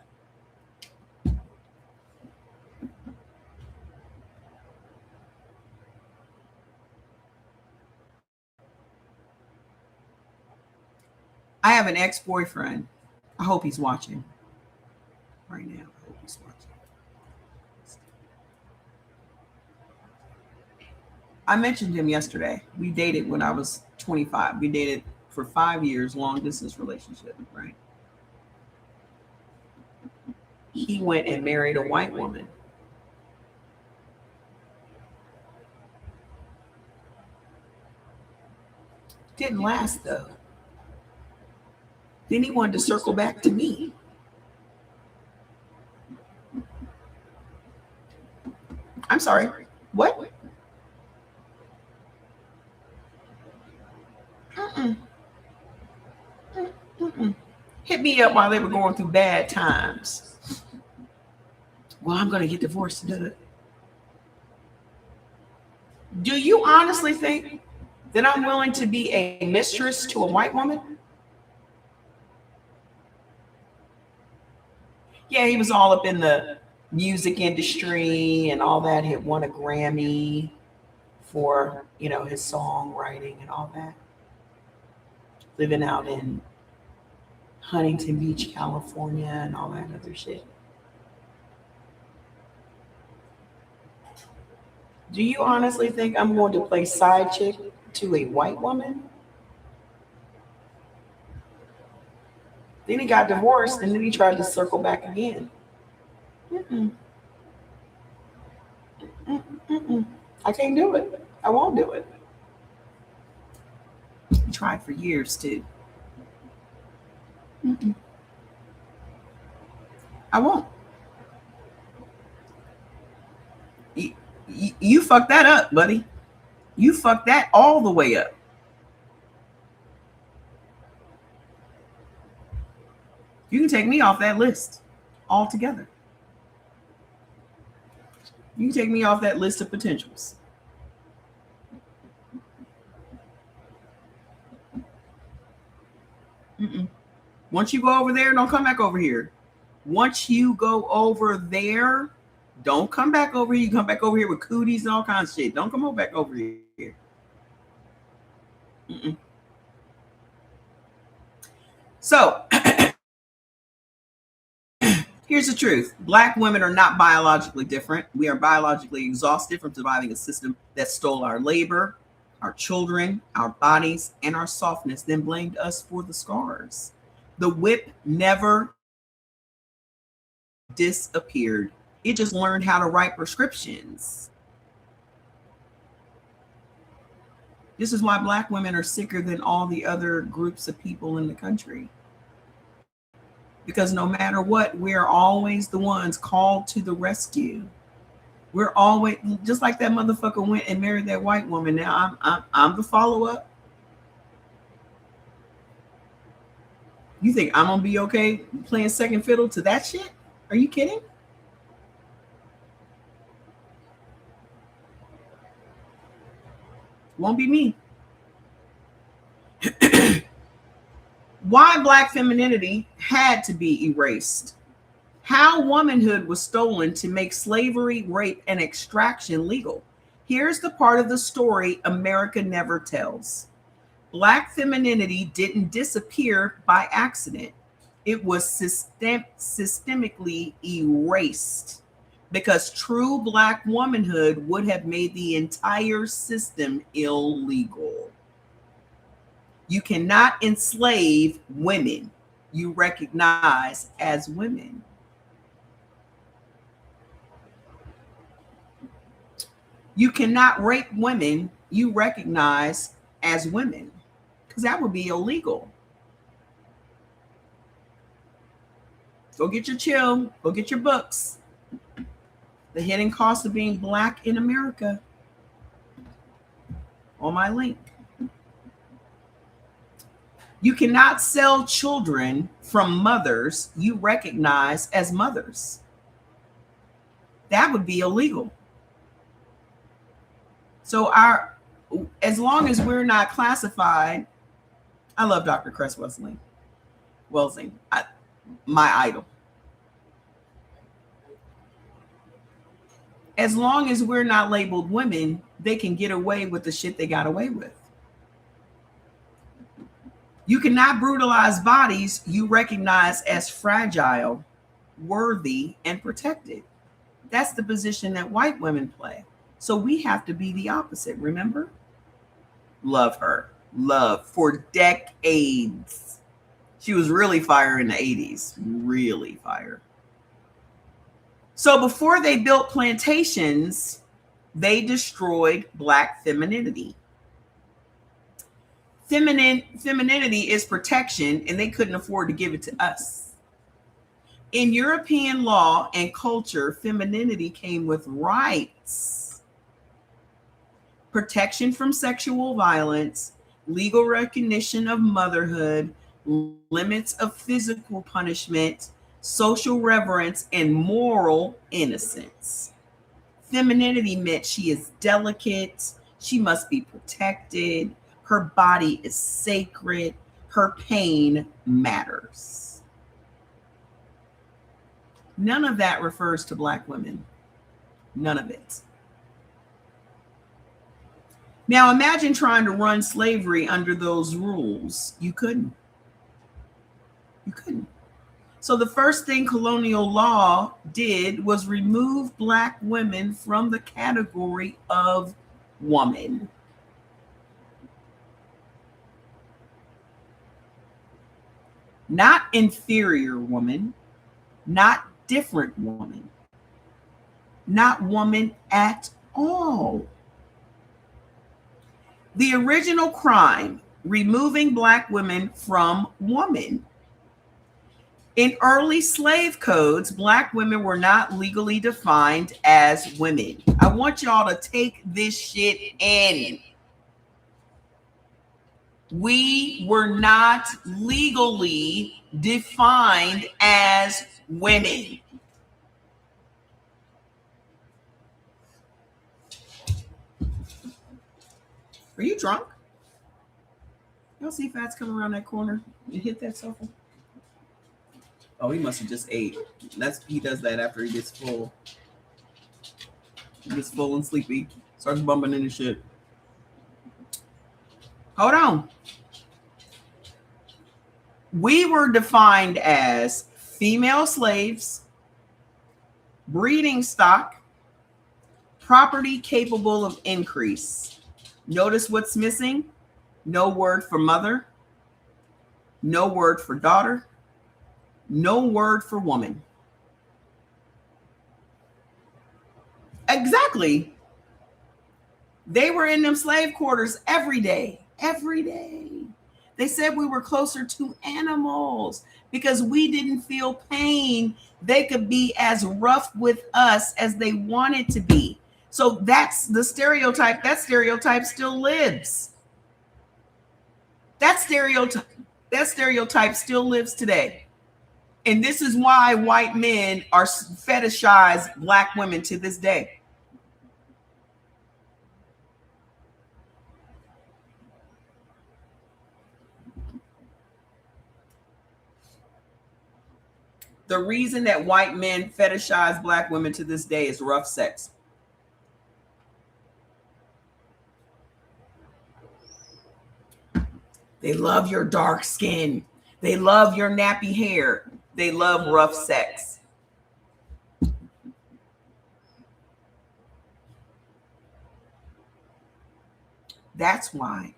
I have an ex-boyfriend. I hope he's watching right now. I hope he's watching. I mentioned him yesterday. We dated when I was 25. We dated for 5 years, long distance relationship, right? He went and married a white woman. Didn't last though. Then he wanted to circle back to me. I'm sorry. What? Hit me up while they were going through bad times. Well, I'm going to get divorced. Do you honestly think that I'm willing to be a mistress to a white woman? Yeah, he was all up in the music industry and all that. He had won a Grammy for, his songwriting and all that. Living out in Huntington Beach, California, and all that other shit. Do you honestly think I'm going to play side chick to a white woman? Then he got divorced, and then he tried to circle back again. I can't do it. I won't do it. He tried for years, too. I won't. You fucked that up, buddy. You fucked that all the way up. You can take me off that list altogether. You can take me off that list of potentials. Once you go over there, don't come back over here. Once you go over there, don't come back over here. You come back over here with cooties and all kinds of shit. Don't come back over here. Mm-mm. So here's the truth. Black women are not biologically different. We are biologically exhausted from surviving a system that stole our labor, our children, our bodies, and our softness, then blamed us for the scars. The whip never disappeared. It just learned how to write prescriptions. This is why Black women are sicker than all the other groups of people in the country. Because no matter what, we're always the ones called to the rescue. We're always, just like that motherfucker went and married that white woman. Now I'm the follow-up. You think I'm gonna be okay playing second fiddle to that shit? Are you kidding? Won't be me. Why Black femininity had to be erased. How womanhood was stolen to make slavery, rape, and extraction legal. Here's the part of the story America never tells. Black femininity didn't disappear by accident. It was systemically erased because true Black womanhood would have made the entire system illegal. You cannot enslave women you recognize as women. You cannot rape women you recognize as women, because that would be illegal. Go get your chill, go get your books. The Hidden Cost of Being Black in America on my link. You cannot sell children from mothers you recognize as mothers. That would be illegal. So as long as we're not classified, I love Dr. Cress Welsing, my idol. As long as we're not labeled women, they can get away with the shit they got away with. You cannot brutalize bodies you recognize as fragile, worthy, and protected. That's the position that white women play. So we have to be the opposite, remember? Love her. Love for decades. She was really fire in the 80s. Really fire. So before they built plantations, they destroyed Black femininity. Femininity is protection, and they couldn't afford to give it to us. In European law and culture, femininity came with rights, protection from sexual violence, legal recognition of motherhood, limits of physical punishment, social reverence, and moral innocence. Femininity meant she is delicate, she must be protected, her body is sacred, her pain matters. None of that refers to Black women. None of it. Now imagine trying to run slavery under those rules. You couldn't. You couldn't. So the first thing colonial law did was remove Black women from the category of woman. Not inferior woman, not different woman, not woman at all. The original crime, removing Black women from woman. In early slave codes, Black women were not legally defined as women. I want y'all to take this shit in. We were not legally defined as women. Are you drunk? Y'all see Fats come around that corner and hit that sofa? Oh, he must have just ate. He does that after he gets full. He gets full and sleepy. Starts bumping into shit. Hold on. We were defined as female slaves, breeding stock, property capable of increase. Notice what's missing? No word for mother, no word for daughter, no word for woman. Exactly. They were in them slave quarters every day. Every day. They said we were closer to animals because we didn't feel pain. They could be as rough with us as they wanted to be. So that's the stereotype. That stereotype still lives. That stereotype still lives today. And this is why white men are fetishize black women to this day. The reason that white men fetishize black women to this day is rough sex. They love your dark skin. They love your nappy hair. They love rough sex. That's why.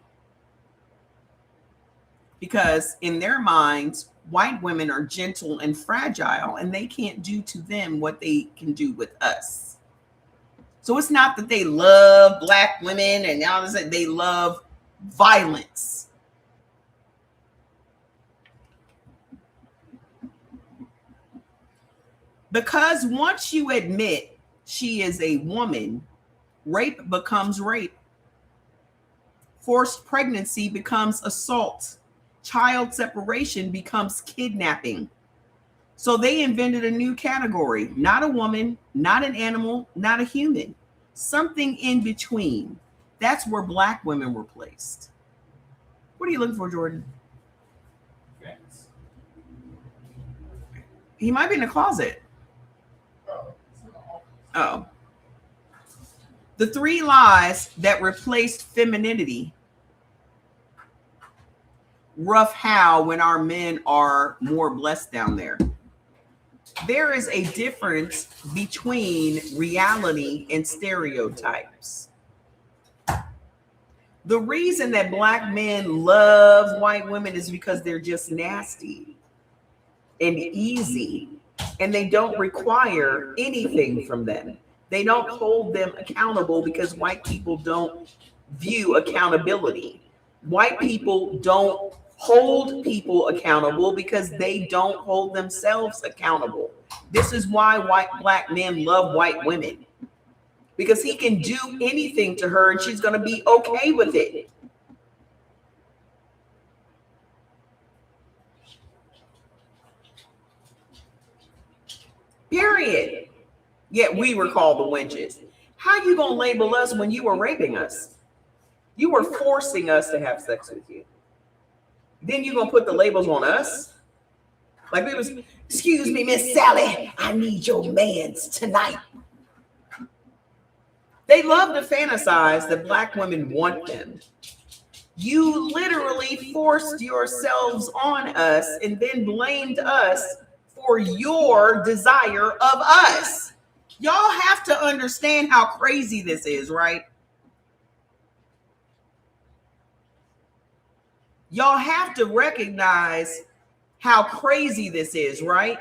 Because in their minds, white women are gentle and fragile, and they can't do to them what they can do with us. So it's not that they love black women and now they love violence. Because once you admit she is a woman, rape becomes rape. Forced pregnancy becomes assault. Child separation becomes kidnapping. So they invented a new category, not a woman, not an animal, not a human, something in between. That's where black women were placed. What are you looking for, Jordan? Facts. He might be in the closet. Oh. The 3 lies that replaced femininity. Rough how when our men are more blessed down there. There is a difference between reality and stereotypes. The reason that black men love white women is because they're just nasty and easy, and they don't require anything from them. They don't hold them accountable because white people don't view accountability. White people don't hold people accountable because they don't hold themselves accountable. This is why black men love white women, because he can do anything to her and she's going to be okay with it. Period. Yet we were called the wenches. How you going to label us when you were raping us? You were forcing us to have sex with you. Then you're going to put the labels on us? Like it was, excuse me, Miss Sally, I need your mans tonight. They love to fantasize that black women want them. You literally forced yourselves on us and then blamed us for your desire of us. Y'all have to understand how crazy this is, right? Y'all have to recognize how crazy this is, right?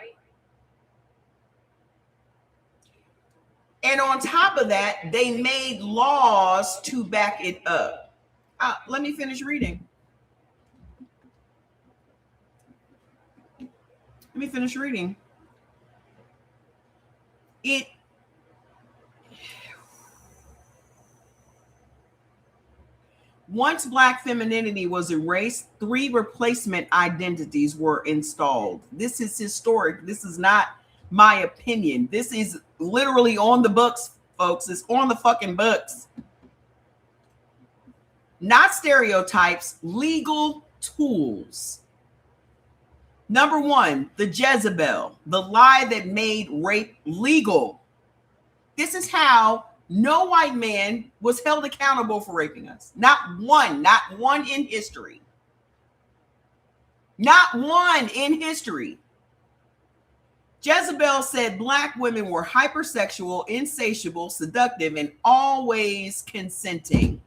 And on top of that, they made laws to back it up. Let me finish reading. Once black femininity was erased, 3 replacement identities were installed. This is historic. This is not my opinion. This is literally on the books, folks. It's on the fucking books. Not stereotypes, legal tools. Number one, the Jezebel, the lie that made rape legal. This is how no white man was held accountable for raping us. Not one in history. Not one in history. Jezebel said black women were hypersexual, insatiable, seductive, and always consenting.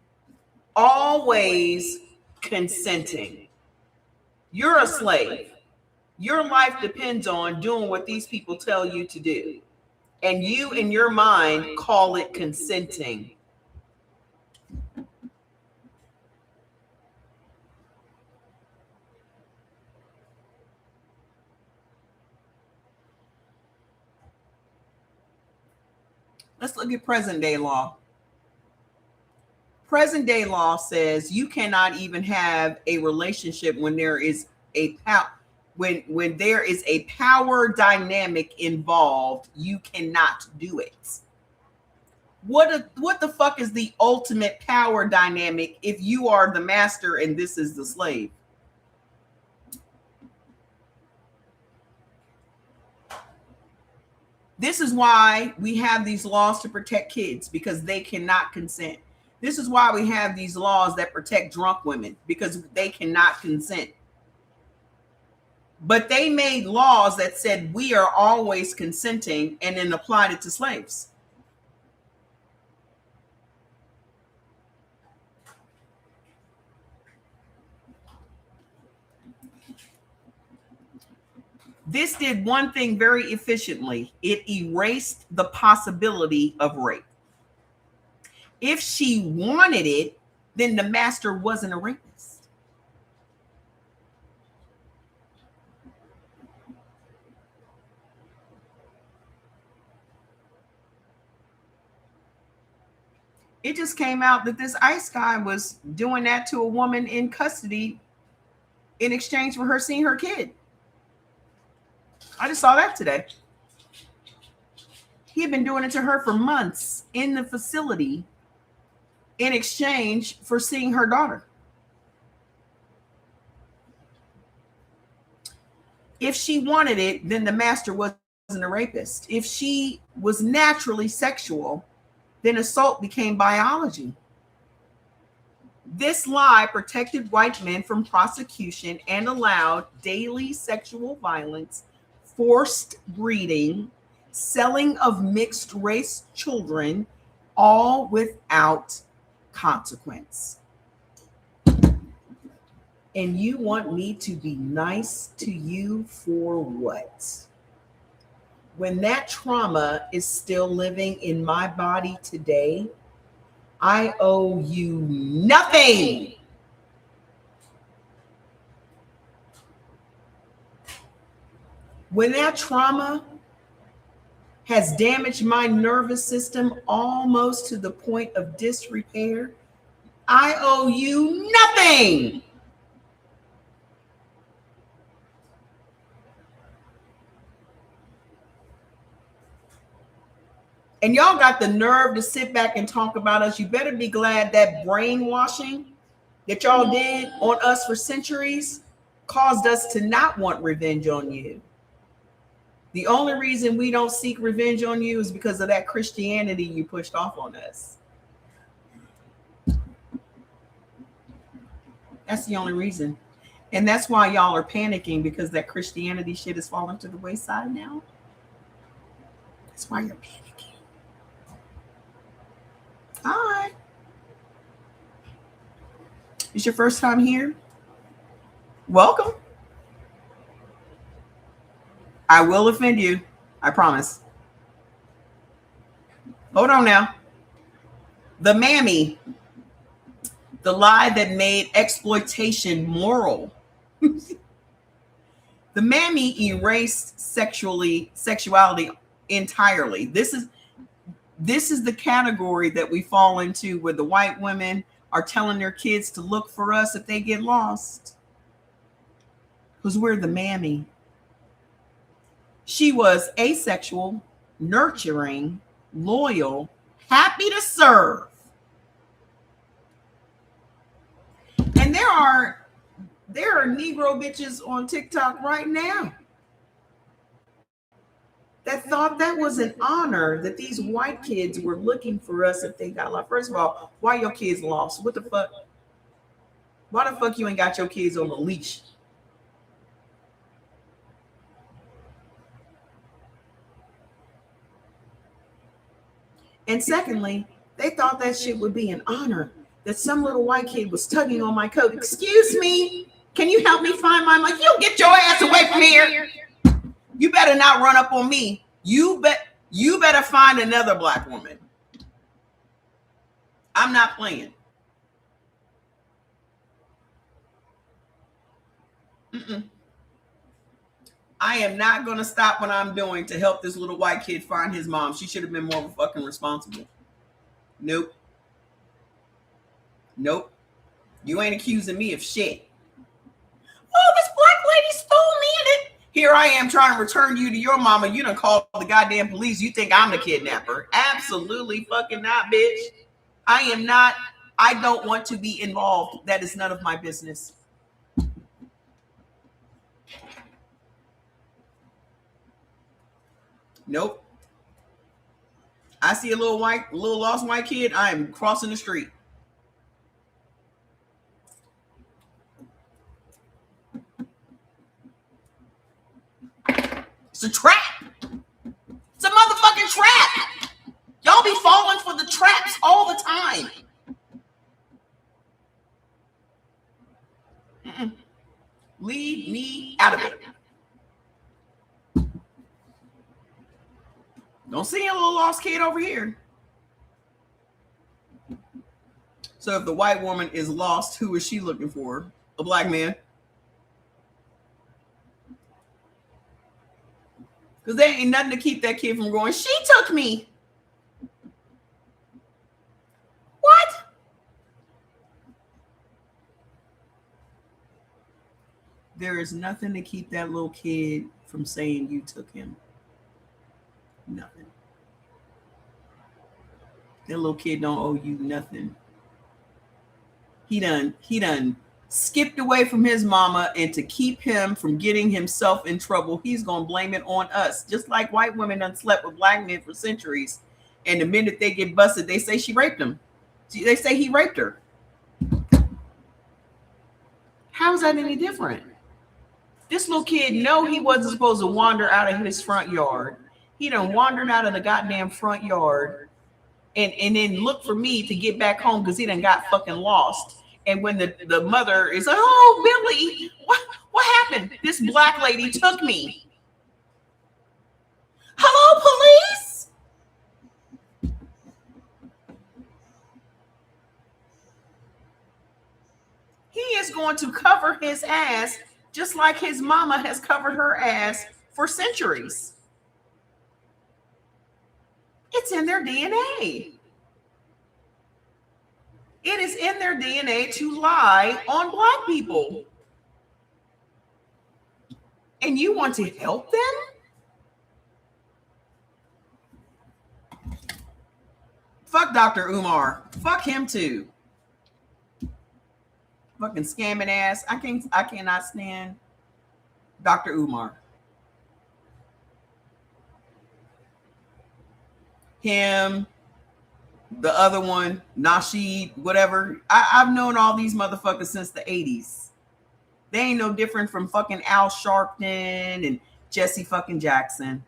Always consenting. You're a slave. Your life depends on doing what these people tell you to do. And you, in your mind, call it consenting. Let's look at present day law. Present day law says you cannot even have a relationship when there is a when there is a power dynamic involved. You cannot do it. What the fuck is the ultimate power dynamic if you are the master and this is the slave? This is why we have these laws to protect kids, because they cannot consent. This is why we have these laws that protect drunk women, because they cannot consent. But they made laws that said we are always consenting and then applied it to slaves. This did one thing very efficiently. It erased the possibility of rape. If she wanted it, then the master wasn't a rapist. It just came out that this ICE guy was doing that to a woman in custody in exchange for her seeing her kid. I just saw that today. He had been doing it to her for months in the facility in exchange for seeing her daughter. If she wanted it, then the master wasn't a rapist. If she was naturally sexual, then assault became biology. This lie protected white men from prosecution and allowed daily sexual violence, forced breeding, selling of mixed race children, all without consequence. And you want me to be nice to you for what? When that trauma is still living in my body today, I owe you nothing. When that trauma has damaged my nervous system almost to the point of disrepair, I owe you nothing. And y'all got the nerve to sit back and talk about us. You better be glad that brainwashing that y'all did on us for centuries caused us to not want revenge on you. The only reason we don't seek revenge on you is because of that Christianity you pushed off on us. That's the only reason. And that's why y'all are panicking, because that Christianity shit is falling to the wayside now. That's why you're panicking. Hi. It's your first time here? Welcome. I will offend you. I promise. Hold on now. The mammy. The lie that made exploitation moral. The mammy erased sexuality entirely. This is the category that we fall into, where the white women are telling their kids to look for us if they get lost. Because we're the mammy. She was asexual, nurturing, loyal, happy to serve. And There are Negro bitches on TikTok right now that thought that was an honor, that these white kids were looking for us if they got lost. First of all, why your kids lost? What the fuck? Why the fuck you ain't got your kids on a leash? And secondly, they thought that shit would be an honor, that some little white kid was tugging on my coat. Excuse me, can you help me find my money? You get your ass away from here. You better not run up on me. You better find another black woman. I'm not playing. I am not going to stop what I'm doing to help this little white kid find his mom. She should have been more fucking responsible. Nope. You ain't accusing me of shit. Oh, this black lady stole me and it. Here I am trying to return you to your mama. You done called the goddamn police. You think I'm the kidnapper? Absolutely fucking not, bitch. I am not. I don't want to be involved. That is none of my business. Nope. I see a little lost white kid, I am crossing the street. It's a trap. It's a motherfucking trap. Y'all be falling for the traps all the time. Leave me out of it. Don't see a little lost kid over here. So if the white woman is lost, who is she looking for? A black man. Because there ain't nothing to keep that kid from going, she took me. What? There is nothing to keep that little kid from saying you took him. Nothing. That little kid don't owe you nothing. He done skipped away from his mama, and to keep him from getting himself in trouble, he's gonna blame it on us. Just like white women done slept with black men for centuries, and the minute they get busted, they say she raped him. They say he raped her. How is that any different? This little kid know he wasn't supposed to wander out of his front yard. He done wandered out of the goddamn front yard and then look for me to get back home because he done got fucking lost. And when the mother is like, oh, Billy, what happened? This black lady took me. Hello, police? He is going to cover his ass just like his mama has covered her ass for centuries. It's in their DNA. It is in their DNA to lie on black people. And you want to help them? Fuck Dr. Umar. Fuck him too. Fucking scamming ass. I cannot stand Dr. Umar. Him, the other one, Nasheed, whatever. I've known all these motherfuckers since the 80s. They ain't no different from fucking Al Sharpton and Jesse fucking Jackson.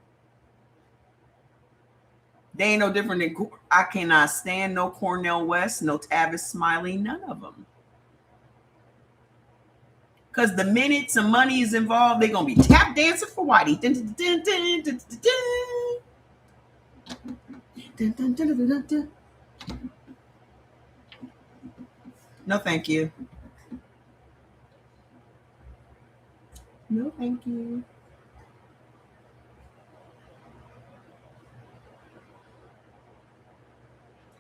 They ain't no different than, I cannot stand no Cornel West, no Tavis Smiley, none of them. Because the minute some money is involved, they're going to be tap dancing for Whitey. Dun, dun, dun, dun, dun, dun, dun. Dun, dun, dun, dun, dun, dun. No, thank you. No, thank you.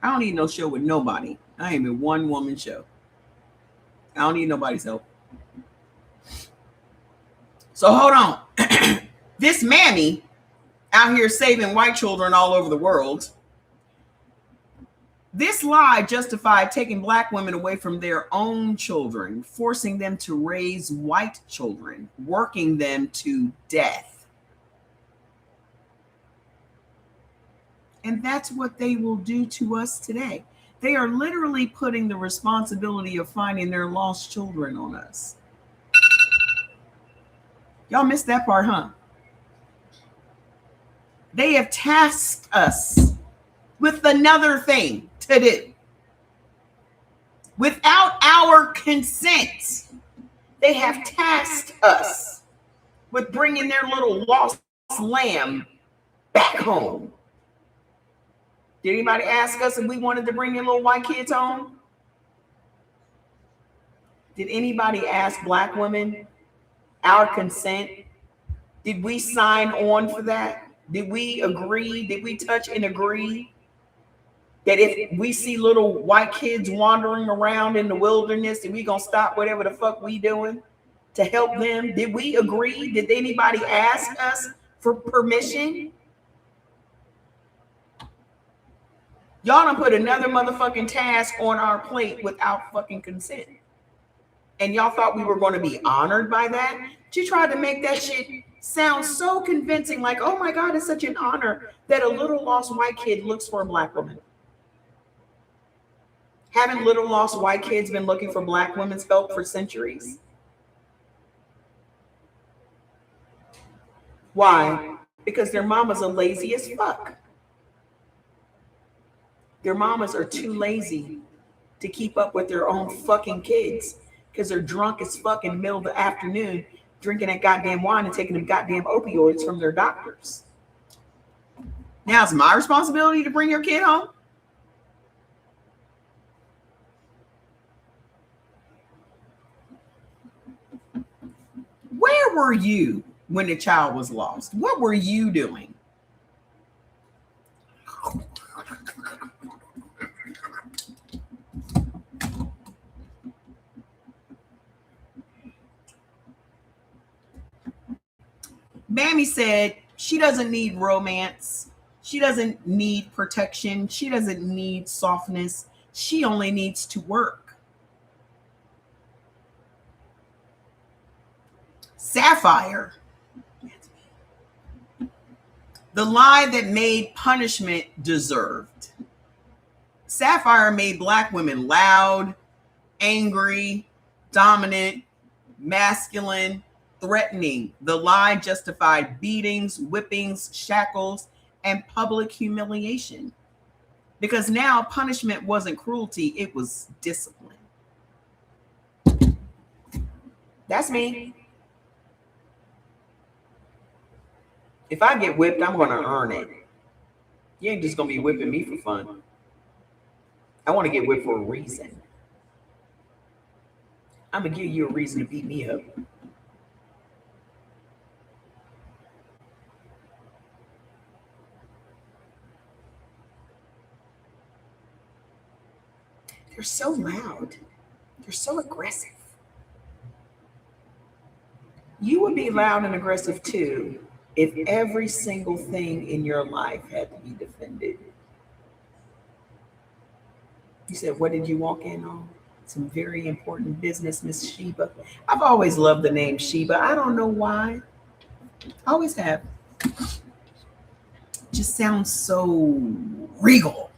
I don't need no show with nobody. I ain't been one woman show. I don't need nobody's help. So hold on. This mammy out here saving white children all over the world. This lie justified taking black women away from their own children, forcing them to raise white children, working them to death. And that's what they will do to us today. They are literally putting the responsibility of finding their lost children on us. Y'all missed that part, huh? They have tasked us with another thing to do. Without our consent, they have tasked us with bringing their little lost lamb back home. Did anybody ask us if we wanted to bring their little white kids home? Did anybody ask black women our consent? Did we sign on for that? Did we agree? Did we touch and agree that if we see little white kids wandering around in the wilderness, that we gonna stop whatever the fuck we doing to help them? Did we agree? Did anybody ask us for permission? Y'all done put another motherfucking task on our plate without fucking consent. And y'all thought we were going to be honored by that? But you tried to make that shit sound so convincing, like, oh my God, it's such an honor that a little lost white kid looks for a black woman. Haven't little lost white kids been looking for black women's help for centuries? Why? Because their mamas are lazy as fuck. Their mamas are too lazy to keep up with their own fucking kids because they're drunk as fuck in the middle of the afternoon, drinking that goddamn wine and taking them goddamn opioids from their doctors. Now it's my responsibility to bring your kid home? Where were you when the child was lost? What were you doing? Mammy said she doesn't need romance. She doesn't need protection. She doesn't need softness. She only needs to work. Sapphire, the lie that made punishment deserved. Sapphire made black women loud, angry, dominant, masculine, threatening. The lie justified beatings, whippings, shackles, and public humiliation. Because now punishment wasn't cruelty, it was discipline. That's me. If I get whipped, I'm going to earn it. You ain't just going to be whipping me for fun. I want to get whipped for a reason. I'm going to give you a reason to beat me up. They're so loud. They're so aggressive. You would be loud and aggressive too if every single thing in your life had to be defended. You said, what did you walk in on? Some very important business, Miss Sheba. I've always loved the name Sheba. I don't know why. I always have. Just sounds so regal.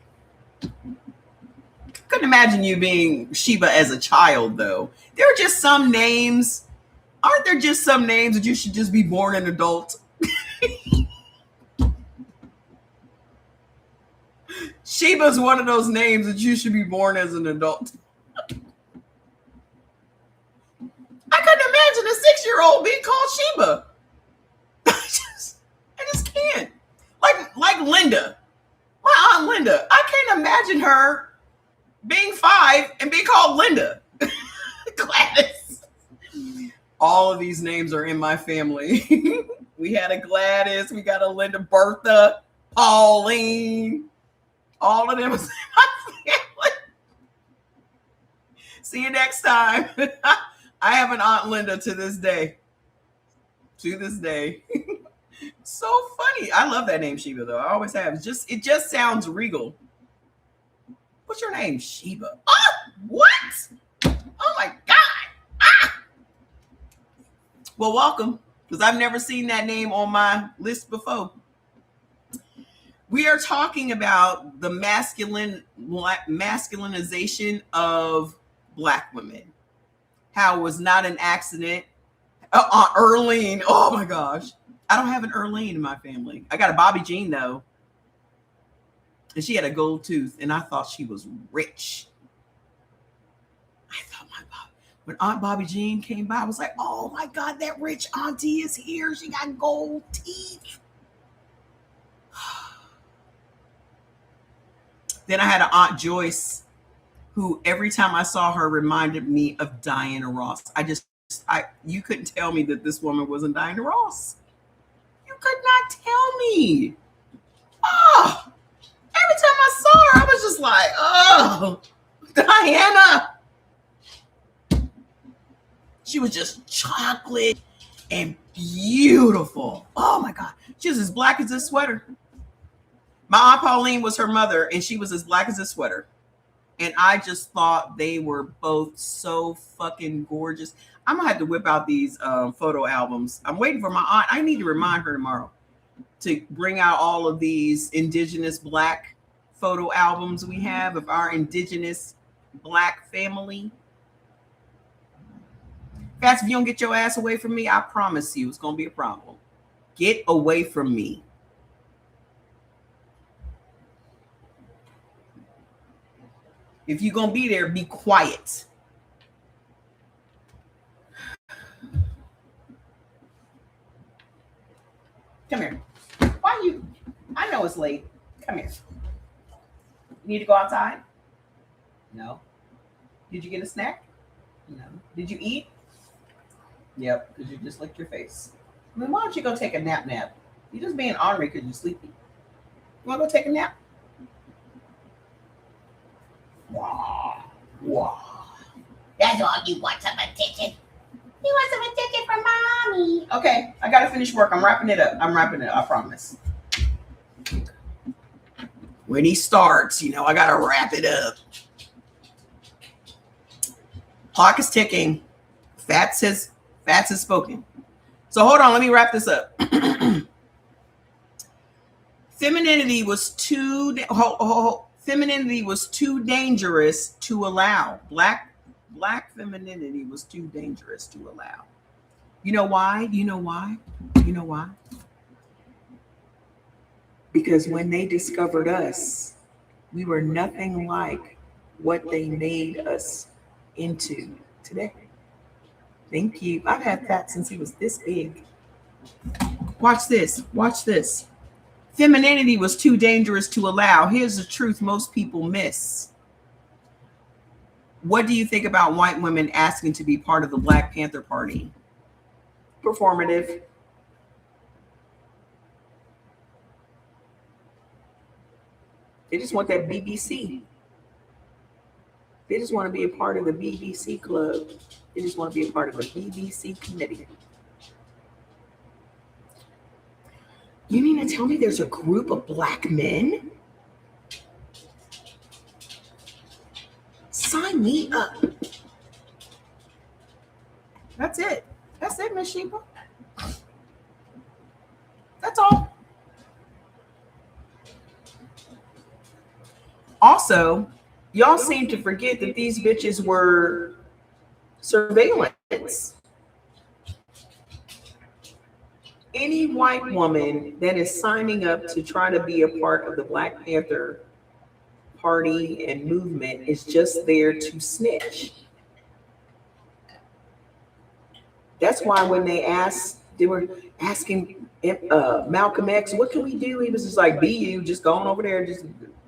Couldn't imagine you being Sheba as a child, though. There are just some names. Aren't there just some names that you should just be born an adult? Sheba's one of those names that you should be born as an adult. I couldn't imagine a 6-year-old being called Sheba. I just can't. Like Linda, my aunt Linda. I can't imagine her being 5 and being called Linda. Gladys. All of these names are in my family. We had a Gladys, we got a Linda, Bertha, Pauline. All of them is in my family. See you next time. I have an Aunt Linda to this day. To this day. So funny. I love that name Sheba though. I always have. It just sounds regal. What's your name? Sheba. Oh, what? Oh my God. Ah! Well, welcome, because I've never seen that name on my list before. We are talking about the masculinization of Black women. How it was not an accident. Earlene. Oh my gosh. I don't have an Earlene in my family. I got a Bobby Jean though. And she had a gold tooth, and I thought she was rich. I thought when Aunt Bobby Jean came by, I was like, oh my God, that rich auntie is here. She got gold teeth. Then I had an Aunt Joyce who every time I saw her reminded me of Diana Ross. You couldn't tell me that this woman wasn't Diana Ross. You could not tell me. Oh, every time I saw her, I was just like, oh, Diana. She was just chocolate and beautiful. Oh my God. She was as black as this sweater. My Aunt Pauline was her mother, and she was as black as this sweater. And I just thought they were both so fucking gorgeous. I'm going to have to whip out these photo albums. I'm waiting for my aunt. I need to remind her tomorrow to bring out all of these indigenous Black photo albums we have of our indigenous Black family. Fats, if you don't get your ass away from me, I promise you it's going to be a problem. Get away from me. If you're going to be there, be quiet. Come here. Why you? I know it's late. Come here. You need to go outside? No. Did you get a snack? No. Did you eat? Yep, because you just licked your face. Then why don't you go take a nap? You're just being ornery because you're sleepy. You want to go take a nap? Wow. That's all you want, some attention. You want some attention from mommy. Okay, I got to finish work. I'm wrapping it up, I promise. When he starts, I got to wrap it up. Clock is ticking. Fats has spoken. So hold on, let me wrap this up. Femininity was too dangerous to allow. Black femininity was too dangerous to allow. You know why? Because when they discovered us, we were nothing like what they made us into today. Thank you. I've had Fat since he was this big. Watch this. Femininity was too dangerous to allow. Here's the truth most people miss. What do you think about white women asking to be part of the Black Panther Party? Performative. They just want that BBC. They just want to be a part of the BBC club. They just want to be a part of the BBC committee. You mean to tell me there's a group of Black men? Sign me up. That's it, Miss Sheba. That's all. Also, y'all seem to forget that these bitches were surveillance. Any white woman that is signing up to try to be a part of the Black Panther Party and movement is just there to snitch. That's why when they were asking Malcolm X, what can we do? He was just like, be you, just go on over there.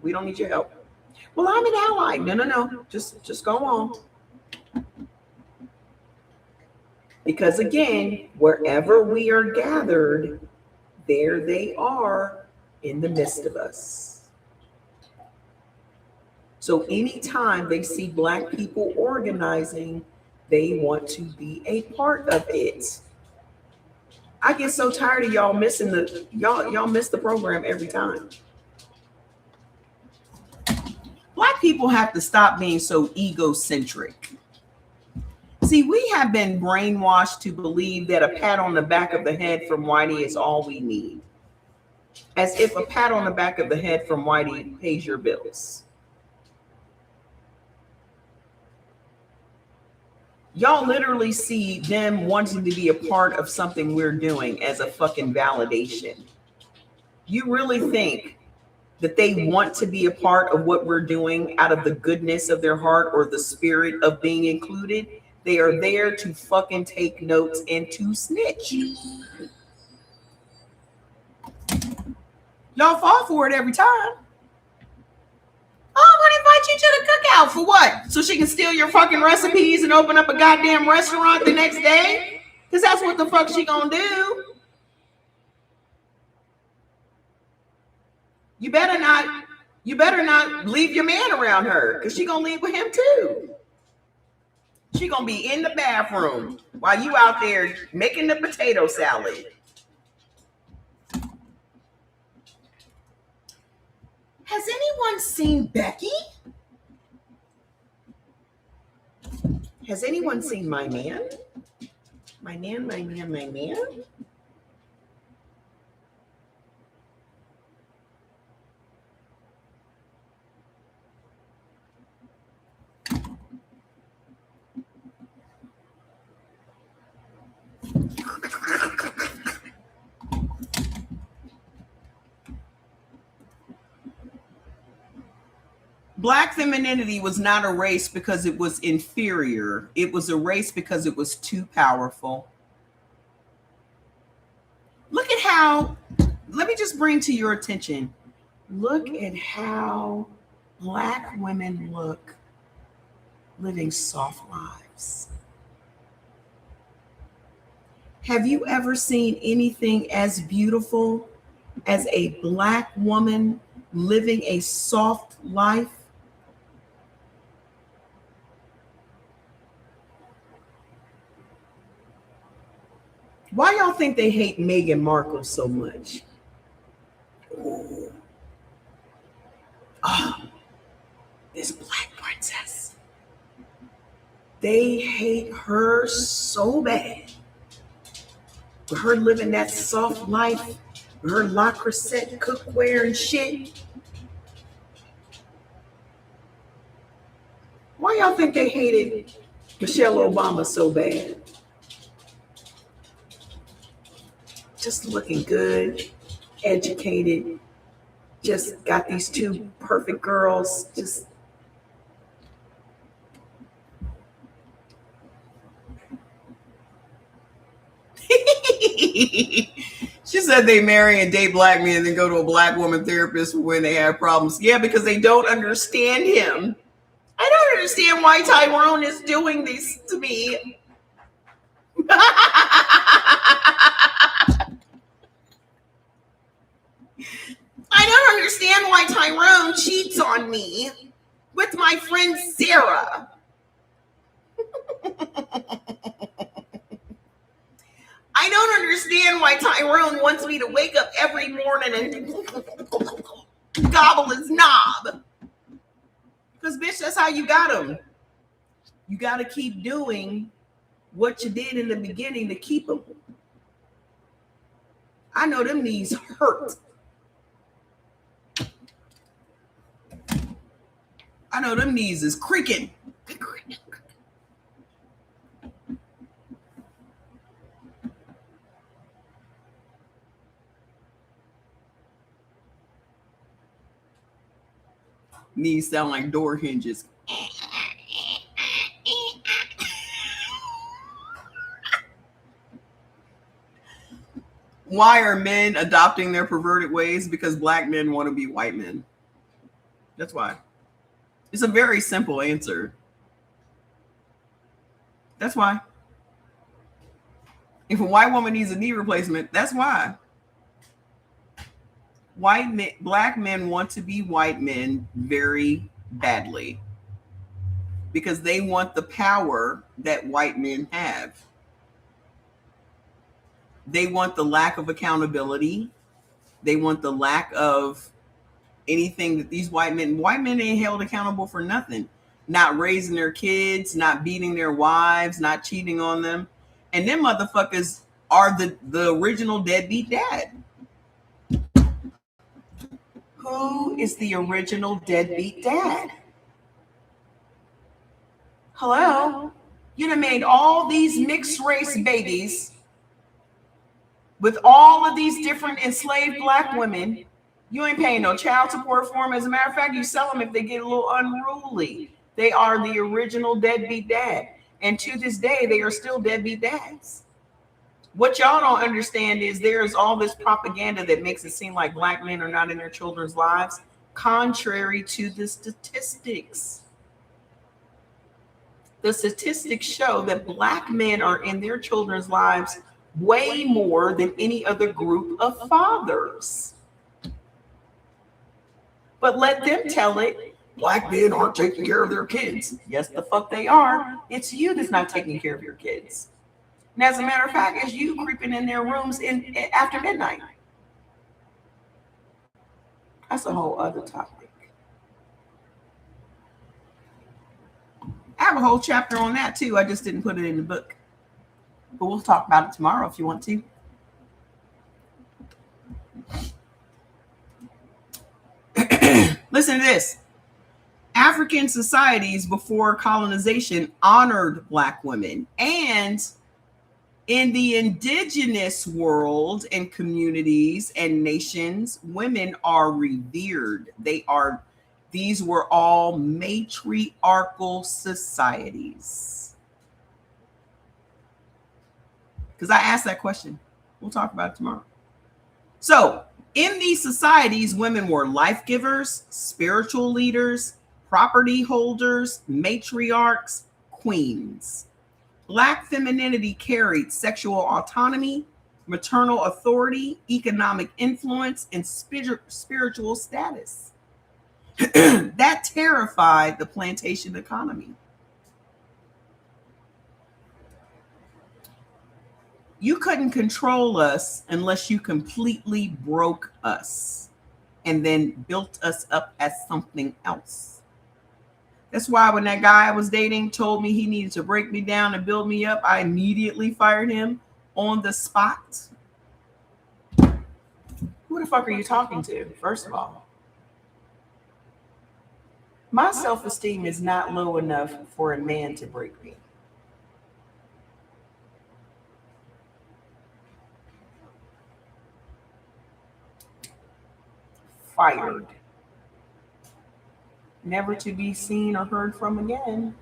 We don't need your help. Well, I'm an ally. No. Just go on. Because again, wherever we are gathered, there they are in the midst of us. So anytime they see Black people organizing, they want to be a part of it. I get so tired of y'all missing y'all miss the program every time. Black people have to stop being so egocentric. See, we have been brainwashed to believe that a pat on the back of the head from Whitey is all we need. As if a pat on the back of the head from Whitey pays your bills. Y'all literally see them wanting to be a part of something we're doing as a fucking validation. You really think that they want to be a part of what we're doing out of the goodness of their heart or the spirit of being included? They are there to fucking take notes and to snitch. Y'all fall for it every time. Oh, I'm gonna invite you to the cookout for what? So she can steal your fucking recipes and open up a goddamn restaurant the next day? Because that's what the fuck she gonna do. You better not leave your man around her, because she gonna leave with him too. She gonna be in the bathroom while you out there making the potato salad. Has anyone seen Becky? Has anyone seen my man? My man. Black femininity was not a race because it was inferior. It was a race because it was too powerful. Look at how, let me just bring to your attention, look at how Black women look living soft lives. Have you ever seen anything as beautiful as a Black woman living a soft life? Why y'all think they hate Meghan Markle so much? Oh, this Black princess. They hate her so bad. For her living that soft life, for her La Crusette cookware and shit. Why y'all think they hated Michelle Obama so bad? Just looking good, educated, just got these two perfect girls. Just she said they marry and date Black men and then go to a Black woman therapist when they have problems. Yeah, because they don't understand him. I don't understand why Tyrone is doing this to me. I don't understand why Tyrone cheats on me with my friend Sarah. I don't understand why Tyrone wants me to wake up every morning and gobble his knob. Because, bitch, that's how you got him. You got to keep doing what you did in the beginning to keep him. I know them knees hurt. I know them knees is creaking. Knees sound like door hinges. Why are men adopting their perverted ways? Because Black men want to be white men. That's why. It's a very simple answer. That's why. If a white woman needs a knee replacement, that's why. Black men want to be white men very badly because they want the power that white men have. They want the lack of accountability. They want the lack of anything that these white men ain't held accountable for nothing. Not raising their kids, not beating their wives, not cheating on them. And them motherfuckers are the original deadbeat dad. Who is the original deadbeat dad? Hello? You done made all these mixed race babies with all of these different enslaved black women. You ain't paying no child support for them. As a matter of fact, you sell them if they get a little unruly. They are the original deadbeat dad. And to this day, they are still deadbeat dads. What y'all don't understand is there's all this propaganda that makes it seem like black men are not in their children's lives, contrary to the statistics. The statistics show that black men are in their children's lives way more than any other group of fathers. But let them tell it. Black men aren't taking care of their kids. Yes, the fuck they are. It's you that's not taking care of your kids. And as a matter of fact, it's you creeping in their rooms after midnight. That's a whole other topic. I have a whole chapter on that too. I just didn't put it in the book. But we'll talk about it tomorrow if you want to. Listen to this. African societies before colonization honored black women, and in the indigenous world and communities and nations, women are revered. These were all matriarchal societies. Because I asked that question. We'll talk about it tomorrow. So, in these societies, women were life givers, spiritual leaders, property holders, matriarchs, queens. Black femininity carried sexual autonomy, maternal authority, economic influence, and spiritual status. That terrified the plantation economy. You couldn't control us unless you completely broke us and then built us up as something else. That's why when that guy I was dating told me he needed to break me down and build me up, I immediately fired him on the spot. Who the fuck are you talking to, first of all? My self-esteem is not low enough for a man to break me. Fired. Never to be seen or heard from again.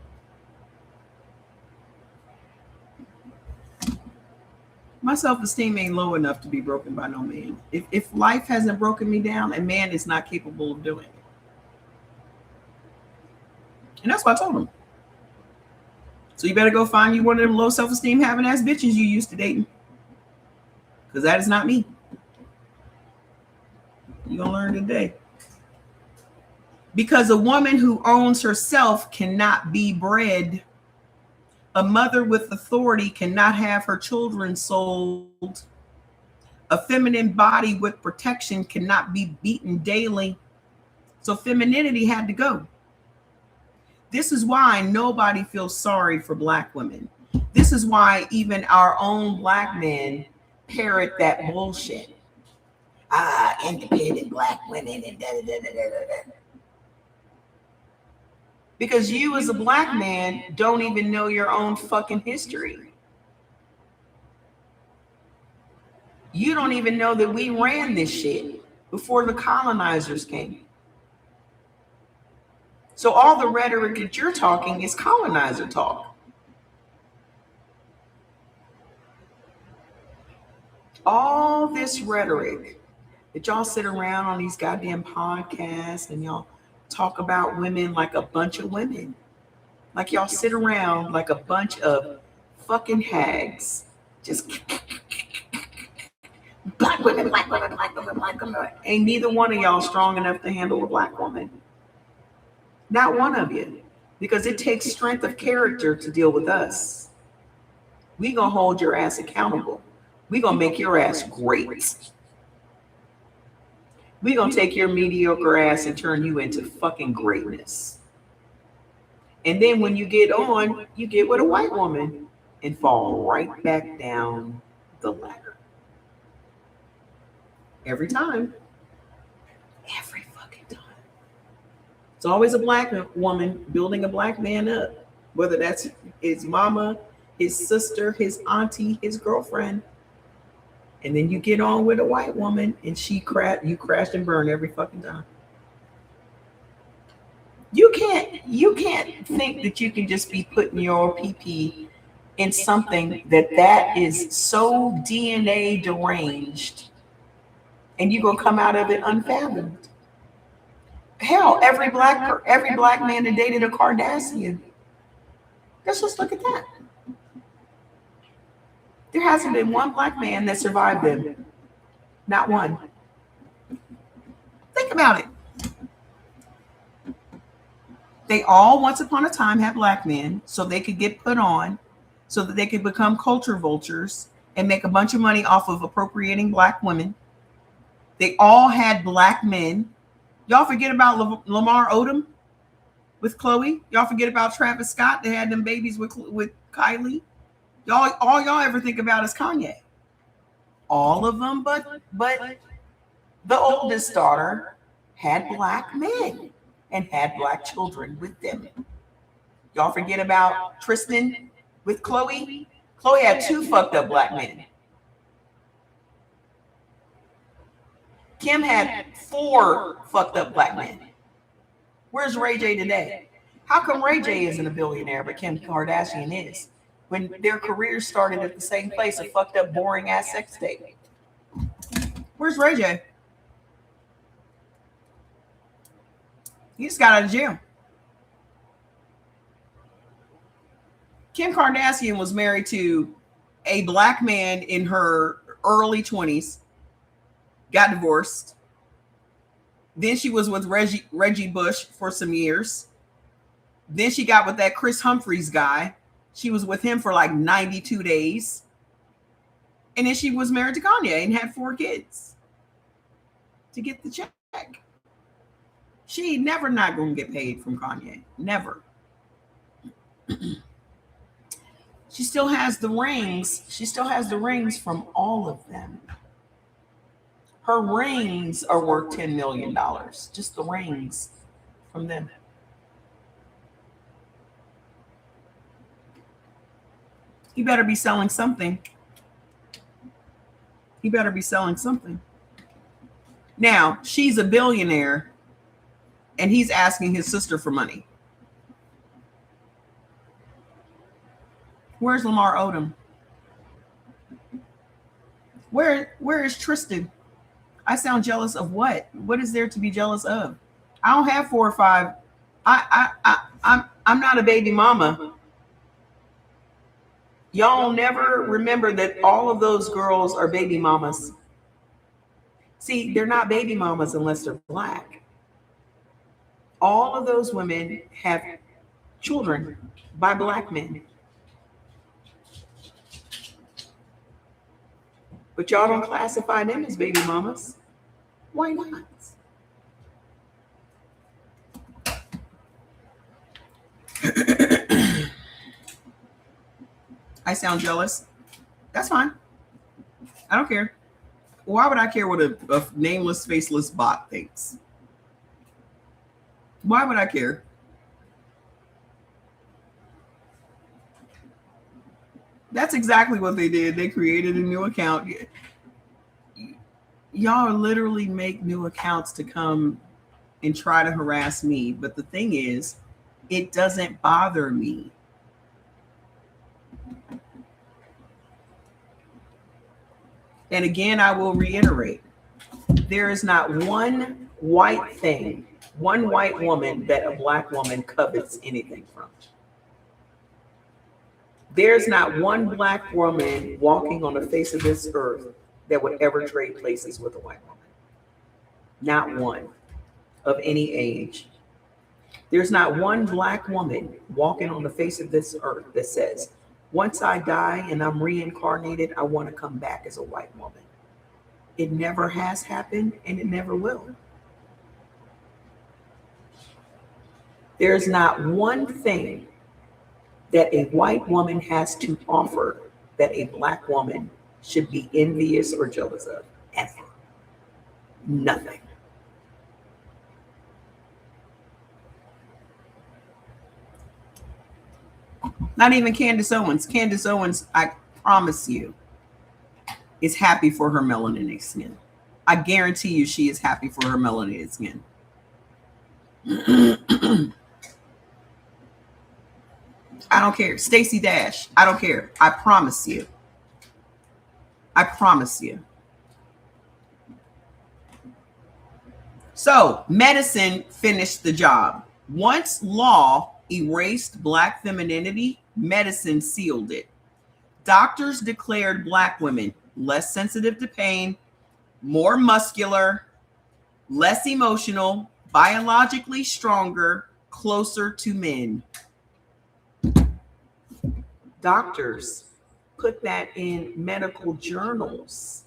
My self-esteem ain't low enough to be broken by no man. If life hasn't broken me down, a man is not capable of doing it. And that's what I told him. So you better go find you one of them low self-esteem having ass bitches you used to dating. Because that is not me. You're going to learn today. Because a woman who owns herself cannot be bred. A mother with authority cannot have her children sold. A feminine body with protection cannot be beaten daily. So femininity had to go. This is why nobody feels sorry for black women. This is why even our own black men parrot that bullshit. Independent black women and da-da-da-da-da-da. Because you as a black man don't even know your own fucking history. You don't even know that we ran this shit before the colonizers came. So all the rhetoric that you're talking is colonizer talk. All this rhetoric that y'all sit around on these goddamn podcasts and y'all talk about women like a bunch of women. Like y'all sit around like a bunch of fucking hags. Just black women, black women, black women, black women. Ain't neither one of y'all strong enough to handle a black woman. Not one of you. Because it takes strength of character to deal with us. We gonna hold your ass accountable. We gonna make your ass great. We're going to take your mediocre ass and turn you into fucking greatness. And then when you get on, you get with a white woman and fall right back down the ladder. Every time. Every fucking time. It's always a black woman building a black man up, whether that's his mama, his sister, his auntie, his girlfriend. And then you get on with a white woman and you crash and burn every fucking time. You can't think that you can just be putting your PP in something that is so DNA deranged and you're gonna come out of it unfathomed. Hell, every black man that dated a Kardashian. Let's just look at that. There hasn't been one black man that survived them. Not one. Think about it. They all once upon a time had black men so they could get put on, so that they could become culture vultures and make a bunch of money off of appropriating black women. They all had black men. Y'all forget about Lamar Odom with Chloe. Y'all forget about Travis Scott. They had them babies with Kylie. All y'all ever think about is Kanye. All of them, but the oldest daughter had black men and had black children with them. Y'all forget about Tristan with Chloe. Chloe had 2 fucked up black men. Kim had 4 fucked up black men. Where's Ray J today? How come Ray J isn't a billionaire, but Kim Kardashian is? When their careers started at the same place, a fucked up, boring ass sex tape. Where's Ray J? He just got out of jail. Kim Kardashian was married to a black man in her early 20s, got divorced. Then she was with Reggie Bush for some years. Then she got with that Chris Humphries guy. She was with him for like 92 days. And then she was married to Kanye and had 4 kids to get the check. She never not going to get paid from Kanye. Never. She still has the rings. She still has the rings from all of them. Her rings are worth $10 million. Just the rings from them. He better be selling something. He better be selling something. Now, she's a billionaire and he's asking his sister for money. Where's Lamar Odom? Where is Tristan? I sound jealous of what? What is there to be jealous of? I don't have 4 or 5. I'm not a baby mama. Y'all never remember that all of those girls are baby mamas. See, they're not baby mamas unless they're black. All of those women have children by black men. But y'all don't classify them as baby mamas. Why not? I sound jealous. That's fine. I don't care. Why would I care what a nameless, faceless bot thinks? Why would I care? That's exactly what they did. They created a new account. Y'all literally make new accounts to come and try to harass me. But the thing is, it doesn't bother me. And again, I will reiterate, there is not one white thing, one white woman that a black woman covets anything from. There's not one black woman walking on the face of this earth that would ever trade places with a white woman. Not one of any age. There's not one black woman walking on the face of this earth that says, once I die and I'm reincarnated, I want to come back as a white woman. It never has happened and it never will. There's not one thing that a white woman has to offer that a black woman should be envious or jealous of, ever. Nothing. Not even Candace Owens. Candace Owens, I promise you, is happy for her melanated skin. I guarantee you she is happy for her melanated skin. I don't care. Stacey Dash, I don't care. I promise you. I promise you. So, medicine finished the job. Once law erased black femininity, medicine sealed it. Doctors declared black women less sensitive to pain, more muscular, less emotional, biologically stronger, closer to men. Doctors put that in medical journals.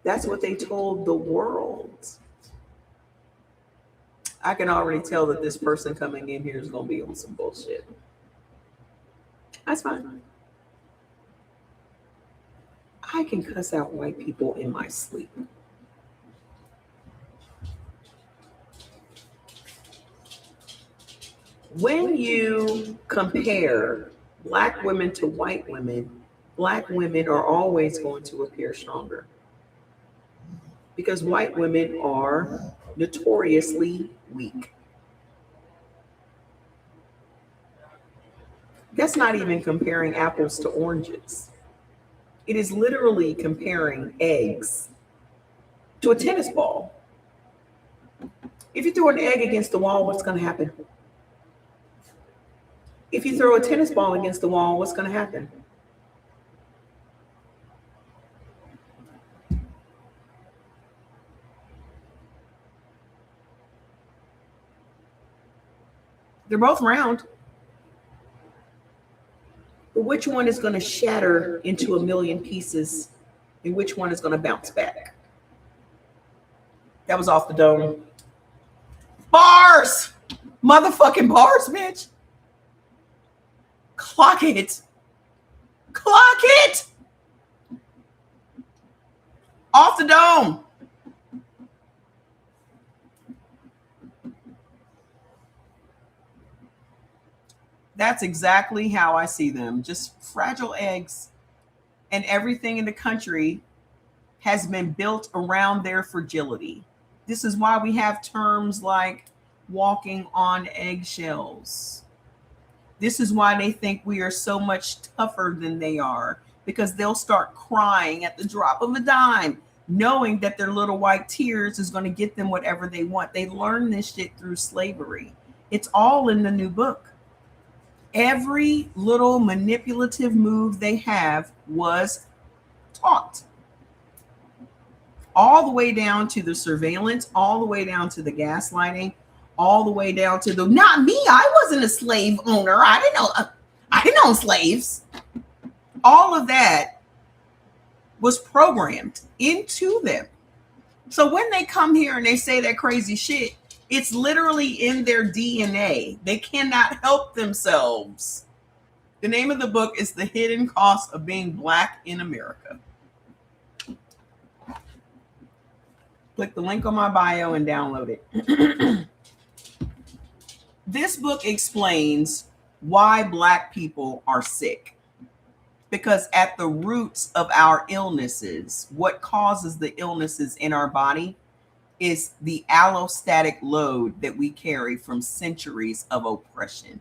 That's what they told the world. I can already tell that this person coming in here is going to be on some bullshit. That's fine. I can cuss out white people in my sleep. When you compare black women to white women, black women are always going to appear stronger. Because white women are notoriously weak. That's not even comparing apples to oranges. It is literally comparing eggs to a tennis ball. If you throw an egg against the wall, what's going to happen? If you throw a tennis ball against the wall, what's going to happen? They're both round. But which one is going to shatter into a million pieces and which one is going to bounce back? That was off the dome. Bars! Motherfucking bars, bitch. Clock it. Clock it. Off the dome. That's exactly how I see them. Just fragile eggs. And everything in the country has been built around their fragility. This is why we have terms like walking on eggshells. This is why they think we are so much tougher than they are, because they'll start crying at the drop of a dime, knowing that their little white tears is going to get them whatever they want. They learn this shit through slavery. It's all in the new book. Every little manipulative move they have was taught. All the way down to the surveillance, all the way down to the gaslighting, all the way down to the, not me, I wasn't a slave owner. I didn't own slaves. All of that was programmed into them. So when they come here and they say that crazy shit, it's literally in their DNA. They cannot help themselves. The name of the book is The Hidden Cost of Being Black in America. Click the link on my bio and download it. This book explains why Black people are sick. Because at the roots of our illnesses, what causes the illnesses in our body is the allostatic load that we carry from centuries of oppression.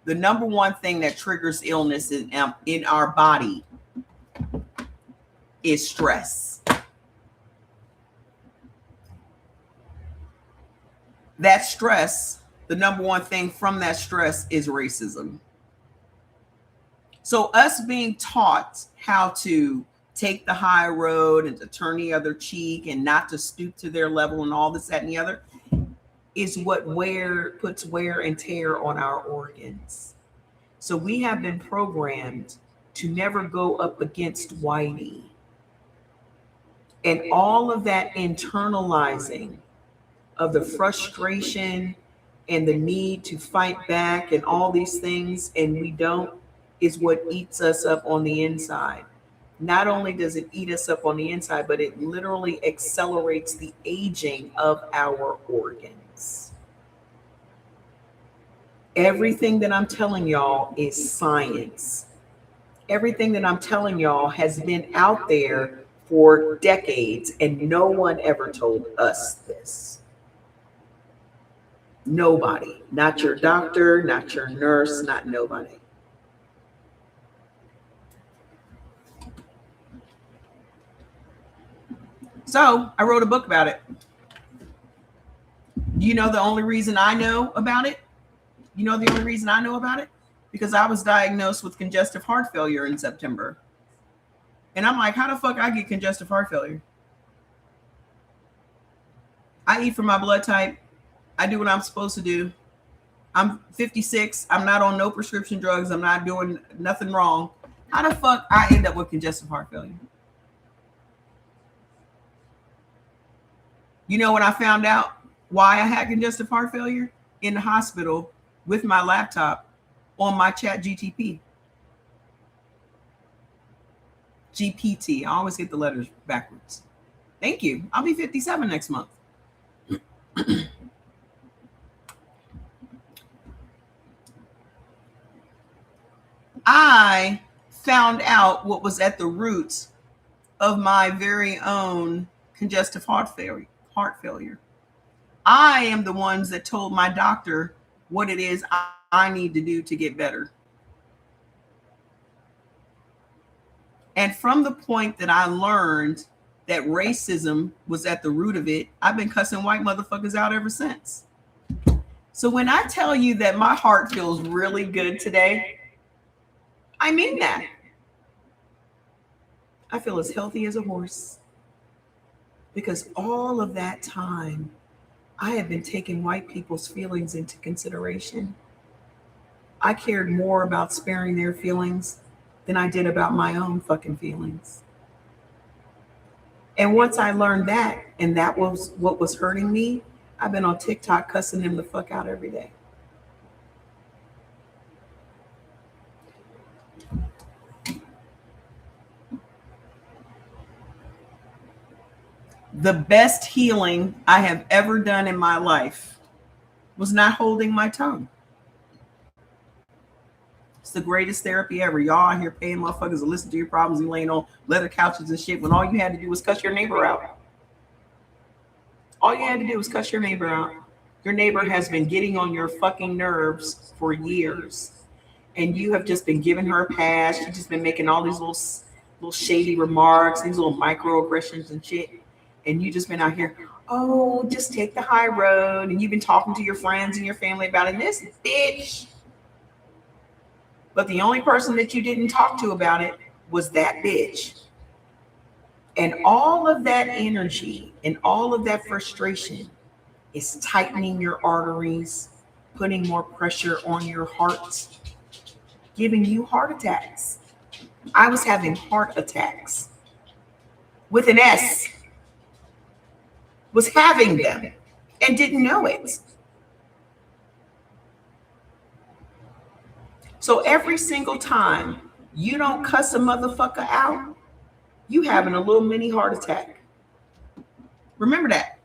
The number one thing that triggers illness in our body is stress. That stress, the number one thing from that stress is racism. So us being taught how to take the high road and to turn the other cheek and not to stoop to their level and all this, that, and the other is what puts wear and tear on our organs. So we have been programmed to never go up against Whitey. And all of that internalizing of the frustration and the need to fight back and all these things, and we don't, is what eats us up on the inside. Not only does it eat us up on the inside, but it literally accelerates the aging of our organs. Everything that I'm telling y'all is science. Everything that I'm telling y'all has been out there for decades, and no one ever told us this. Nobody, not your doctor, not your nurse, not nobody. So I wrote a book about it. You know the only reason I know about it? You know the only reason I know about it? Because I was diagnosed with congestive heart failure in September. And I'm like, how the fuck I get congestive heart failure? I eat for my blood type. I do what I'm supposed to do. I'm 56. I'm not on no prescription drugs. I'm not doing nothing wrong. How the fuck I end up with congestive heart failure? You know when I found out why I had congestive heart failure? In the hospital with my laptop on my chat GPT. GPT. I always get the letters backwards. Thank you. I'll be 57 next month. I found out what was at the roots of my very own congestive heart failure. I am the ones that told my doctor what it is I need to do to get better. And from the point that I learned that racism was at the root of it, I've been cussing white motherfuckers out ever since. So when I tell you that my heart feels really good today, I mean that. I feel as healthy as a horse. Because all of that time, I have been taking white people's feelings into consideration. I cared more about sparing their feelings than I did about my own fucking feelings. And once I learned that, and that was what was hurting me, I've been on TikTok cussing them the fuck out every day. The best healing I have ever done in my life was not holding my tongue. It's the greatest therapy ever. Y'all out here paying motherfuckers to listen to your problems and laying on leather couches and shit when all you had to do was cuss your neighbor out. All you had to do was cuss your neighbor out. Your neighbor has been getting on your fucking nerves for years. And you have just been giving her a pass. She's just been making all these little shady remarks, these little microaggressions and shit. And you just been out here, oh, just take the high road. And you've been talking to your friends and your family about it. And this bitch. But the only person that you didn't talk to about it was that bitch. And all of that energy and all of that frustration is tightening your arteries, putting more pressure on your heart, giving you heart attacks. I was having heart attacks with an S. Was having them and didn't know it. So every single time you don't cuss a motherfucker out, you having a little mini heart attack. Remember that.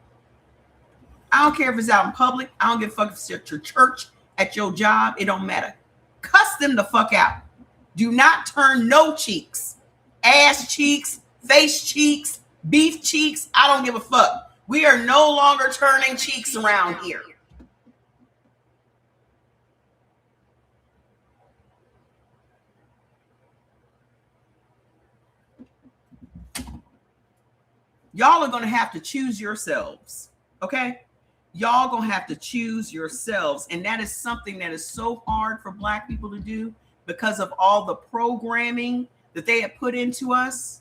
I don't care if it's out in public. I don't give a fuck if it's at your church, at your job. It don't matter. Cuss them the fuck out. Do not turn no cheeks. Ass cheeks, face cheeks, beef cheeks. I don't give a fuck. We are no longer turning cheeks around here. Y'all are going to have to choose yourselves, okay? Y'all going to have to choose yourselves. And that is something that is so hard for Black people to do because of all the programming that they have put into us.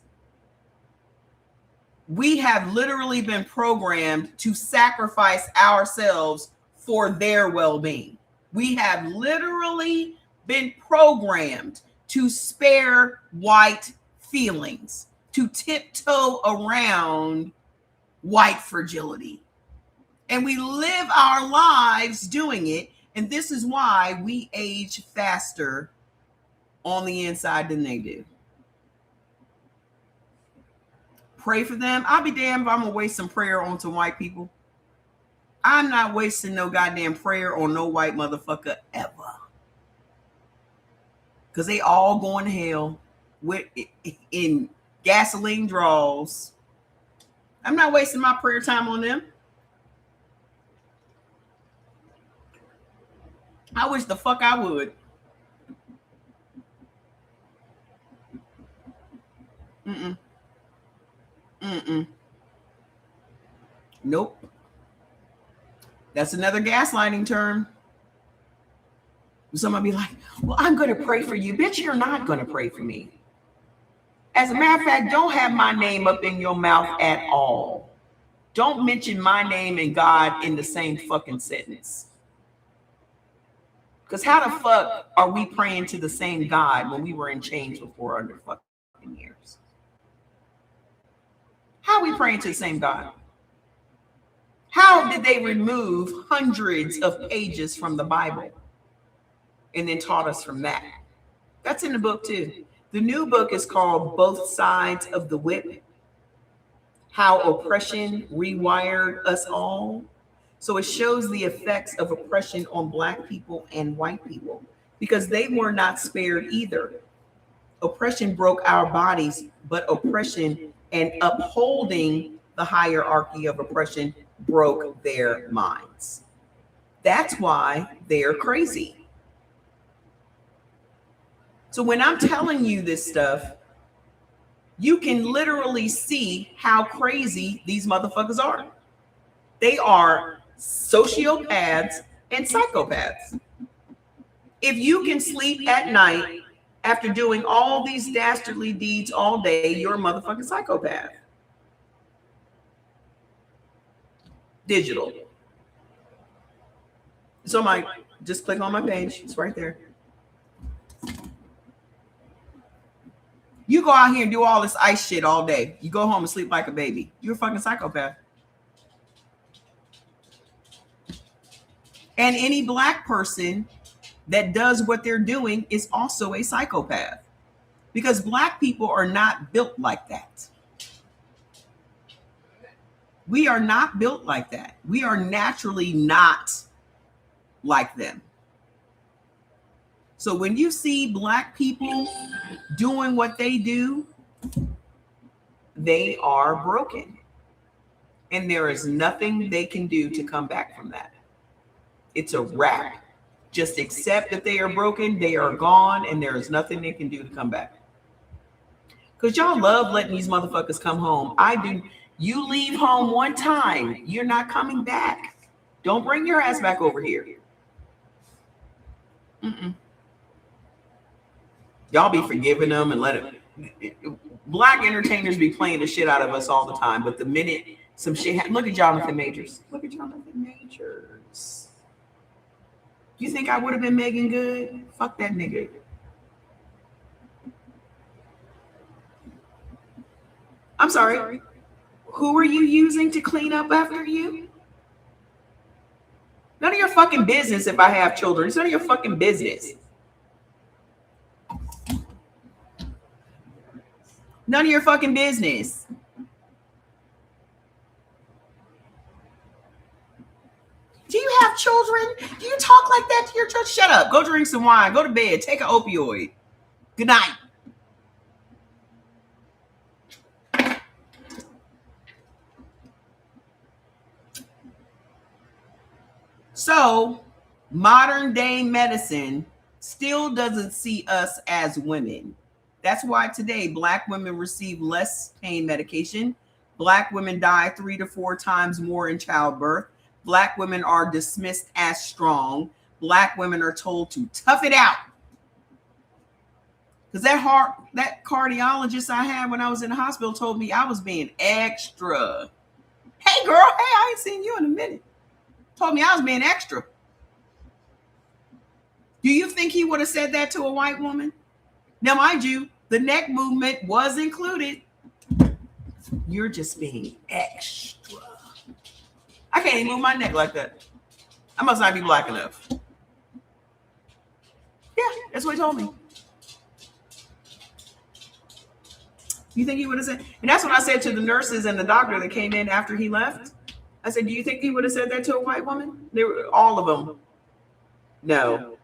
We have literally been programmed to sacrifice ourselves for their well-being. We have literally been programmed to spare white feelings, to tiptoe around white fragility. And we live our lives doing it. And this is why we age faster on the inside than they do. Pray for them. I'll be damned if I'm going to waste some prayer on some white people. I'm not wasting no goddamn prayer on no white motherfucker ever. Because they all going to hell with in gasoline draws. I'm not wasting my prayer time on them. I wish the fuck I would. Nope. That's another gaslighting term. Somebody be like, well, I'm going to pray for you. Bitch, you're not going to pray for me. As a matter of fact, don't have my name up in your mouth at all. Don't mention my name and God in the same fucking sentence. Because how the fuck are we praying to the same God when we were in chains for 400 fucking years? How are we praying to the same God? How did they remove hundreds of pages from the Bible and then taught us from that? That's in the book too. The new book is called Both Sides of the Whip: How Oppression Rewired Us All. So it shows the effects of oppression on Black people and white people because they were not spared either. Oppression broke our bodies, but oppression and upholding the hierarchy of oppression broke their minds. That's why they're crazy. So when I'm telling you this stuff, you can literally see how crazy these motherfuckers are. They are sociopaths and psychopaths. If you can sleep at night after doing all these dastardly deeds all day, you're a motherfucking psychopath. Digital. So just click on my page. It's right there. You go out here and do all this ice shit all day. You go home and sleep like a baby. You're a fucking psychopath. And any Black person that does what they're doing is also a psychopath. Because Black people are not built like that. We are not built like that. We are naturally not like them. So when you see Black people doing what they do, they are broken. And there is nothing they can do to come back from that. It's a wrap. Just accept that they are broken, they are gone, and there is nothing they can do to come back. Because y'all love letting these motherfuckers come home. I do. You leave home one time, you're not coming back. Don't bring your ass back over here. Y'all be forgiving them and let it. Black entertainers be playing the shit out of us all the time. But the minute some shit look at Jonathan Majors. Look at Jonathan Majors. You think I would have been Megan Good? Fuck that nigga. I'm sorry. Who are you using to clean up after you? None of your fucking business if I have children. It's none of your fucking business. None of your fucking business. Do you have children? Do you talk like that to your children? Shut up. Go drink some wine. Go to bed. Take an opioid. Good night. So, modern day medicine still doesn't see us as women. That's why today Black women receive less pain medication. Black women die 3 to 4 times more in childbirth. Black women are dismissed as strong. Black women are told to tough it out. Because that cardiologist I had when I was in the hospital told me I was being extra. Hey girl, hey, I ain't seen you in a minute. Told me I was being extra. Do you think he would have said that to a white woman? Now, mind you, the neck movement was included. You're just being extra. I can't even move my neck like that. I must not be black enough. Yeah, that's what he told me. You think he would have said? And that's what I said to the nurses and the doctor that came in after he left. I said, do you think he would have said that to a white woman? They were all of them. No.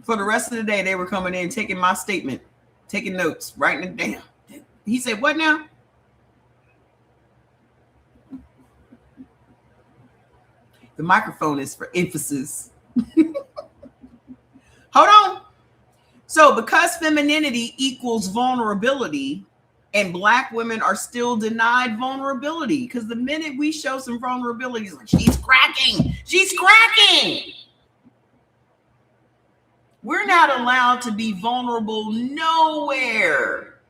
For the rest of the day, they were coming in, taking my statement, taking notes, writing it down. He said, what now? The microphone is for emphasis. Hold on. So because femininity equals vulnerability, and black women are still denied vulnerability, because the minute we show some vulnerability, it's like, she's cracking. She's cracking. We're not allowed to be vulnerable nowhere.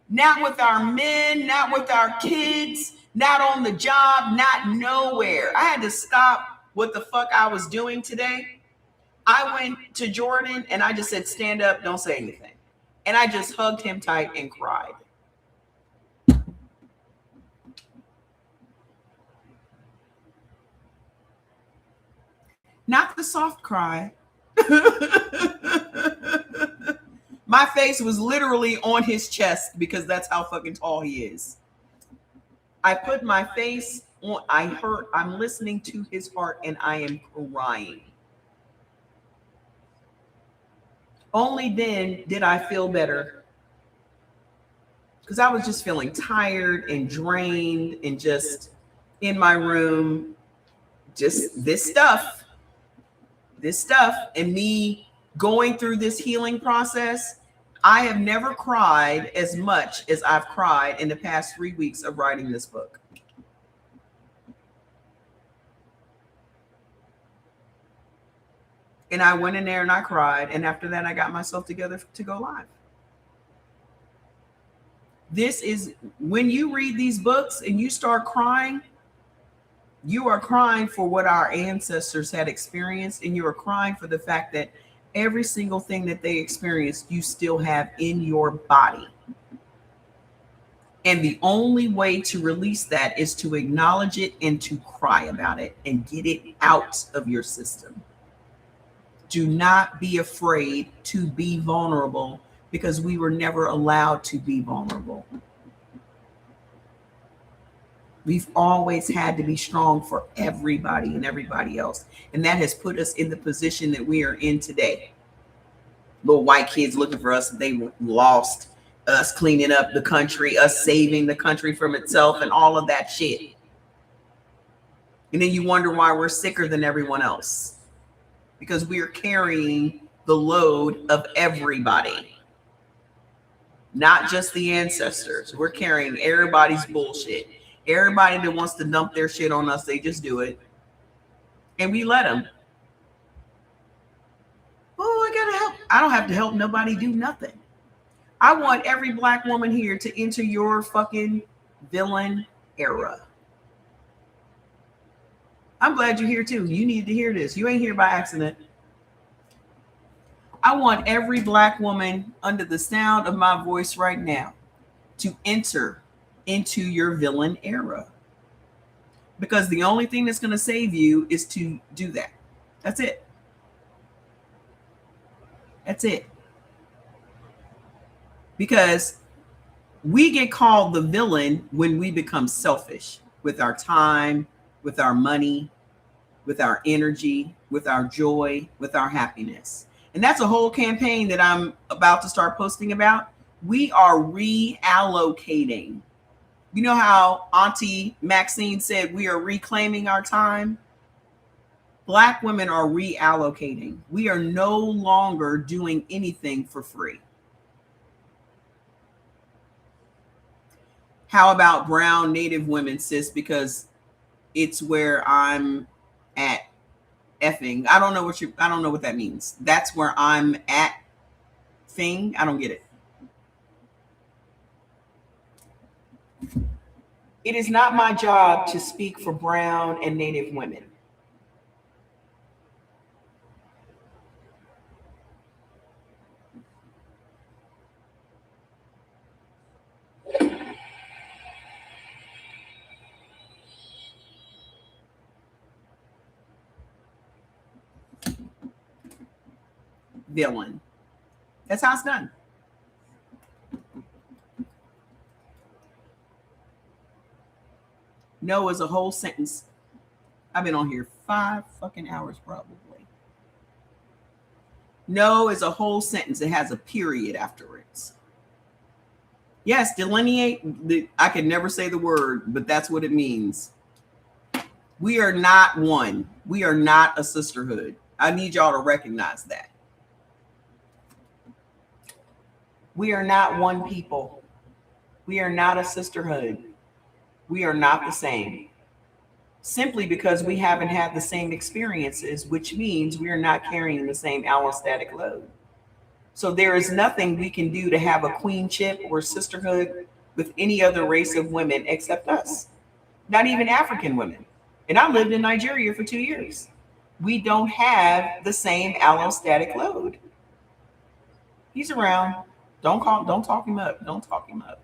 Not with our men, not with our kids, not on the job, not nowhere. I had to stop what the fuck I was doing today. I went to Jordan and I just said, stand up, don't say anything. And I just hugged him tight and cried. Not the soft cry. My face was literally on his chest because that's how fucking tall he is. I put my face on, I'm listening to his heart and I am crying. Only then did I feel better, because I was just feeling tired and drained and just in my room, just this stuff, and me going through this healing process. I have never cried as much as I've cried in the past 3 weeks of writing this book. And I went in there and I cried. And after that, I got myself together to go live. This is when you read these books and you start crying, you are crying for what our ancestors had experienced. And you are crying for the fact that every single thing that they experienced, you still have in your body. And the only way to release that is to acknowledge it and to cry about it and get it out of your system. Do not be afraid to be vulnerable, because we were never allowed to be vulnerable. We've always had to be strong for everybody and everybody else. And that has put us in the position that we are in today. Little white kids looking for us. They lost us, cleaning up the country, us saving the country from itself and all of that shit. And then you wonder why we're sicker than everyone else. Because we are carrying the load of everybody. Not just the ancestors. We're carrying everybody's bullshit. Everybody that wants to dump their shit on us, they just do it. And we let them. Oh, I gotta help. I don't have to help nobody do nothing. I want every black woman here to enter your fucking villain era. I'm glad you're here too. You needed to hear this. You ain't here by accident. I want every black woman under the sound of my voice right now to enter into your villain era. Because the only thing that's going to save you is to do that. That's it. That's it. Because we get called the villain when we become selfish with our time, with our money, with our energy, with our joy, with our happiness. And that's a whole campaign that I'm about to start posting about. We are reallocating. You know how Auntie Maxine said we are reclaiming our time? Black women are reallocating. We are no longer doing anything for free. How about brown Native women, sis? Because it's where I'm at effing. I don't know what that means. That's where I'm at thing. I don't get it. It is not my job to speak for brown and Native women. Villain. That's how it's done. No is a whole sentence. I've been on here 5 fucking hours probably. No is a whole sentence. It has a period after it. Yes, delineate. I can never say the word, but that's what it means. We are not one. We are not a sisterhood. I need y'all to recognize that. We are not one people. We are not a sisterhood. We are not the same. Simply because we haven't had the same experiences, which means we are not carrying the same allostatic load. So there is nothing we can do to have a queenship or sisterhood with any other race of women except us. Not even African women. And I lived in Nigeria for 2 years. We don't have the same allostatic load. He's around. Don't talk him up. Don't talk him up.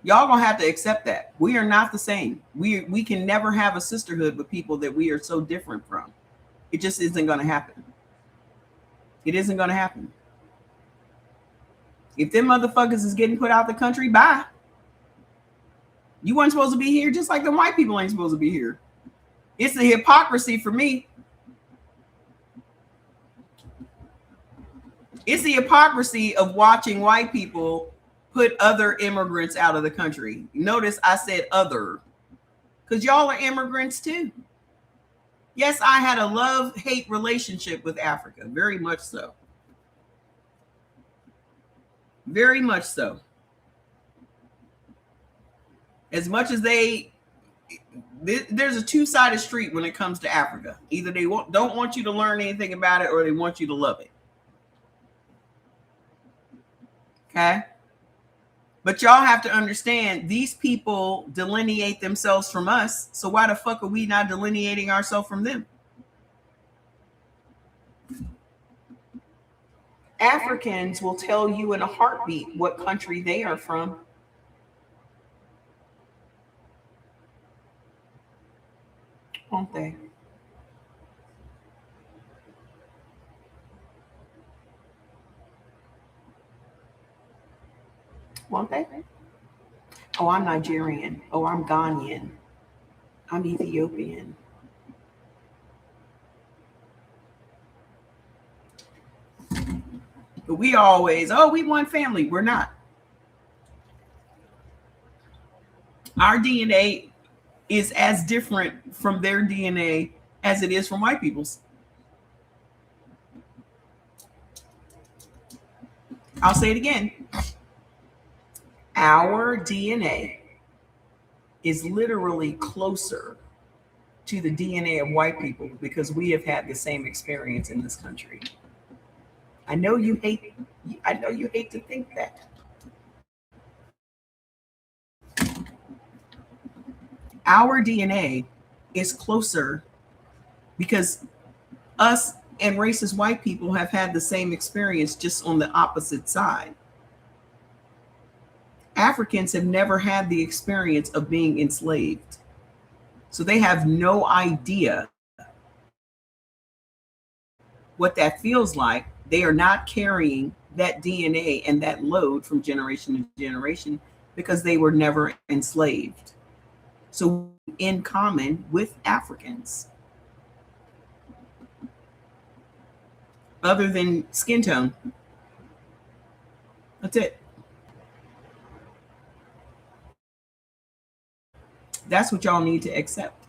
Y'all gonna have to accept that. We are not the same. We can never have a sisterhood with people that we are so different from. It just isn't gonna happen. It isn't gonna happen. If them motherfuckers is getting put out the country, bye. You weren't supposed to be here, just like the white people ain't supposed to be here. It's the hypocrisy for me. It's the hypocrisy of watching white people put other immigrants out of the country. Notice I said other, because y'all are immigrants too. Yes, I had a love-hate relationship with Africa, very much so. Very much so. As much as there's a two-sided street when it comes to Africa. Either they don't want you to learn anything about it, or they want you to love it. Okay? But y'all have to understand, these people delineate themselves from us. So why the fuck are we not delineating ourselves from them? Africans will tell you in a heartbeat what country they are from. Won't they? Won't they? Oh, I'm Nigerian. Oh, I'm Ghanaian. I'm Ethiopian. But we always, we one family. We're not. Our DNA is as different from their DNA as it is from white people's. I'll say it again. Our DNA is literally closer to the DNA of white people because we have had the same experience in this country. I know you hate to think that. Our DNA is closer because us and racist white people have had the same experience, just on the opposite side. Africans have never had the experience of being enslaved. So they have no idea what that feels like. They are not carrying that DNA and that load from generation to generation because they were never enslaved. So in common with Africans, other than skin tone. That's it. That's what y'all need to accept.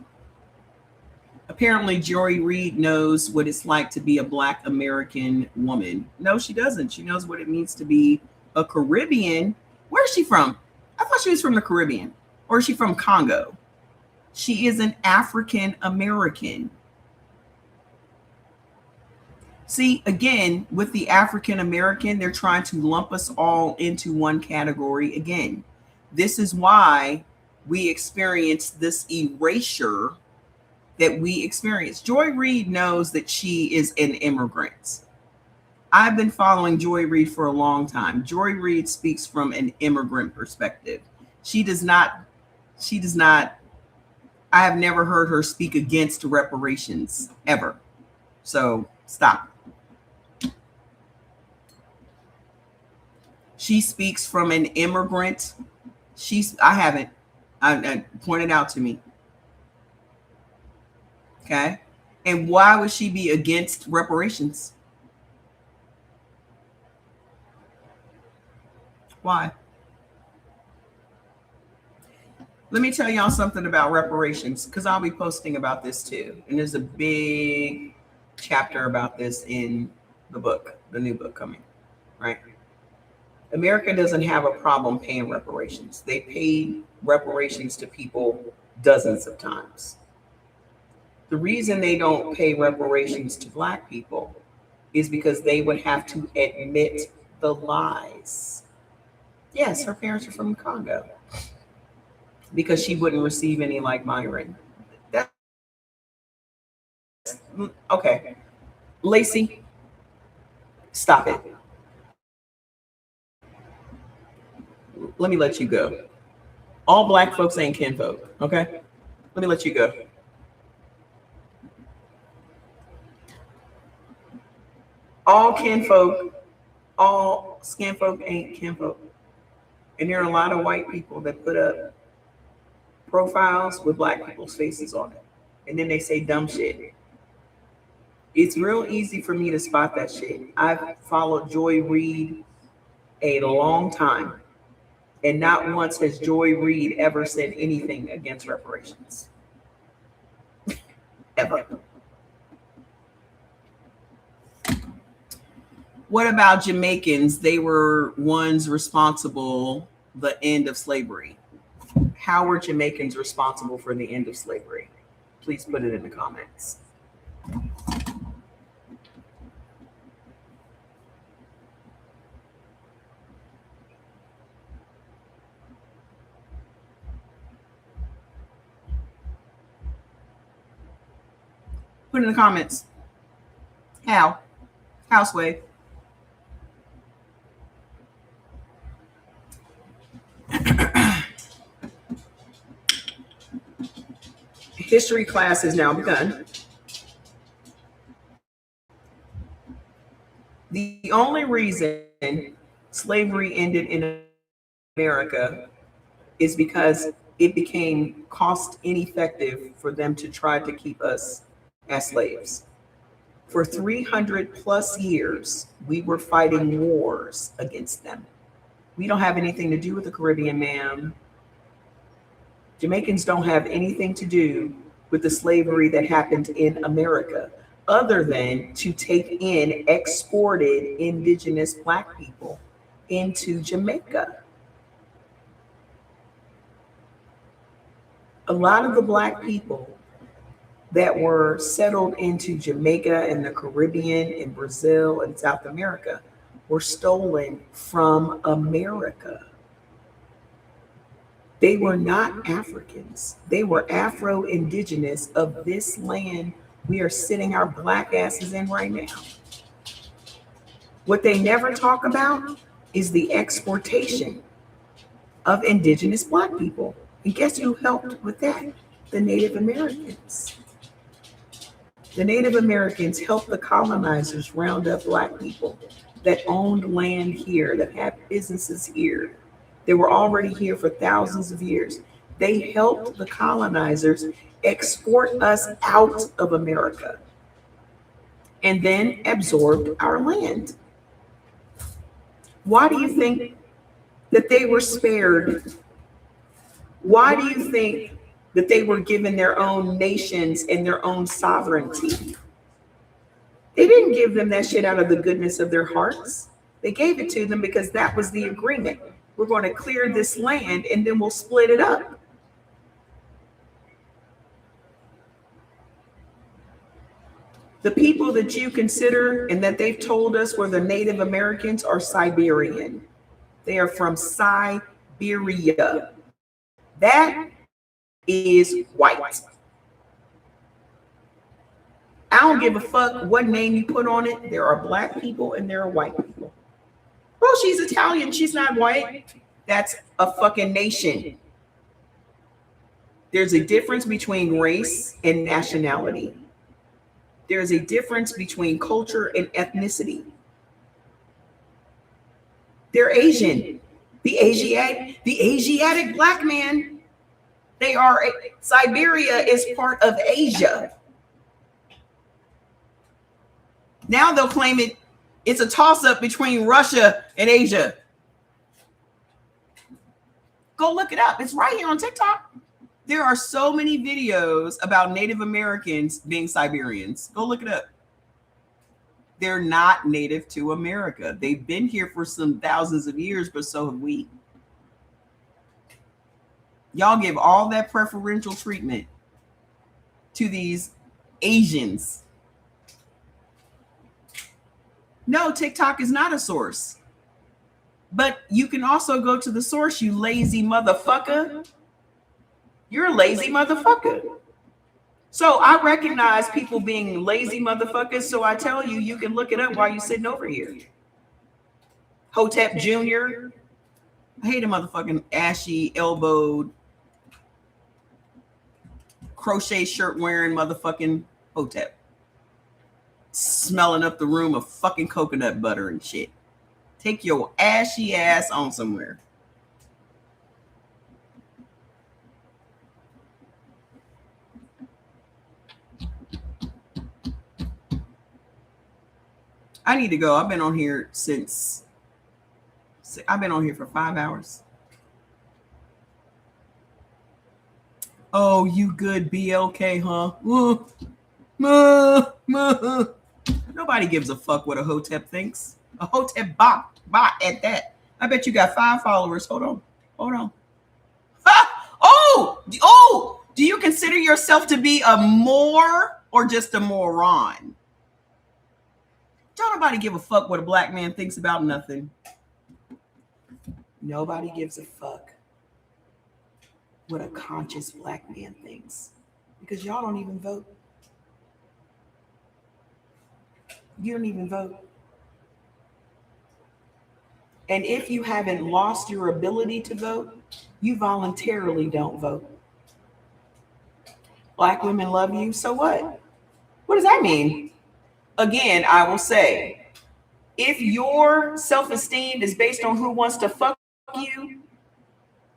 Apparently, Joy Reid knows what it's like to be a Black American woman. No, she doesn't. She knows what it means to be a Caribbean. Where is she from? I thought she was from the Caribbean. Or is she from Congo? She is an African American. See, again, with the African American, they're trying to lump us all into one category again. This is why we experience this erasure that we experience. Joy Reid knows that she is an immigrant. I've been following Joy Reid for a long time. Joy Reid speaks from an immigrant perspective. She does not, I have never heard her speak against reparations ever. So stop. She speaks from an immigrant. I haven't. I pointed out to me. Okay. And why would she be against reparations? Why? Let me tell y'all something about reparations, because I'll be posting about this too. And there's a big chapter about this in the book, the new book coming, right? America doesn't have a problem paying reparations. They paid reparations to people dozens of times. The reason they don't pay reparations to Black people is because they would have to admit the lies. Yes, her parents are from Congo. Because she wouldn't receive any like Myron. That's okay. Lacey, stop it. Let me let you go. All Black folks ain't kinfolk, okay? Let me let you go. All kinfolk, all skin folk ain't kinfolk. And there are a lot of white people that put up profiles with Black people's faces on it. And then they say dumb shit. It's real easy for me to spot that shit. I've followed Joy Reid a long time. And not once has Joy Reid ever said anything against reparations. Ever. What about Jamaicans? They were ones responsible the end of slavery. How were Jamaicans responsible for the end of slavery? Please put it in the comments. Put in the comments. How? Houseway. History class has now begun. The only reason slavery ended in America is because it became cost ineffective for them to try to keep us as slaves. For 300 plus years, we were fighting wars against them. We don't have anything to do with the Caribbean, ma'am. Jamaicans don't have anything to do with the slavery that happened in America, other than to take in exported indigenous Black people into Jamaica. A lot of the Black people that were settled into Jamaica and the Caribbean and Brazil and South America were stolen from America. They were not Africans. They were Afro-Indigenous of this land we are sitting our Black asses in right now. What they never talk about is the exportation of Indigenous Black people. And guess who helped with that? The Native Americans. The Native Americans helped the colonizers round up Black people that owned land here, that had businesses here. They were already here for thousands of years. They helped the colonizers export us out of America and then absorbed our land. Why do you think that they were spared? Why do you think that they were given their own nations and their own sovereignty? They didn't give them that shit out of the goodness of their hearts. They gave it to them because that was the agreement. We're going to clear this land and then we'll split it up. The people that you consider and that they've told us were the Native Americans are Siberian. They are from Siberia. That is white. I don't give a fuck what name you put on it. There are black people and there are white people. Well, she's Italian. She's not white. That's a fucking nation. There's a difference between race and nationality. There's a difference between culture and ethnicity. They're Asian. The Asiatic black man, they are, Siberia is part of Asia. Now they'll claim it's a toss-up between Russia and Asia. Go look it up. It's right here on TikTok. There are so many videos about Native Americans being Siberians. Go look it up. They're not native to America. They've been here for some thousands of years, but so have we. Y'all give all that preferential treatment to these Asians. No, TikTok is not a source. But you can also go to the source, you lazy motherfucker. You're a lazy motherfucker. So I recognize people being lazy motherfuckers. So I tell you, you can look it up while you're sitting over here. Hotep Jr. I hate a motherfucking ashy, elbowed, crochet shirt wearing motherfucking Hotep. Smelling up the room of fucking coconut butter and shit. Take your ashy ass on somewhere. I need to go. I've been on here for 5 hours. Oh, you good BLK, huh? Nobody gives a fuck what a Hotep thinks. A Hotep bot at that. I bet you got 5 followers. Hold on. Oh, do you consider yourself to be a Moor or just a moron? Don't nobody give a fuck what a black man thinks about nothing. Nobody gives a fuck what a conscious black man thinks. Because y'all don't even vote. You don't even vote. And if you haven't lost your ability to vote, you voluntarily don't vote. Black women love you, so what? What does that mean? Again, I will say, if your self-esteem is based on who wants to fuck you,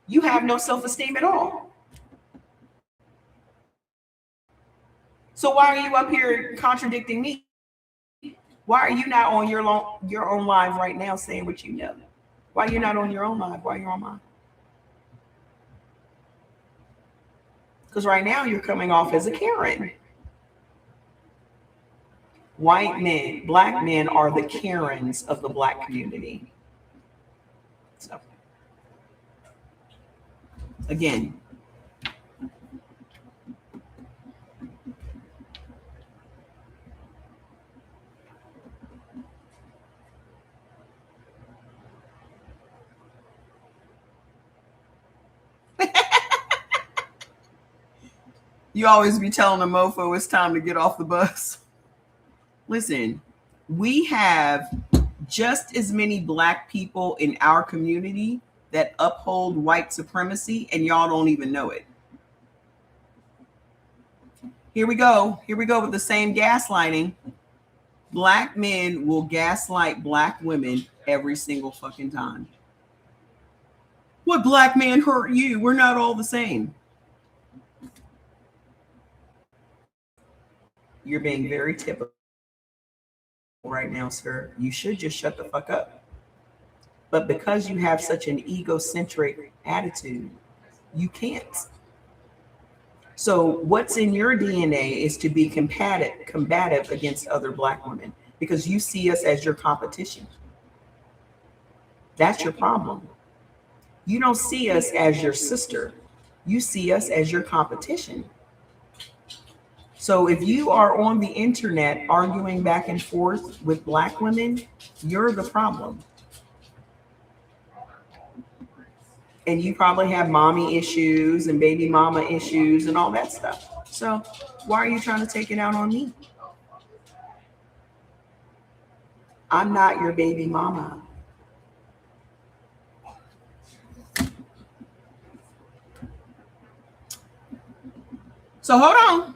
you have no self-esteem at all. So why are you up here contradicting me? Why are you not on your own live right now saying what you know? Why are you not on your own live? Why are you on mine? Because right now you're coming off as a Karen. White men, black men are the Karens of the black community. So, again, you always be telling a mofo it's time to get off the bus. Listen, we have just as many black people in our community that uphold white supremacy, and y'all don't even know it. Here we go with the same gaslighting. Black men will gaslight black women every single fucking time. What black man hurt you? We're not all the same. You're being very typical right now, sir. You should just shut the fuck up. But because you have such an egocentric attitude, you can't. So what's in your DNA is to be combative against other black women because you see us as your competition. That's your problem. You don't see us as your sister. You see us as your competition. So if you are on the internet arguing back and forth with black women, you're the problem. And you probably have mommy issues and baby mama issues and all that stuff. So why are you trying to take it out on me? I'm not your baby mama. So hold on.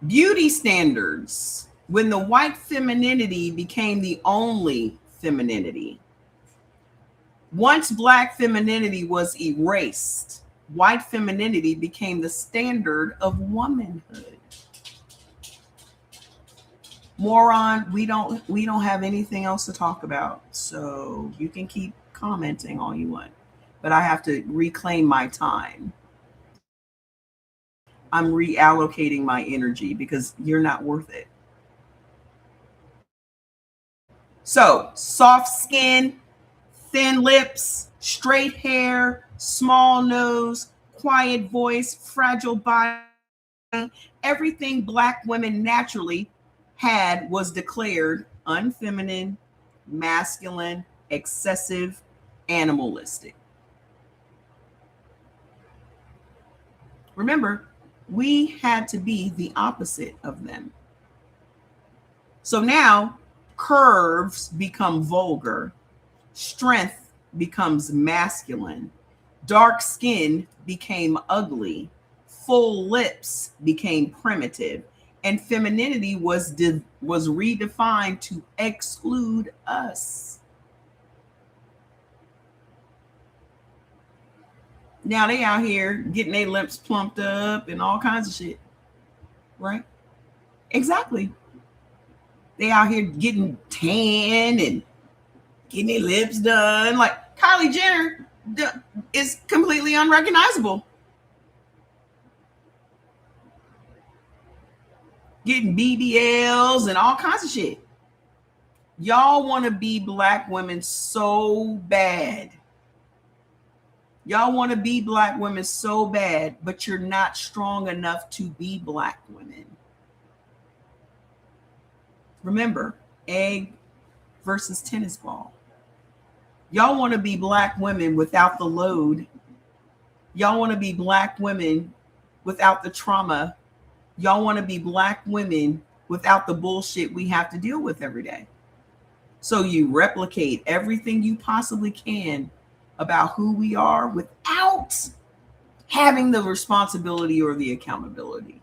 Beauty standards. When the white femininity became the only femininity. Once black femininity was erased, white femininity became the standard of womanhood. Moron, we don't have anything else to talk about. So you can keep commenting all you want. But I have to reclaim my time. I'm reallocating my energy because you're not worth it. So, soft skin, thin lips, straight hair, small nose, quiet voice, fragile body, everything black women naturally had was declared unfeminine, masculine, excessive, animalistic. Remember, we had to be the opposite of them. So now curves become vulgar, strength becomes masculine, dark skin became ugly, full lips became primitive, and femininity was redefined to exclude us. Now they out here getting their lips plumped up and all kinds of shit. Right? Exactly. They out here getting tan and getting their lips done. Like Kylie Jenner is completely unrecognizable. Getting BBLs and all kinds of shit. Y'all want to be black women so bad. Y'all want to be black women so bad, but you're not strong enough to be black women. Remember, egg versus tennis ball. Y'all want to be black women without the load. Y'all want to be black women without the trauma. Y'all want to be black women without the bullshit we have to deal with every day. So you replicate everything you possibly can about who we are without having the responsibility or the accountability.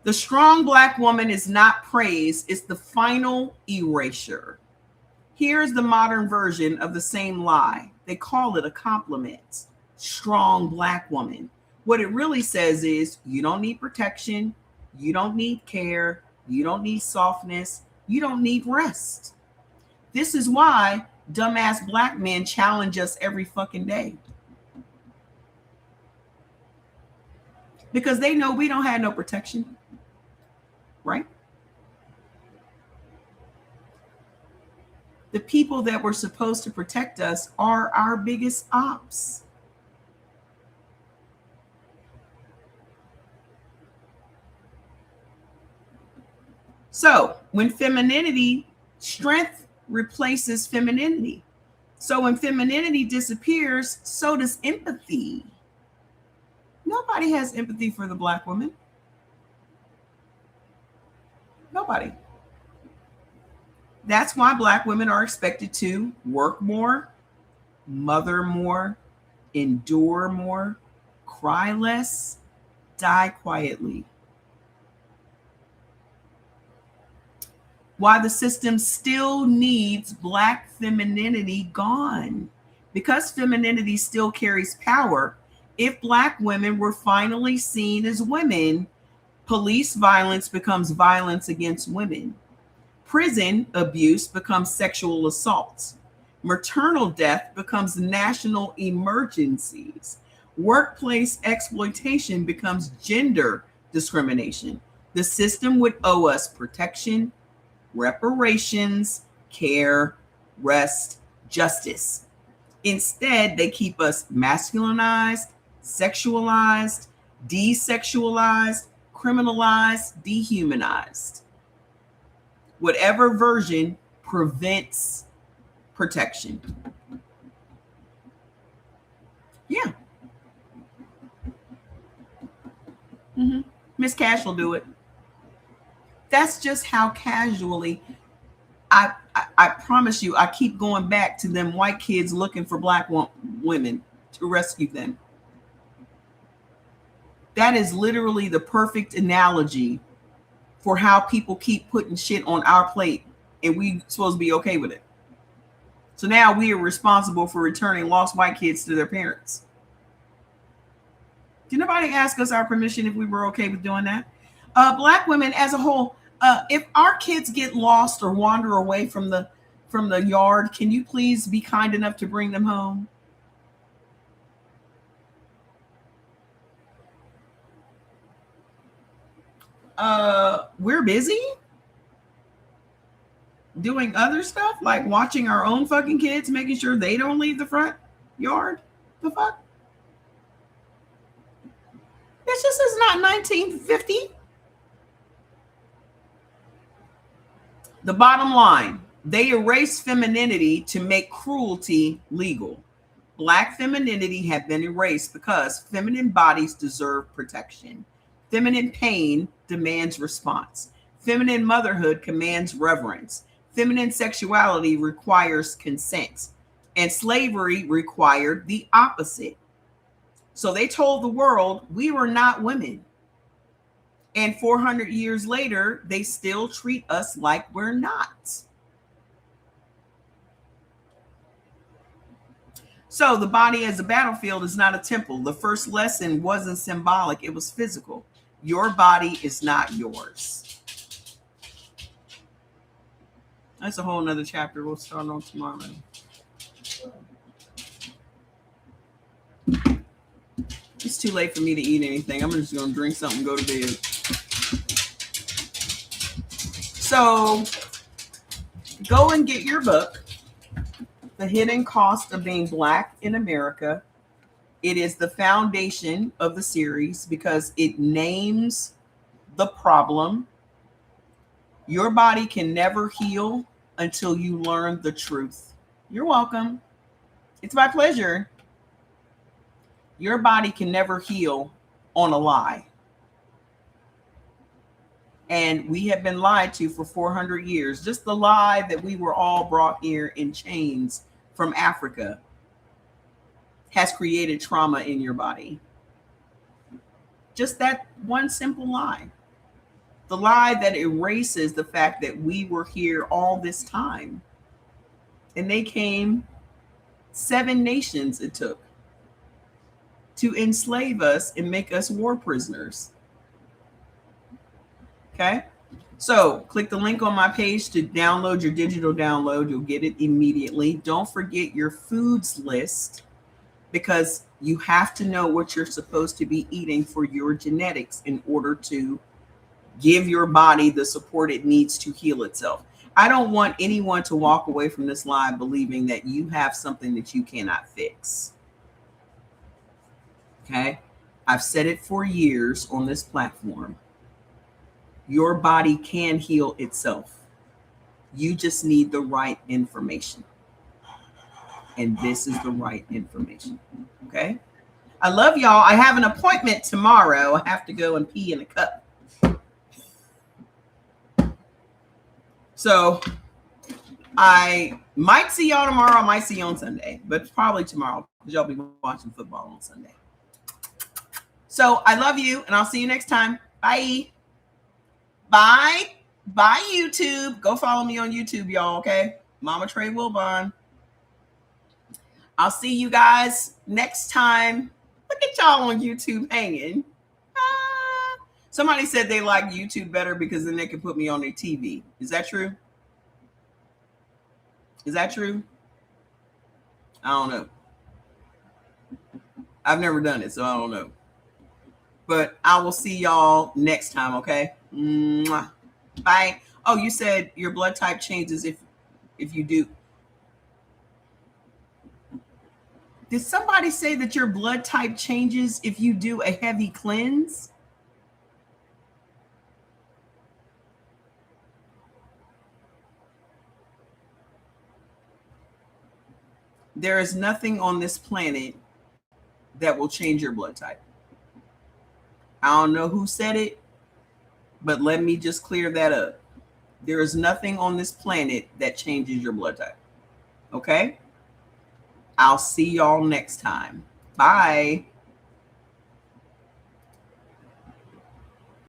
The strong black woman is not praise, it's the final erasure. Here's the modern version of the same lie. They call it a compliment. Strong black woman. What it really says is you don't need protection. You don't need care. You don't need softness. You don't need rest. This is why dumbass black men challenge us every fucking day. Because they know we don't have no protection. Right? The people that were supposed to protect us are our biggest ops. So when femininity, strength replaces femininity. So when femininity disappears, so does empathy. Nobody has empathy for the black woman. Nobody. That's why black women are expected to work more, mother more, endure more, cry less, die quietly. Why the system still needs black femininity gone. Because femininity still carries power, if black women were finally seen as women, police violence becomes violence against women. Prison abuse becomes sexual assaults. Maternal death becomes national emergencies. Workplace exploitation becomes gender discrimination. The system would owe us protection, reparations, care, rest, justice. Instead, they keep us masculinized, sexualized, desexualized, criminalized, dehumanized. Whatever version prevents protection. Yeah. Miss Cash will do it. That's just how casually I promise you, I keep going back to them white kids looking for black women to rescue them. That is literally the perfect analogy for how people keep putting shit on our plate and we supposed to be okay with it. So now we are responsible for returning lost white kids to their parents. Did nobody ask us our permission if we were okay with doing that? Black women as a whole, if our kids get lost or wander away from the yard, can you please be kind enough to bring them home? We're busy doing other stuff, like watching our own fucking kids, making sure they don't leave the front yard. The fuck? This just is not 1950. The bottom line, they erase femininity to make cruelty legal. Black femininity have been erased because feminine bodies deserve protection. Feminine pain demands response. Feminine motherhood commands reverence. Feminine sexuality requires consent. And slavery required the opposite. So they told the world we were not women. And 400 years later, they still treat us like we're not. So the body as a battlefield is not a temple. The first lesson wasn't symbolic, it was physical. Your body is not yours. That's a whole nother chapter we'll start on tomorrow. It's too late for me to eat anything. I'm just going to drink something and go to bed. So go and get your book, The Hidden Cost of Being Black in America. It is the foundation of the series because it names the problem. Your body can never heal until you learn the truth. You're welcome. It's my pleasure. Your body can never heal on a lie. And we have been lied to for 400 years. Just the lie that we were all brought here in chains from Africa has created trauma in your body. Just that one simple lie. The lie that erases the fact that we were here all this time. And they came, 7 nations it took to enslave us and make us war prisoners. Okay? So click the link on my page to download your digital download. You'll get it immediately. Don't forget your foods list because you have to know what you're supposed to be eating for your genetics in order to give your body the support it needs to heal itself. I don't want anyone to walk away from this live believing that you have something that you cannot fix. Okay? I've said it for years on this platform. Your body can heal itself. You just need the right information. And this is the right information. Okay? I love y'all. I have an appointment tomorrow. I have to go and pee in a cup. So I might see y'all tomorrow. I might see you on Sunday, but probably tomorrow because y'all be watching football on Sunday. So I love you and I'll see you next time. Bye. Bye. Bye, YouTube. Go follow me on YouTube, y'all, okay? Mama Trey Wilbon. I'll see you guys next time. Look at y'all on YouTube hanging. Somebody said they like YouTube better because then they can put me on their TV. Is that true? Is that true? I don't know. I've never done it, so I don't know. But I will see y'all next time, okay? Mwah. Bye. Oh, you said your blood type changes if you do. Did somebody say that your blood type changes if you do a heavy cleanse? There is nothing on this planet that will change your blood type. I don't know who said it, but let me just clear that up. There is nothing on this planet that changes your blood type. Okay? I'll see y'all next time. Bye.